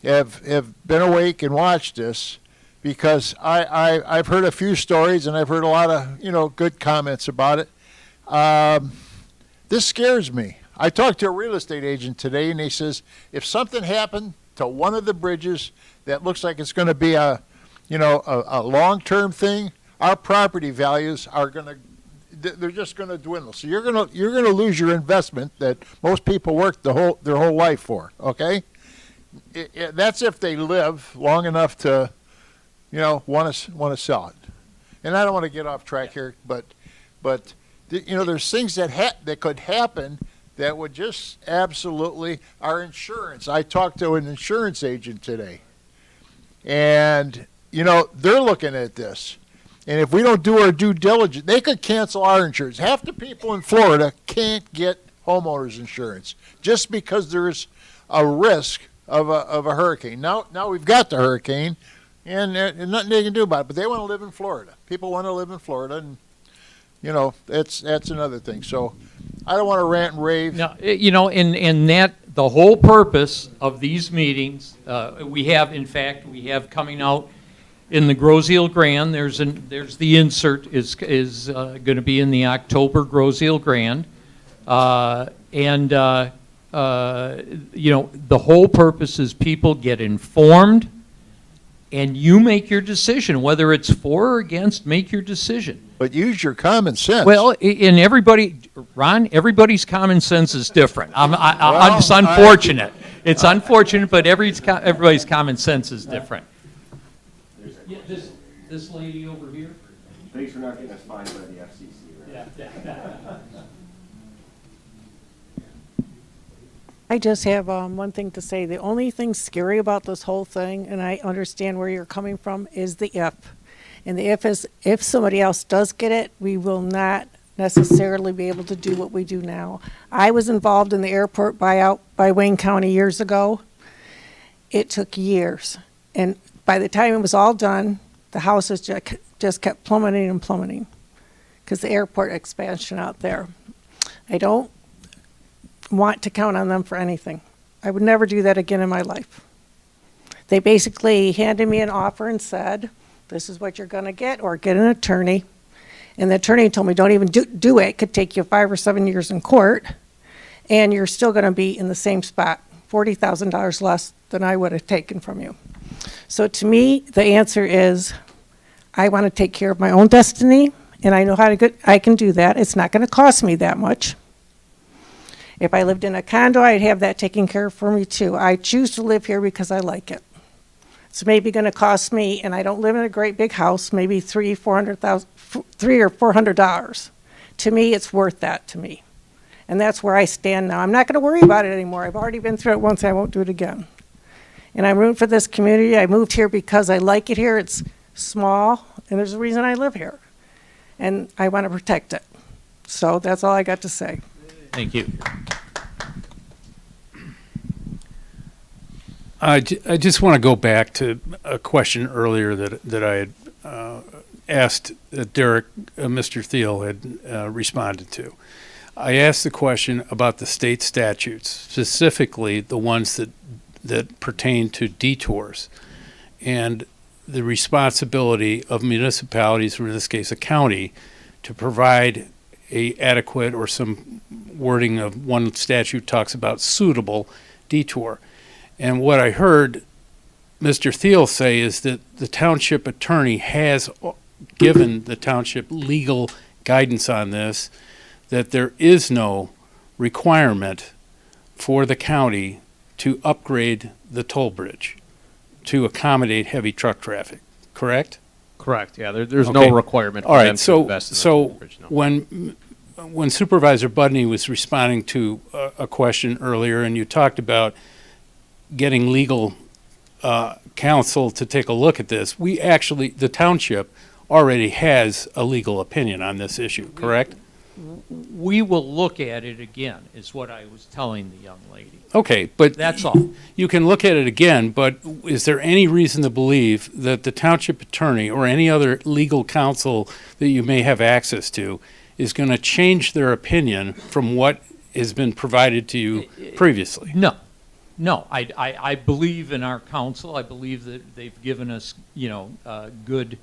have been awake and watched this, because I've heard a few stories and I've heard a lot of good comments about it. This scares me. I talked to a real estate agent today, and he says if something happened to one of the bridges that looks like it's going to be a long-term thing, our property values are going to, they're just going to dwindle. So you're going to lose your investment that most people worked their whole life for. Okay, that's if they live long enough to, want to sell it. And I don't want to get off track here, but there's things that could happen that would just absolutely, our insurance. I talked to an insurance agent today, and they're looking at this. And if we don't do our due diligence, they could cancel our insurance. Half the people in Florida can't get homeowners insurance just because there's a risk of a hurricane. Now we've got the hurricane, and nothing they can do about it. But they want to live in Florida. People want to live in Florida, and that's another thing. So I don't want to rant and rave. No, and that the whole purpose of these meetings, we have coming out in the Groseal Grand. There's the insert is going to be in the October Groseal Grand, the whole purpose is people get informed, and you make your decision whether it's for or against. Make your decision. But use your common sense. Well, and everybody's common sense is different. It's unfortunate. It's unfortunate, but everybody's common sense is different. Yeah, this lady over here. Thanks for not getting us fined by the FCC. Right? Yeah. I just have one thing to say. The only thing scary about this whole thing, and I understand where you're coming from, is the if. And the if is, if somebody else does get it, we will not necessarily be able to do what we do now. I was involved in the airport buyout by Wayne County years ago. It took years. And by the time it was all done, the houses just kept plummeting and plummeting because the airport expansion out there. I don't want to count on them for anything. I would never do that again in my life. They basically handed me an offer and said, this is what you're going to get, or get an attorney. And the attorney told me, don't even do it. It could take you 5 or 7 years in court, and you're still going to be in the same spot, $40,000 less than I would have taken from you. So to me, the answer is, I want to take care of my own destiny, and I know I can do that. It's not going to cost me that much. If I lived in a condo, I'd have that taken care of for me too. I choose to live here because I like it. It's maybe going to cost me, and I don't live in a great big house, maybe $300 or $400. To me, it's worth that to me. And that's where I stand now. I'm not going to worry about it anymore. I've already been through it once. I won't do it again. And I'm rooting for this community. I moved here because I like it here. It's small, and there's a reason I live here. And I want to protect it. So that's all I got to say. Thank you. I just want to go back to a question earlier that I had asked Derek, Mr. Thiel had responded to. I asked the question about the state statutes, specifically the ones that pertain to detours, and the responsibility of municipalities, or in this case a county, to provide a adequate, or some wording of one statute talks about suitable detour. And what I heard Mr. Thiel say is that the township attorney has given the township legal guidance on this, that there is no requirement for the county to upgrade the toll bridge to accommodate heavy truck traffic, correct? Correct, yeah, there's Okay. no requirement All for right, them to invest in the toll bridge, no. When Supervisor Budney was responding to a question earlier, and you talked about getting legal counsel to take a look at this, the township already has a legal opinion on this issue, correct? We will look at it again, is what I was telling the young lady. Okay, but that's all. You can look at it again, but is there any reason to believe that the township attorney or any other legal counsel that you may have access to is going to change their opinion from what has been provided to you previously? No, I believe in our counsel. I believe that they've given us, good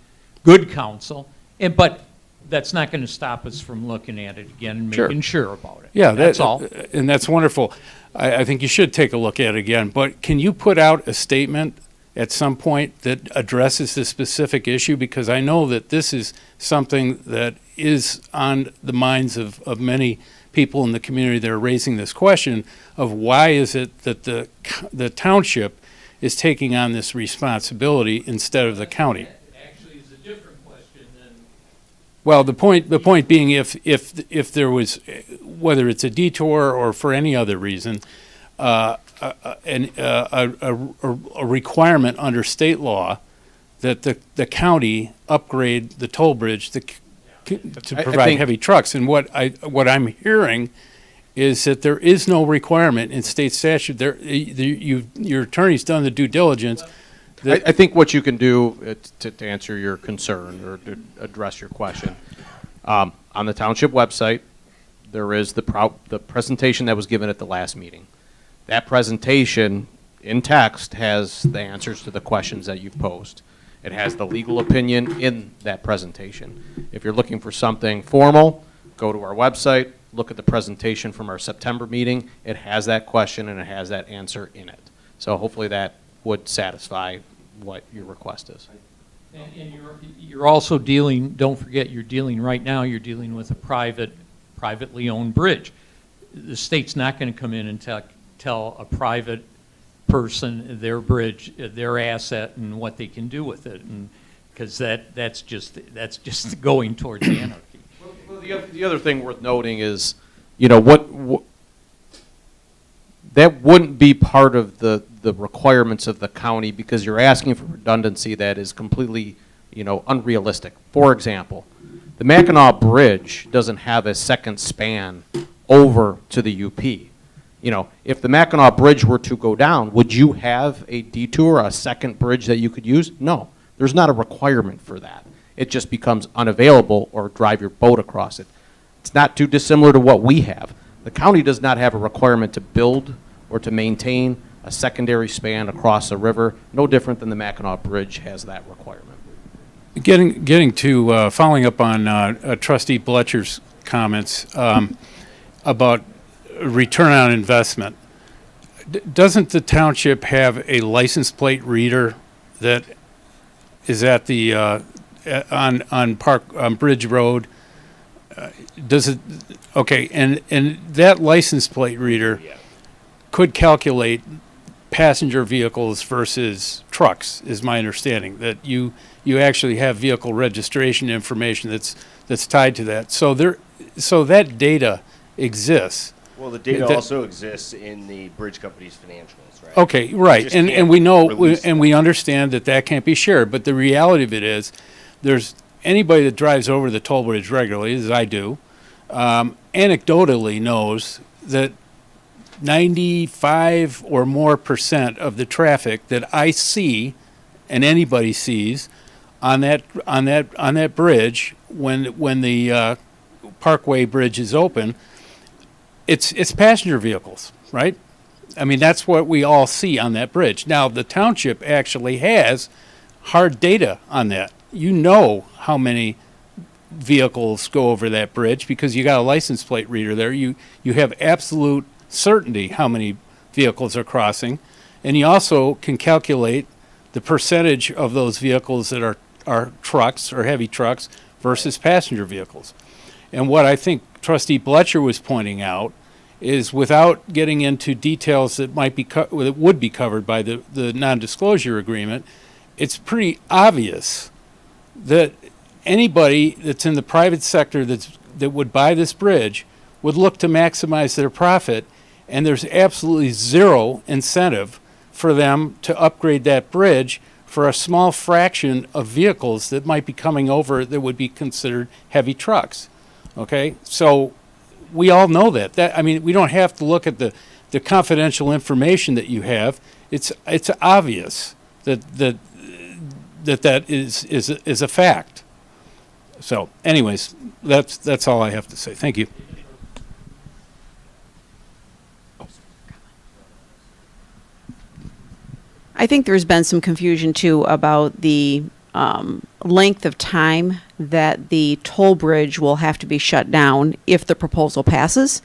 counsel. But that's not going to stop us from looking at it again and Sure. making sure about it. Yeah, That's all. And that's wonderful. I think you should take a look at it again, but can you put out a statement at some point that addresses this specific issue? Because I know that this is something that is on the minds of many people in the community that are raising this question of why is it that the township is taking on this responsibility instead of the county? Actually, is a different question than. Well, the point being, if there was, whether it's a detour or for any other reason, a requirement under state law that the county upgrade the toll bridge to I provide think- heavy trucks. And what I'm hearing is that there is no requirement in state statute. Your attorney's done the due diligence. I think what you can do to answer your concern or to address your question, on the township website, there is the presentation that was given at the last meeting. That presentation in text has the answers to the questions that you've posed. It has the legal opinion in that presentation. If you're looking for something formal, go to our website, look at the presentation from our September meeting. It has that question and it has that answer in it. So hopefully that would satisfy what your request is. And you're also dealing, don't forget, you're dealing right now, you're dealing with a privately owned bridge. The state's not going to come in and tell a private person their bridge, their asset, and what they can do with it, and because that's just going towards anarchy. Well, the other thing worth noting is, what that wouldn't be part of the requirements of the county because you're asking for redundancy that is completely, unrealistic. For example, the Mackinac Bridge doesn't have a second span over to the UP. If the Mackinac Bridge were to go down, would you have a detour, a second bridge that you could use? No, there's not a requirement for that. It just becomes unavailable or drive your boat across it. It's not too dissimilar to what we have. The county does not have a requirement to build or to maintain a secondary span across a river, no different than the Mackinac Bridge has that requirement. Getting to following up on Trustee Bletcher's comments about return on investment. Doesn't the township have a license plate reader that is at the on Bridge Road? Does it? Okay, and that license plate reader could calculate passenger vehicles versus trucks, is my understanding. That you actually have vehicle registration information that's tied to that. So that data exists. Well, the data also exists in the bridge company's financials, right? Okay, right, and we know and we understand that can't be shared. But the reality of it is, there's anybody that drives over the toll bridge regularly, as I do, anecdotally knows that 95 or more % of the traffic that I see and anybody sees on that bridge when the Parkway Bridge is open, it's passenger vehicles, right? I mean, that's what we all see on that bridge. Now, the township actually has hard data on that. You know how many vehicles go over that bridge because you got a license plate reader there. You have absolute certainty how many vehicles are crossing, and you also can calculate the percentage of those vehicles that are trucks or heavy trucks versus passenger vehicles. And what I think Trustee Bletcher was pointing out is, without getting into details that that would be covered by the non-disclosure agreement, it's pretty obvious that anybody that's in the private sector that would buy this bridge would look to maximize their profit, and there's absolutely zero incentive for them to upgrade that bridge for a small fraction of vehicles that might be coming over that would be considered heavy trucks. Okay, so we all know that. I mean, we don't have to look at the confidential information that you have. It's obvious that is a fact. So, anyways, that's all I have to say. Thank you. I think there's been some confusion too about the length of time that the toll bridge will have to be shut down if the proposal passes.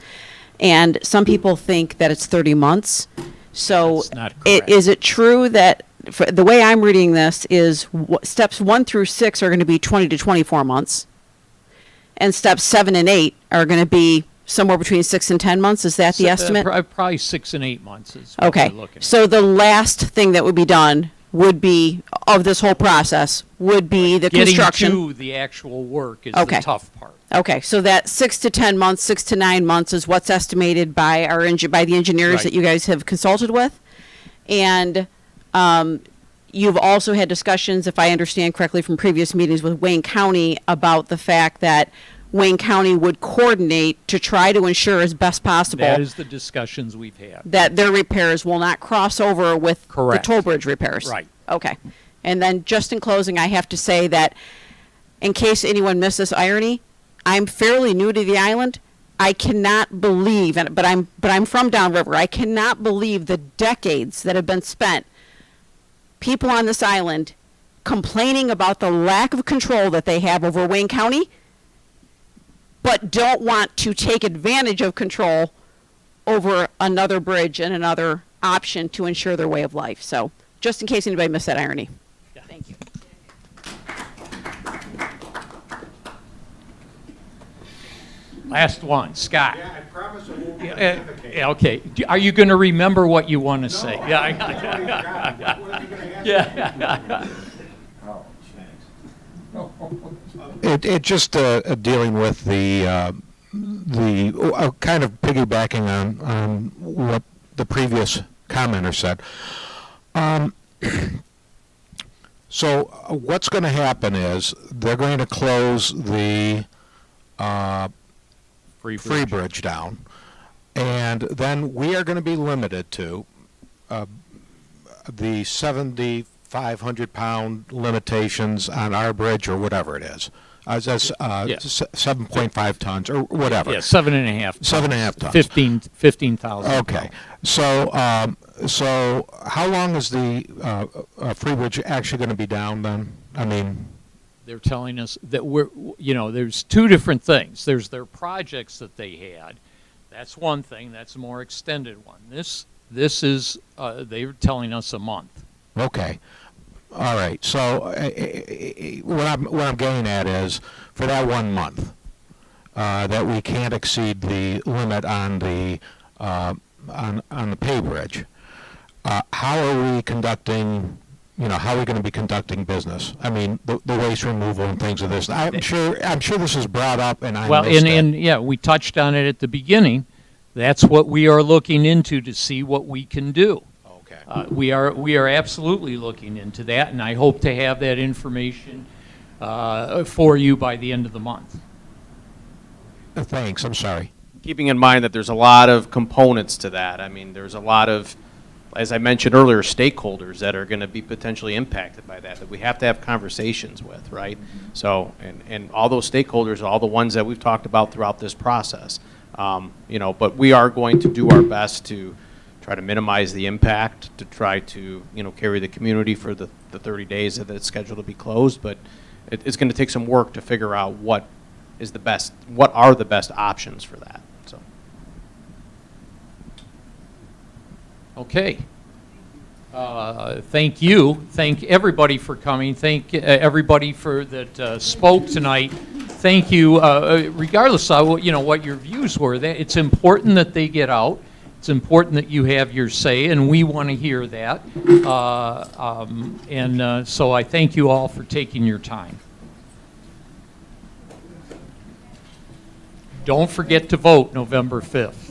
And some people think that it's 30 months. So That's not correct. is it true that, the way I'm reading this is steps 1 through 6 are going to be 20 to 24 months, and steps 7 and 8 are going to be somewhere between 6 and 10 months? Is that the estimate? Probably 6 and 8 months is what Okay, we're looking at. so the last thing that would be done would be, of this whole process, would be the construction. Getting to the actual work is Okay. the tough part. Okay, so that 6 to 10 months, 6 to 9 months is what's estimated by by the engineers Right. that you guys have consulted with. And you've also had discussions, if I understand correctly from previous meetings with Wayne County, about the fact that Wayne County would coordinate to try to ensure as best possible That is the discussions we've had. that their repairs will not cross over with Correct. the toll bridge repairs. Right. Okay. And then just in closing, I have to say that in case anyone missed this irony, I'm fairly new to the island. I cannot believe, but I'm from downriver. I cannot believe the decades that have been spent, people on this island complaining about the lack of control that they have over Wayne County, but don't want to take advantage of control over another bridge and another option to ensure their way of life. So just in case anybody missed that irony. Thank you. Last one, Scott. Yeah, I promise I won't okay. Are you going to remember what you want to say? Yeah. It just dealing with the kind of piggybacking on what the previous commenter said. So what's going to happen is they're going to close the free bridge down, and then we are going to be limited to the 7,500-pound limitations on our bridge, or whatever it is. That's 7.5 tons or whatever. Yeah, 7.5. 7.5 tons. 15,000. Okay. So how long is the free bridge actually going to be down then? I mean, They're telling us that there's two different things. There's their projects that they had. That's one thing. That's a more extended one. This is, they're telling us a month. okay. All right. So what I'm getting at is, for that 1 month, that we can't exceed the limit on the pay bridge. How are we conducting? How are we going to be conducting business? I mean, the waste removal and things of this. I'm sure this is brought up, and I missed it. Yeah, we touched on it at the beginning. That's what we are looking into to see what we can do. Okay. We are absolutely looking into that, and I hope to have that information for you by the end of the month. Thanks. I'm sorry. Keeping in mind that there's a lot of components to that. I mean, there's a lot of, as I mentioned earlier, stakeholders that are going to be potentially impacted by that we have to have conversations with, right? So, and all those stakeholders are all the ones that we've talked about throughout this process. But we are going to do our best to try to minimize the impact, to try to, carry the community for the 30 days that it's scheduled to be closed. But it's going to take some work to figure out what are the best options for that. So. Okay. Thank you. Thank everybody for coming. Thank everybody that spoke tonight. Thank you, regardless of what your views were. It's important that they get out. It's important that you have your say, and we want to hear that. So I thank you all for taking your time. Don't forget to vote November 5th.